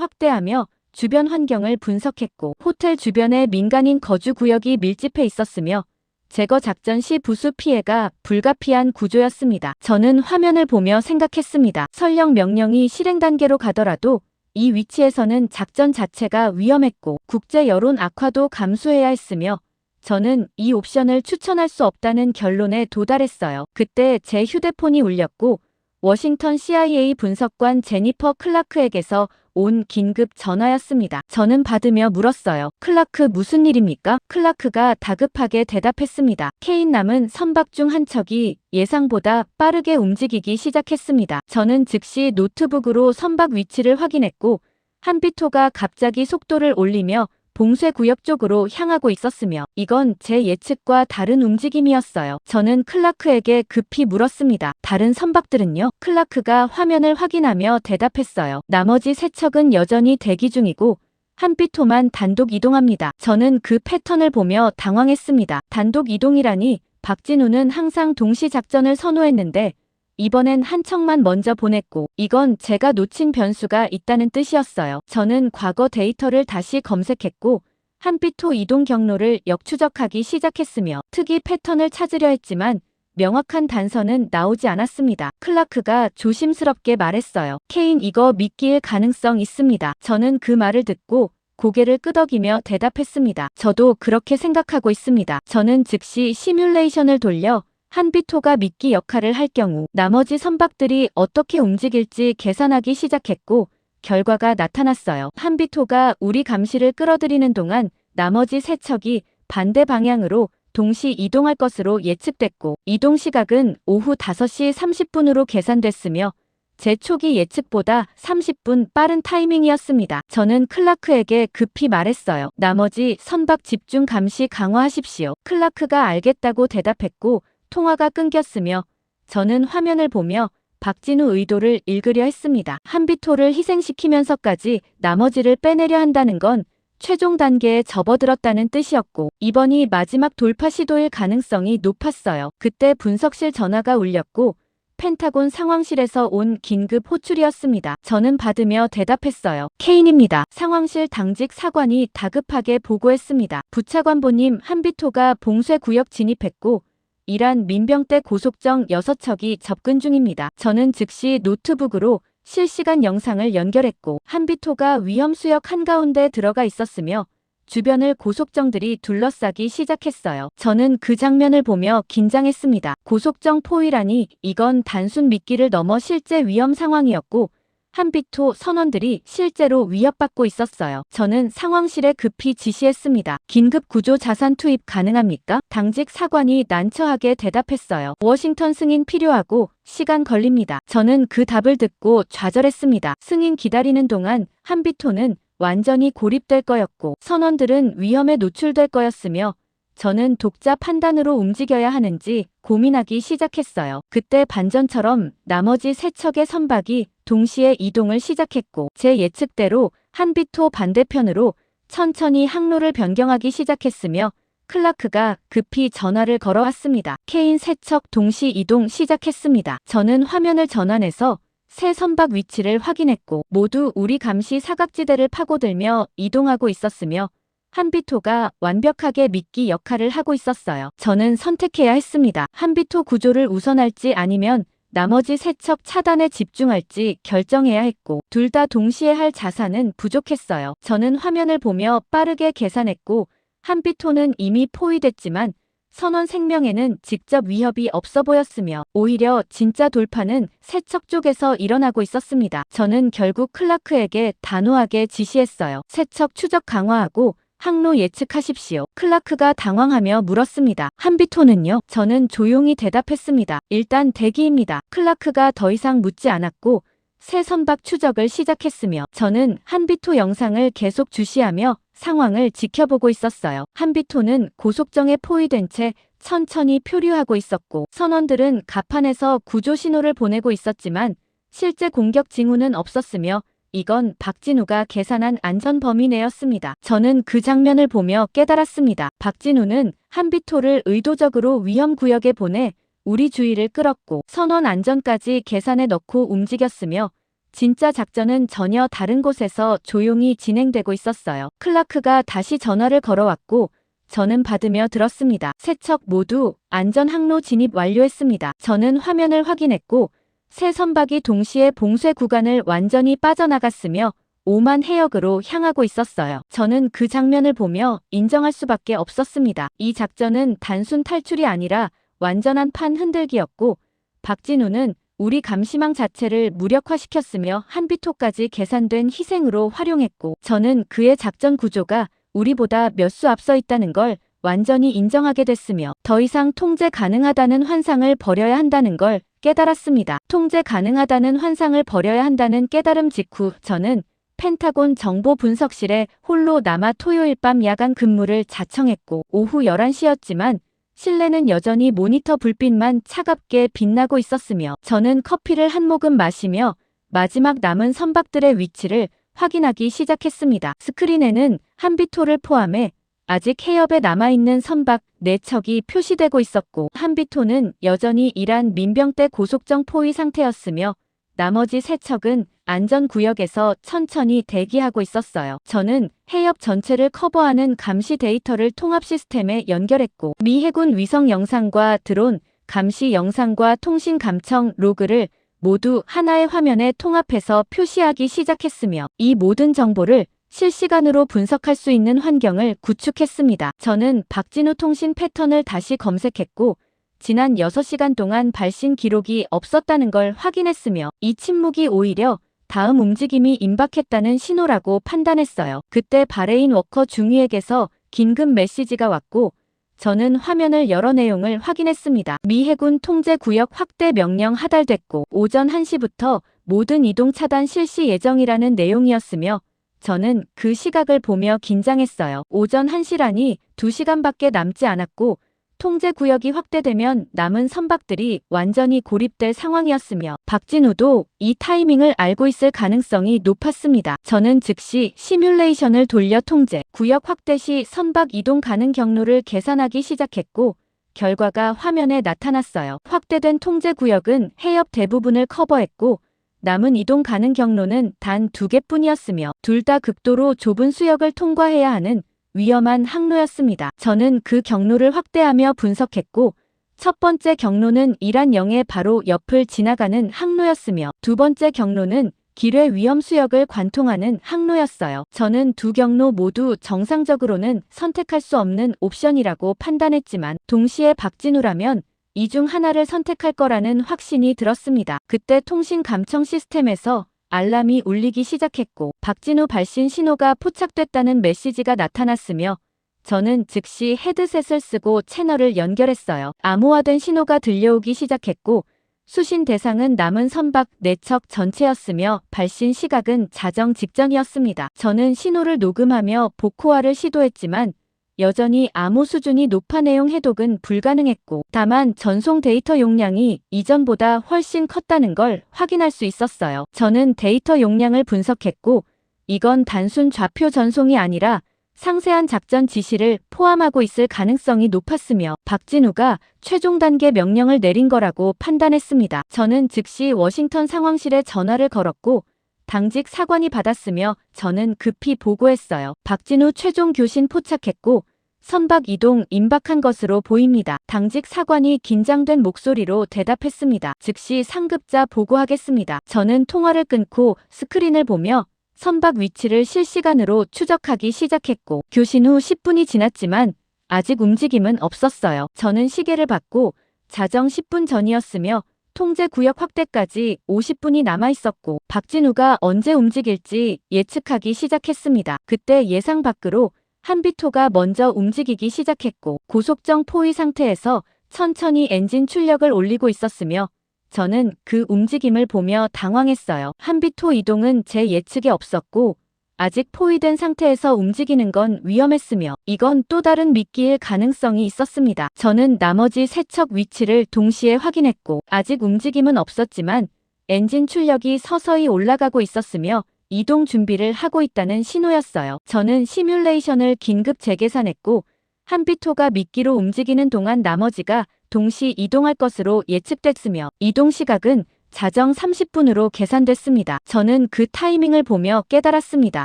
확대하며 주변 환경을 분석했고 호텔 주변에 민간인 거주 구역이 밀집해 있었으며 제거 작전 시 부수 피해가 불가피한 구조였습니다. 저는 화면을 보며 생각했습니다. 설령 명령이 실행 단계로 가더라도 이 위치에서는 작전 자체가 위험했고 국제 여론 악화도 감수해야 했으며 저는 이 옵션을 추천할 수 없다는 결론에 도달했어요. 그때 제 휴대폰이 울렸고 워싱턴 CIA 분석관 제니퍼 클라크에게서 온 긴급 전화였습니다. 저는 받으며 물었어요. 클라크 무슨 일입니까? 클라크가 다급하게 대답했습니다. 케인 남은 선박 중 한 척이 예상보다 빠르게 움직이기 시작했습니다. 저는 즉시 노트북으로 선박 위치를 확인했고 한비토가 갑자기 속도를 올리며 봉쇄구역 쪽으로 향하고 있었으며 이건 제 예측과 다른 움직임이었어요. 저는 클라크에게 급히 물었습니다. 다른 선박들은요? 클라크가 화면을 확인하며 대답했어요. 나머지 3척은 여전히 대기 중이고 한비토만 단독 이동합니다. 저는 그 패턴을 보며 당황했습니다. 단독 이동이라니 박진우는 항상 동시 작전을 선호했는데 이번엔 한 척만 먼저 보냈고 이건 제가 놓친 변수가 있다는 뜻이었어요. 저는 과거 데이터를 다시 검색했고 한비토 이동 경로를 역추적하기 시작했으며 특이 패턴을 찾으려 했지만 명확한 단서는 나오지 않았습니다. 클라크가 조심스럽게 말했어요. 케인 이거 미끼일 가능성 있습니다. 저는 그 말을 듣고 고개를 끄덕이며 대답했습니다. 저도 그렇게 생각하고 있습니다. 저는 즉시 시뮬레이션을 돌려 한비토가 미끼 역할을 할 경우 나머지 선박들이 어떻게 움직일지 계산하기 시작했고 결과가 나타났어요. 한비토가 우리 감시를 끌어들이는 동안 나머지 3척이 반대 방향으로 동시 이동할 것으로 예측됐고 이동 시각은 오후 5시 30분으로 계산됐으며 제 초기 예측보다 30분 빠른 타이밍이었습니다. 저는 클라크에게 급히 말했어요. 나머지 선박 집중 감시 강화하십시오. 클라크가 알겠다고 대답했고 통화가 끊겼으며 저는 화면을 보며 박진우 의도를 읽으려 했습니다. 한비토를 희생시키면서까지 나머지를 빼내려 한다는 건 최종 단계에 접어들었다는 뜻이었고 이번이 마지막 돌파 시도일 가능성이 높았어요. 그때 분석실 전화가 울렸고 펜타곤 상황실에서 온 긴급 호출이었습니다. 저는 받으며 대답했어요. 케인입니다. 상황실 당직 사관이 다급하게 보고했습니다. 부차관보님 한비토가 봉쇄구역 진입했고 이란 민병대 고속정 6척이 접근 중입니다. 저는 즉시 노트북으로 실시간 영상을 연결했고 한비토가 위험수역 한가운데 들어가 있었으며 주변을 고속정들이 둘러싸기 시작했어요. 저는 그 장면을 보며 긴장했습니다. 고속정 포위라니 이건 단순 미끼를 넘어 실제 위험 상황이었고 한비토 선원들이 실제로 위협받고 있었어요. 저는 상황실에 급히 지시했습니다. 긴급 구조 자산 투입 가능합니까? 당직 사관이 난처하게 대답했어요. 워싱턴 승인 필요하고 시간 걸립니다. 저는 그 답을 듣고 좌절했습니다. 승인 기다리는 동안 한비토는 완전히 고립될 거였고 선원들은 위험에 노출될 거였으며 저는 독자 판단으로 움직여야 하는지 고민하기 시작했어요. 그때 반전처럼 나머지 세 척의 선박이 동시에 이동을 시작했고 제 예측대로 한비토 반대편으로 천천히 항로를 변경하기 시작했으며 클라크가 급히 전화를 걸어왔습니다. 케인 세 척 동시 이동 시작했습니다. 저는 화면을 전환해서 새 선박 위치를 확인했고 모두 우리 감시 사각지대를 파고들며 이동하고 있었으며 한비토가 완벽하게 미끼 역할을 하고 있었어요. 저는 선택해야 했습니다. 한비토 구조를 우선할지 아니면 나머지 세 척 차단에 집중할지 결정해야 했고 둘 다 동시에 할 자산은 부족했어요. 저는 화면을 보며 빠르게 계산했고 한비토는 이미 포위됐지만 선원 생명에는 직접 위협이 없어 보였으며 오히려 진짜 돌파는 세 척 쪽에서 일어나고 있었습니다. 저는 결국 클라크에게 단호하게 지시했어요. 세 척 추적 강화하고 항로 예측하십시오. 클라크가 당황하며 물었습니다. 한비토는요? 저는 조용히 대답했습니다. 일단 대기입니다. 클라크가 더 이상 묻지 않았고 새 선박 추적을 시작했으며 저는 한비토 영상을 계속 주시하며 상황을 지켜보고 있었어요. 한비토는 고속정에 포위된 채 천천히 표류하고 있었고 선원들은 갑판에서 구조 신호를 보내고 있었지만 실제 공격 징후는 없었으며 이건 박진우가 계산한 안전 범위 내였습니다. 저는 그 장면을 보며 깨달았습니다. 박진우는 한비토를 의도적으로 위험 구역에 보내 우리 주의를 끌었고 선원 안전까지 계산에 넣고 움직였으며 진짜 작전은 전혀 다른 곳에서 조용히 진행되고 있었어요. 클라크가 다시 전화를 걸어왔고 저는 받으며 들었습니다. 세 척 모두 안전 항로 진입 완료했습니다. 저는 화면을 확인했고 새 선박이 동시에 봉쇄 구간을 완전히 빠져나갔으며 오만 해역으로 향하고 있었어요. 저는 그 장면을 보며 인정할 수밖에 없었습니다. 이 작전은 단순 탈출이 아니라 완전한 판 흔들기였고 박진우는 우리 감시망 자체를 무력화시켰으며 한비토까지 계산된 희생으로 활용했고 저는 그의 작전 구조가 우리보다 몇 수 앞서 있다는 걸 완전히 인정하게 됐으며 더 이상 통제 가능하다는 환상을 버려야 한다는 걸 깨달았습니다. 통제 가능하다는 환상을 버려야 한다는 깨달음 직후 저는 펜타곤 정보분석실에 홀로 남아 토요일 밤 야간 근무를 자청했고 오후 11시였지만 실내는 여전히 모니터 불빛만 차갑게 빛나고 있었으며 저는 커피를 한 모금 마시며 마지막 남은 선박들의 위치를 확인하기 시작했습니다. 스크린에는 한비토를 포함해 아직 해협에 남아있는 선박 4척이 표시되고 있었고 한비토는 여전히 이란 민병대 고속정 포위 상태였으며 나머지 3척은 안전구역에서 천천히 대기하고 있었어요. 저는 해협 전체를 커버하는 감시 데이터를 통합 시스템에 연결했고 미 해군 위성 영상과 드론, 감시 영상과 통신 감청 로그를 모두 하나의 화면에 통합해서 표시하기 시작했으며 이 모든 정보를 실시간으로 분석할 수 있는 환경을 구축했습니다. 저는 박진우 통신 패턴을 다시 검색했고 지난 6시간 동안 발신 기록이 없었다는 걸 확인했으며 이 침묵이 오히려 다음 움직임이 임박했다는 신호라고 판단했어요. 그때 바레인 워커 중위에게서 긴급 메시지가 왔고 저는 화면을 열어 내용을 확인했습니다. 미 해군 통제 구역 확대 명령 하달됐고 오전 1시부터 모든 이동 차단 실시 예정이라는 내용이었으며 저는 그 시각을 보며 긴장했어요. 오전 1시라니 2시간밖에 남지 않았고 통제 구역이 확대되면 남은 선박들이 완전히 고립될 상황이었으며 박진우도 이 타이밍을 알고 있을 가능성이 높았습니다. 저는 즉시 시뮬레이션을 돌려 통제 구역 확대 시 선박 이동 가능 경로를 계산하기 시작했고 결과가 화면에 나타났어요. 확대된 통제 구역은 해협 대부분을 커버했고 남은 이동 가능 경로는 단 2개뿐이었으며 둘 다 극도로 좁은 수역을 통과해야 하는 위험한 항로였습니다. 저는 그 경로를 확대하며 분석했고 첫 번째 경로는 이란-영해 바로 옆을 지나가는 항로였으며 두 번째 경로는 기뢰 위험수역을 관통하는 항로였어요. 저는 두 경로 모두 정상적으로는 선택할 수 없는 옵션이라고 판단했지만 동시에 박진우라면 이 중 하나를 선택할 거라는 확신이 들었습니다. 그때 통신 감청 시스템에서 알람이 울리기 시작했고 박진우 발신 신호가 포착됐다는 메시지가 나타났으며 저는 즉시 헤드셋을 쓰고 채널을 연결했어요. 암호화된 신호가 들려오기 시작했고 수신 대상은 남은 선박 4척 전체였으며 발신 시각은 자정 직전이었습니다. 저는 신호를 녹음하며 복호화를 시도했지만 여전히 암호 수준이 높아 내용 해독은 불가능했고 다만 전송 데이터 용량이 이전보다 훨씬 컸다는 걸 확인할 수 있었어요. 저는 데이터 용량을 분석했고 이건 단순 좌표 전송이 아니라 상세한 작전 지시를 포함하고 있을 가능성이 높았으며 박진우가 최종 단계 명령을 내린 거라고 판단했습니다. 저는 즉시 워싱턴 상황실에 전화를 걸었고 당직 사관이 받았으며 저는 급히 보고했어요. 박진우 최종 교신 포착했고 선박 이동 임박한 것으로 보입니다. 당직 사관이 긴장된 목소리로 대답했습니다. 즉시 상급자 보고하겠습니다. 저는 통화를 끊고 스크린을 보며 선박 위치를 실시간으로 추적하기 시작했고 교신 후 10분이 지났지만 아직 움직임은 없었어요. 저는 시계를 봤고 자정 10분 전이었으며 통제 구역 확대까지 50분이 남아 있었고 박진우가 언제 움직일지 예측하기 시작했습니다. 그때 예상 밖으로 한비토가 먼저 움직이기 시작했고 고속정 포위 상태에서 천천히 엔진 출력을 올리고 있었으며 저는 그 움직임을 보며 당황했어요. 한비토 이동은 제 예측에 없었고 아직 포위된 상태에서 움직이는 건 위험했으며 이건 또 다른 미끼일 가능성이 있었습니다. 저는 나머지 3척 위치를 동시에 확인했고 아직 움직임은 없었지만 엔진 출력이 서서히 올라가고 있었으며 이동 준비를 하고 있다는 신호였어요. 저는 시뮬레이션을 긴급 재계산했고 한비토가 미끼로 움직이는 동안 나머지가 동시 이동할 것으로 예측됐으며 이동 시각은 자정 30분으로 계산됐습니다. 저는 그 타이밍을 보며 깨달았습니다.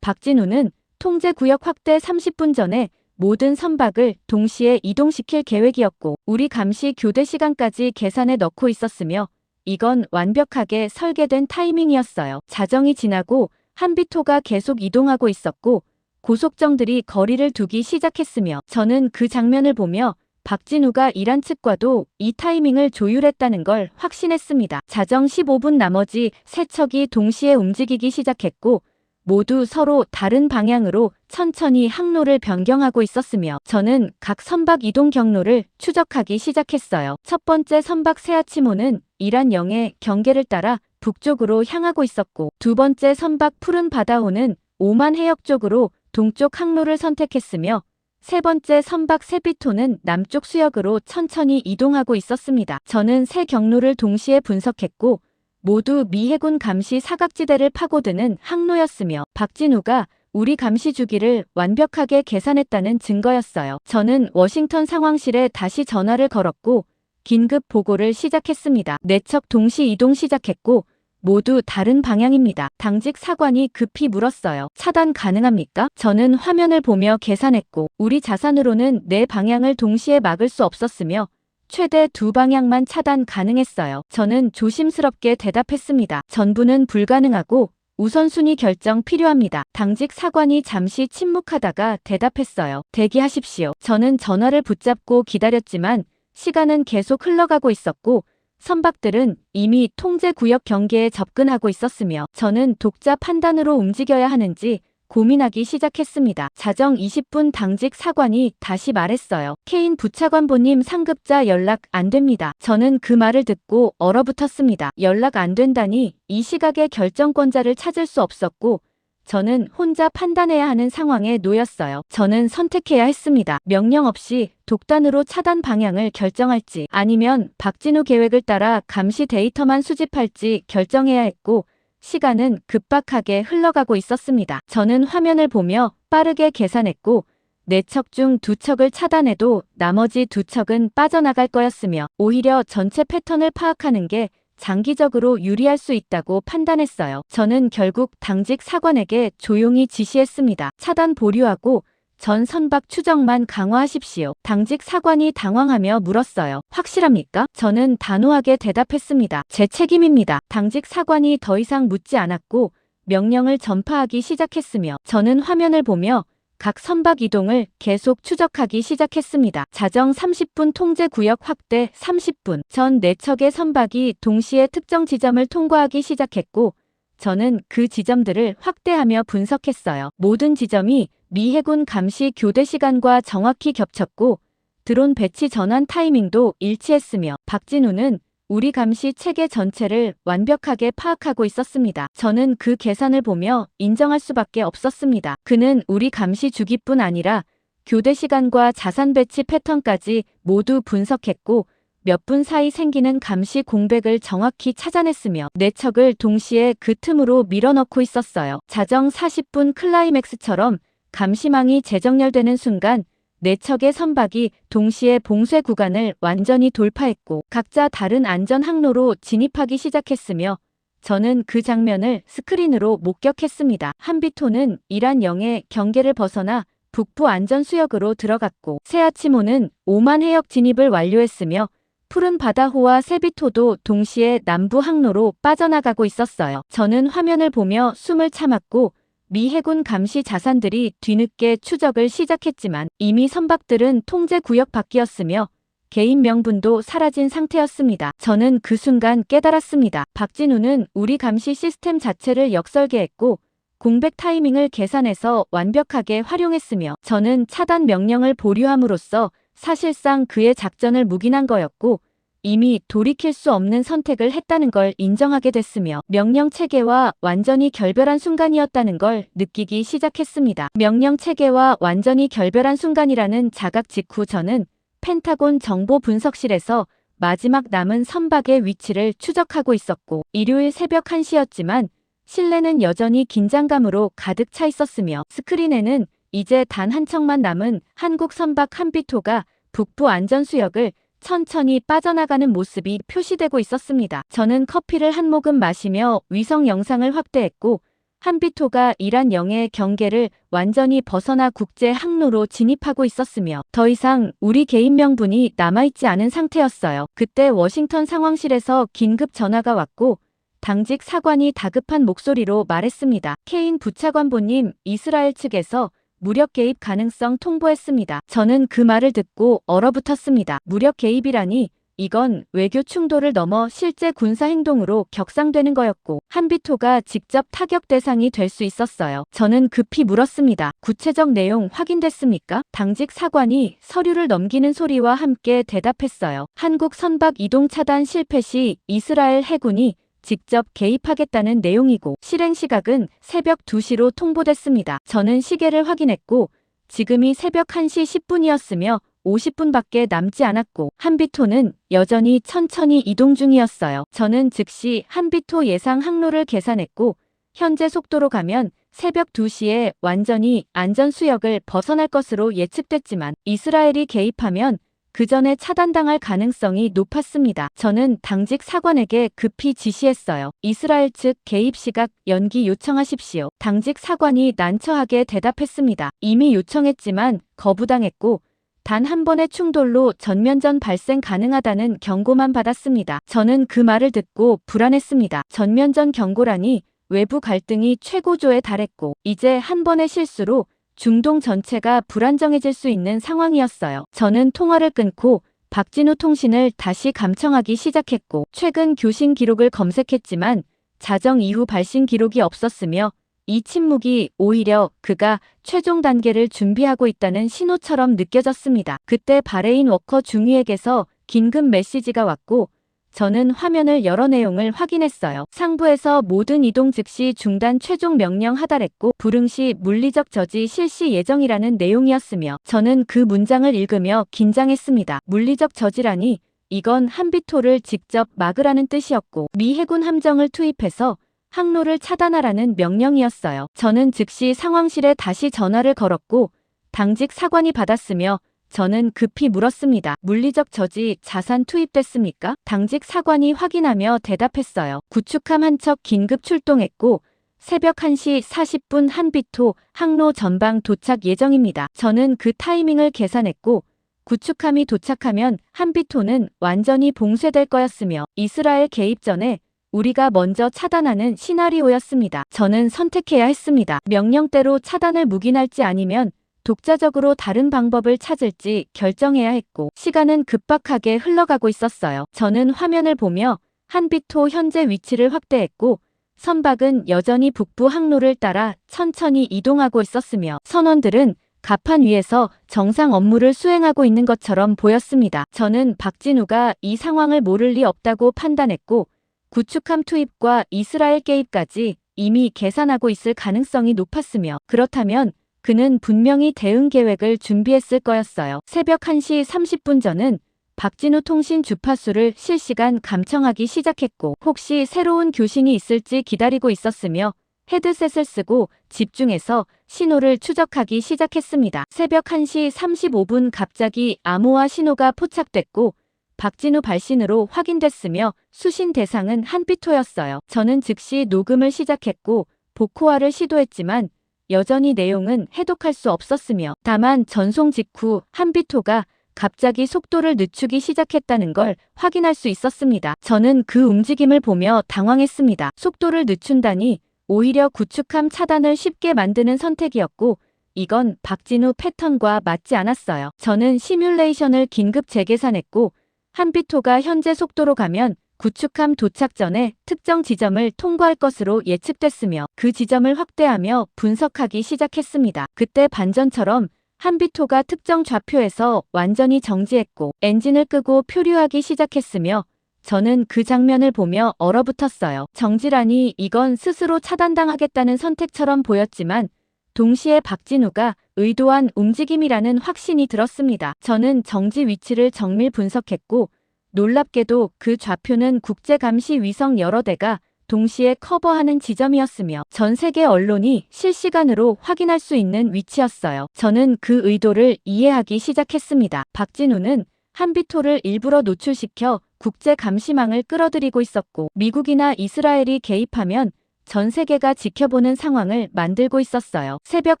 박진우는 통제 구역 확대 30분 전에 모든 선박을 동시에 이동시킬 계획이었고 우리 감시 교대 시간까지 계산해 넣고 있었으며 이건 완벽하게 설계된 타이밍이었어요. 자정이 지나고 한비토가 계속 이동하고 있었고 고속정들이 거리를 두기 시작했으며 저는 그 장면을 보며 박진우가 이란 측과도 이 타이밍을 조율했다는 걸 확신했습니다. 자정 15분 나머지 3척이 동시에 움직이기 시작했고 모두 서로 다른 방향으로 천천히 항로를 변경하고 있었으며 저는 각 선박 이동 경로를 추적하기 시작했어요. 첫 번째 선박 세아치모는 이란 영해 경계를 따라 북쪽으로 향하고 있었고 두 번째 선박 푸른 바다호는 오만 해역 쪽으로 동쪽 항로를 선택했으며 세 번째 선박 세비토는 남쪽 수역으로 천천히 이동하고 있었습니다. 저는 세 경로를 동시에 분석했고 모두 미 해군 감시 사각지대를 파고드는 항로였으며 박진우가 우리 감시 주기를 완벽하게 계산했다는 증거였어요. 저는 워싱턴 상황실에 다시 전화를 걸었고 긴급 보고를 시작했습니다. 4척 동시 이동 시작했고 모두 다른 방향입니다. 당직 사관이 급히 물었어요. 차단 가능합니까? 저는 화면을 보며 계산했고 우리 자산으로는 4방향을 동시에 막을 수 없었으며 최대 2방향만 차단 가능했어요. 저는 조심스럽게 대답했습니다. 전부는 불가능하고 우선순위 결정 필요합니다. 당직 사관이 잠시 침묵하다가 대답했어요. 대기하십시오. 저는 전화를 붙잡고 기다렸지만 시간은 계속 흘러가고 있었고 선박들은 이미 통제 구역 경계에 접근하고 있었으며 저는 독자 판단으로 움직여야 하는지 고민하기 시작했습니다. 자정 20분 당직 사관이 다시 말했어요. 케인 부차관보님 상급자 연락 안 됩니다. 저는 그 말을 듣고 얼어붙었습니다. 연락 안 된다니 이 시각에 결정권자를 찾을 수 없었고 저는 혼자 판단해야 하는 상황에 놓였어요. 저는 선택해야 했습니다. 명령 없이 독단으로 차단 방향을 결정할지 아니면 박진우 계획을 따라 감시 데이터만 수집할지 결정해야 했고 시간은 급박하게 흘러가고 있었습니다. 저는 화면을 보며 빠르게 계산했고 4척 중 2척을 차단해도 나머지 2척은 빠져나갈 거였으며 오히려 전체 패턴을 파악하는 게 장기적으로 유리할 수 있다고 판단했어요. 저는 결국 당직 사관에게 조용히 지시했습니다. 차단 보류하고 전 선박 추적만 강화하십시오. 당직 사관이 당황하며 물었어요. 확실합니까? 저는 단호하게 대답했습니다. 제 책임입니다. 당직 사관이 더 이상 묻지 않았고 명령을 전파하기 시작했으며 저는 화면을 보며 각 선박 이동을 계속 추적하기 시작했습니다. 자정 30분 통제 구역 확대 30분 전 4척의 선박이 동시에 특정 지점을 통과하기 시작했고 저는 그 지점들을 확대하며 분석했어요. 모든 지점이 미 해군 감시 교대 시간과 정확히 겹쳤고 드론 배치 전환 타이밍도 일치했으며 박진우는 우리 감시 체계 전체를 완벽하게 파악하고 있었습니다. 저는 그 계산을 보며 인정할 수밖에 없었습니다. 그는 우리 감시 주기뿐 아니라 교대 시간과 자산 배치 패턴까지 모두 분석했고 몇 분 사이 생기는 감시 공백을 정확히 찾아냈으며 4척을 동시에 그 틈으로 밀어넣고 있었어요. 자정 40분 클라이맥스처럼 감시망이 재정렬되는 순간 4척의 선박이 동시에 봉쇄 구간을 완전히 돌파했고 각자 다른 안전 항로로 진입하기 시작했으며 저는 그 장면을 스크린으로 목격했습니다. 한비토는 이란-영해 경계를 벗어나 북부 안전수역으로 들어갔고 세아치모는 오만 해역 진입을 완료했으며 푸른 바다호와 세비토도 동시에 남부 항로로 빠져나가고 있었어요. 저는 화면을 보며 숨을 참았고 미 해군 감시 자산들이 뒤늦게 추적을 시작했지만 이미 선박들은 통제 구역 밖이었으며 개인 명분도 사라진 상태였습니다. 저는 그 순간 깨달았습니다. 박진우는 우리 감시 시스템 자체를 역설계했고 공백 타이밍을 계산해서 완벽하게 활용했으며 저는 차단 명령을 보류함으로써 사실상 그의 작전을 묵인한 거였고 이미 돌이킬 수 없는 선택을 했다는 걸 인정하게 됐으며 명령 체계와 완전히 결별한 순간이었다는 걸 느끼기 시작했습니다. 명령 체계와 완전히 결별한 순간이라는 자각 직후 저는 펜타곤 정보 분석실에서 마지막 남은 선박의 위치를 추적하고 있었고 일요일 새벽 1시였지만 실내는 여전히 긴장감으로 가득 차 있었으며 스크린에는 이제 단 한 척만 남은 한국 선박 한비토가 북부 안전수역을 천천히 빠져나가는 모습이 표시되고 있었습니다. 저는 커피를 한 모금 마시며 위성 영상을 확대했고 한비토가 이란 영해 경계를 완전히 벗어나 국제 항로로 진입하고 있었으며 더 이상 우리 개인 명분이 남아있지 않은 상태였어요. 그때 워싱턴 상황실에서 긴급 전화가 왔고 당직 사관이 다급한 목소리로 말했습니다. 케인 부차관보님, 이스라엘 측에서 무력 개입 가능성 통보했습니다. 저는 그 말을 듣고 얼어붙었습니다. 무력 개입이라니 이건 외교 충돌을 넘어 실제 군사 행동으로 격상되는 거였고 한비토가 직접 타격 대상이 될 수 있었어요. 저는 급히 물었습니다. 구체적 내용 확인됐습니까? 당직 사관이 서류를 넘기는 소리와 함께 대답했어요. 한국 선박 이동 차단 실패 시 이스라엘 해군이 직접 개입하겠다는 내용이고 실행 시각은 새벽 2시로 통보됐습니다. 저는 시계를 확인했고 지금이 새벽 1시 10분이었으며 50분밖에 남지 않았고 한비토는 여전히 천천히 이동 중이었어요. 저는 즉시 한비토 예상 항로를 계산했고 현재 속도로 가면 새벽 2시에 완전히 안전수역을 벗어날 것으로 예측됐지만 이스라엘이 개입하면 그 전에 차단당할 가능성이 높았습니다. 저는 당직 사관에게 급히 지시했어요. 이스라엘 측 개입 시각 연기 요청하십시오. 당직 사관이 난처하게 대답했습니다. 이미 요청했지만 거부당했고 단 한 번의 충돌로 전면전 발생 가능하다는 경고만 받았습니다. 저는 그 말을 듣고 불안했습니다. 전면전 경고라니 외부 갈등이 최고조에 달했고 이제 한 번의 실수로 중동 전체가 불안정해질 수 있는 상황이었어요. 저는 통화를 끊고 박진우 통신을 다시 감청하기 시작했고 최근 교신 기록을 검색했지만 자정 이후 발신 기록이 없었으며 이 침묵이 오히려 그가 최종 단계를 준비하고 있다는 신호처럼 느껴졌습니다. 그때 바레인 워커 중위에게서 긴급 메시지가 왔고 저는 화면을 열어 내용을 확인했어요. 상부에서 모든 이동 즉시 중단 최종 명령 하달했고 불응 시 물리적 저지 실시 예정이라는 내용이었으며 저는 그 문장을 읽으며 긴장했습니다. 물리적 저지라니 이건 한비토를 직접 막으라는 뜻이었고 미 해군 함정을 투입해서 항로를 차단하라는 명령이었어요. 저는 즉시 상황실에 다시 전화를 걸었고 당직 사관이 받았으며 저는 급히 물었습니다. 물리적 저지 자산 투입됐습니까? 당직 사관이 확인하며 대답했어요. 구축함 한 척 긴급 출동했고 새벽 1시 40분 한비토 항로 전방 도착 예정입니다. 저는 그 타이밍을 계산했고 구축함이 도착하면 한비토는 완전히 봉쇄될 거였으며 이스라엘 개입 전에 우리가 먼저 차단하는 시나리오였습니다. 저는 선택해야 했습니다. 명령대로 차단을 묵인할지 아니면 독자적으로 다른 방법을 찾을지 결정해야 했고 시간은 급박하게 흘러가고 있었어요. 저는 화면을 보며 한비토 현재 위치를 확대했고 선박은 여전히 북부 항로를 따라 천천히 이동하고 있었으며 선원들은 갑판 위에서 정상 업무를 수행하고 있는 것처럼 보였습니다. 저는 박진우가 이 상황을 모를 리 없다고 판단했고 구축함 투입과 이스라엘 개입까지 이미 계산하고 있을 가능성이 높았으며 그렇다면 그는 분명히 대응 계획을 준비했을 거였어요. 새벽 1시 30분 전은 박진우 통신 주파수를 실시간 감청하기 시작했고 혹시 새로운 교신이 있을지 기다리고 있었으며 헤드셋을 쓰고 집중해서 신호를 추적하기 시작했습니다. 새벽 1시 35분 갑자기 암호화 신호가 포착됐고 박진우 발신으로 확인됐으며 수신 대상은 한비토였어요. 저는 즉시 녹음을 시작했고 복호화를 시도했지만 여전히 내용은 해독할 수 없었으며 다만 전송 직후 한비토가 갑자기 속도를 늦추기 시작했다는 걸 확인할 수 있었습니다. 저는 그 움직임을 보며 당황했습니다. 속도를 늦춘다니 오히려 구축함 차단을 쉽게 만드는 선택이었고 이건 박진우 패턴과 맞지 않았어요. 저는 시뮬레이션을 긴급 재계산했고 한비토가 현재 속도로 가면 구축함 도착 전에 특정 지점을 통과할 것으로 예측됐으며 그 지점을 확대하며 분석하기 시작했습니다. 그때 반전처럼 한비토가 특정 좌표에서 완전히 정지했고 엔진을 끄고 표류하기 시작했으며 저는 그 장면을 보며 얼어붙었어요. 정지라니 이건 스스로 차단당하겠다는 선택처럼 보였지만 동시에 박진우가 의도한 움직임이라는 확신이 들었습니다. 저는 정지 위치를 정밀 분석했고 놀랍게도 그 좌표는 국제감시 위성 여러 대가 동시에 커버하는 지점이었으며 전 세계 언론이 실시간으로 확인할 수 있는 위치였어요. 저는 그 의도를 이해하기 시작했습니다. 박진우는 한비토를 일부러 노출시켜 국제감시망을 끌어들이고 있었고 미국이나 이스라엘이 개입하면 전 세계가 지켜보는 상황을 만들고 있었어요. 새벽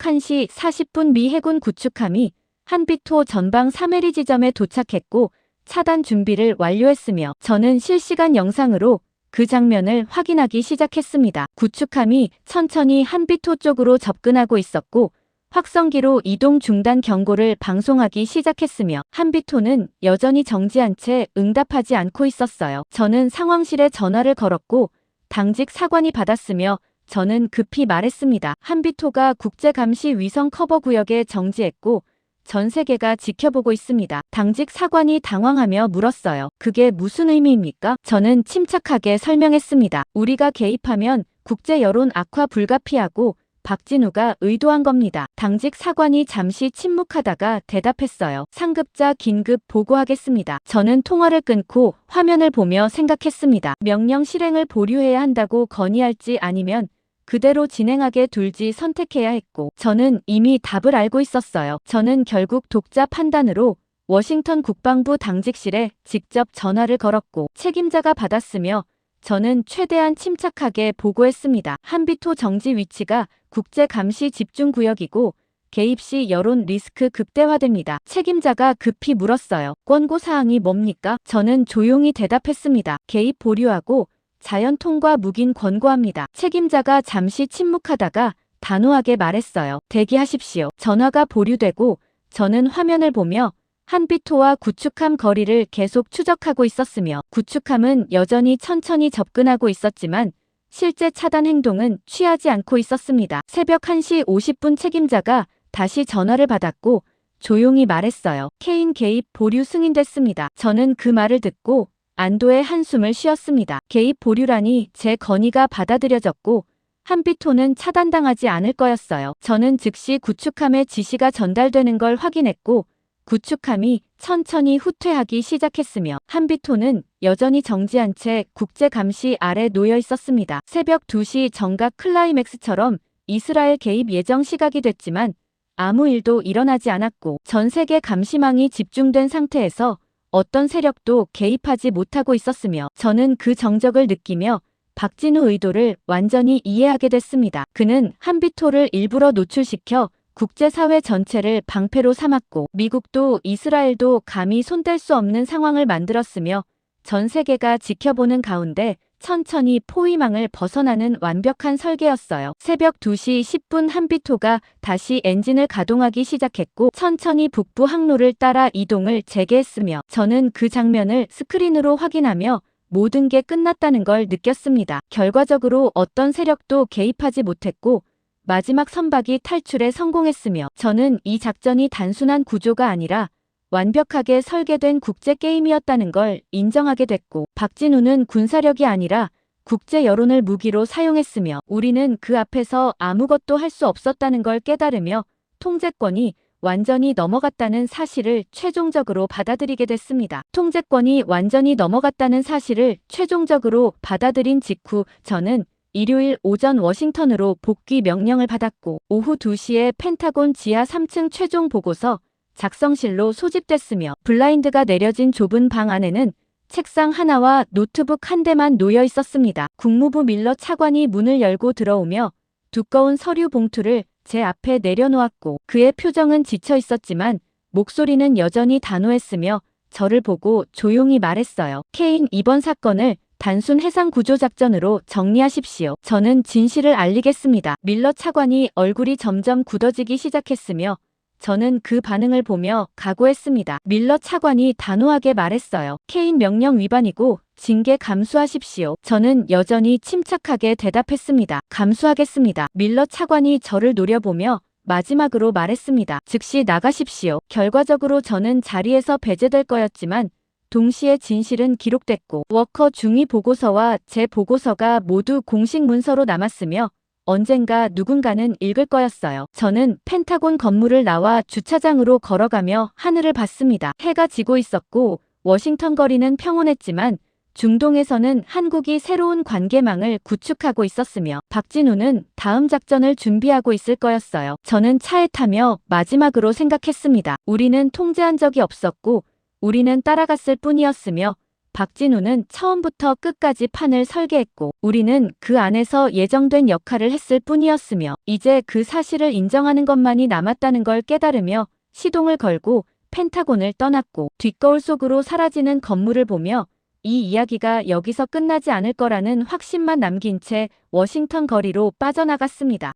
1시 40분 미 해군 구축함이 한비토 전방 3해리 지점에 도착했고 차단 준비를 완료했으며 저는 실시간 영상으로 그 장면을 확인하기 시작했습니다. 구축함이 천천히 한비토 쪽으로 접근하고 있었고 확성기로 이동 중단 경고를 방송하기 시작했으며 한비토는 여전히 정지한 채 응답하지 않고 있었어요. 저는 상황실에 전화를 걸었고 당직 사관이 받았으며 저는 급히 말했습니다. 한비토가 국제감시 위성 커버 구역에 정지했고 전 세계가 지켜보고 있습니다. 당직 사관이 당황하며 물었어요. 그게 무슨 의미입니까? 저는 침착하게 설명했습니다. 우리가 개입하면 국제 여론 악화 불가피하고 박진우가 의도한 겁니다. 당직 사관이 잠시 침묵하다가 대답했어요. 상급자 긴급 보고하겠습니다. 저는 통화를 끊고 화면을 보며 생각했습니다. 명령 실행을 보류해야 한다고 건의할지 아니면 그대로 진행하게 둘지 선택해야 했고 저는 이미 답을 알고 있었어요. 저는 결국 독자 판단으로 워싱턴 국방부 당직실에 직접 전화를 걸었고 책임자가 받았으며 저는 최대한 침착하게 보고했습니다. 한비토 정지 위치가 국제감시 집중구역이고 개입 시 여론 리스크 극대화됩니다. 책임자가 급히 물었어요. 권고사항이 뭡니까? 저는 조용히 대답했습니다. 개입 보류하고 자연 통과 묵인 권고합니다. 책임자가 잠시 침묵하다가 단호하게 말했어요. 대기하십시오. 전화가 보류되고 저는 화면을 보며 한비토와 구축함 거리를 계속 추적하고 있었으며 구축함은 여전히 천천히 접근하고 있었지만 실제 차단 행동은 취하지 않고 있었습니다. 새벽 1시 50분 책임자가 다시 전화를 받았고 조용히 말했어요. 케인 개입 보류 승인됐습니다. 저는 그 말을 듣고 안도의 한숨을 쉬었습니다. 개입 보류라니 제 건의가 받아들여졌고 한비토는 차단당하지 않을 거였어요. 저는 즉시 구축함의 지시가 전달되는 걸 확인했고 구축함이 천천히 후퇴하기 시작했으며 한비토는 여전히 정지한 채 국제감시 아래 놓여 있었습니다. 새벽 2시 정각 클라이맥스처럼 이스라엘 개입 예정 시각이 됐지만 아무 일도 일어나지 않았고 전 세계 감시망이 집중된 상태에서 어떤 세력도 개입하지 못하고 있었으며 저는 그 정적을 느끼며 박진우 의도를 완전히 이해하게 됐습니다. 그는 한비토를 일부러 노출시켜 국제사회 전체를 방패로 삼았고 미국도 이스라엘도 감히 손댈 수 없는 상황을 만들었으며 전 세계가 지켜보는 가운데 천천히 포위망을 벗어나는 완벽한 설계였어요. 새벽 2시 10분 한비토가 다시 엔진을 가동하기 시작했고 천천히 북부 항로를 따라 이동을 재개했으며 저는 그 장면을 스크린으로 확인하며 모든 게 끝났다는 걸 느꼈습니다. 결과적으로 어떤 세력도 개입하지 못했고 마지막 선박이 탈출에 성공했으며 저는 이 작전이 단순한 구조가 아니라 완벽하게 설계된 국제 게임이었다는 걸 인정하게 됐고 박진우는 군사력이 아니라 국제 여론을 무기로 사용했으며 우리는 그 앞에서 아무것도 할 수 없었다는 걸 깨달으며 통제권이 완전히 넘어갔다는 사실을 최종적으로 받아들이게 됐습니다. 통제권이 완전히 넘어갔다는 사실을 최종적으로 받아들인 직후 저는 일요일 오전 워싱턴으로 복귀 명령을 받았고 오후 2시에 펜타곤 지하 3층 최종 보고서 작성실로 소집됐으며 블라인드가 내려진 좁은 방 안에는 책상 하나와 노트북 한 대만 놓여 있었습니다. 국무부 밀러 차관이 문을 열고 들어오며 두꺼운 서류 봉투를 제 앞에 내려놓았고 그의 표정은 지쳐 있었지만 목소리는 여전히 단호했으며 저를 보고 조용히 말했어요. 케인, 이번 사건을 단순 해상 구조 작전으로 정리하십시오. 저는 진실을 알리겠습니다. 밀러 차관이 얼굴이 점점 굳어지기 시작했으며 저는 그 반응을 보며 각오했습니다. 밀러 차관이 단호하게 말했어요. 케인 명령 위반이고 징계 감수하십시오. 저는 여전히 침착하게 대답했습니다. 감수하겠습니다. 밀러 차관이 저를 노려보며 마지막으로 말했습니다. 즉시 나가십시오. 결과적으로 저는 자리에서 배제될 거였지만 동시에 진실은 기록됐고 워커 중위 보고서와 제 보고서가 모두 공식 문서로 남았으며 언젠가 누군가는 읽을 거였어요. 저는 펜타곤 건물을 나와 주차장으로 걸어가며 하늘을 봤습니다. 해가 지고 있었고 워싱턴 거리는 평온했지만 중동에서는 한국이 새로운 관계망을 구축하고 있었으며 박진우는 다음 작전을 준비하고 있을 거였어요. 저는 차에 타며 마지막으로 생각했습니다. 우리는 통제한 적이 없었고 우리는 따라갔을 뿐이었으며 박진우는 처음부터 끝까지 판을 설계했고 우리는 그 안에서 예정된 역할을 했을 뿐이었으며 이제 그 사실을 인정하는 것만이 남았다는 걸 깨달으며 시동을 걸고 펜타곤을 떠났고 뒷거울 속으로 사라지는 건물을 보며 이 이야기가 여기서 끝나지 않을 거라는 확신만 남긴 채 워싱턴 거리로 빠져나갔습니다.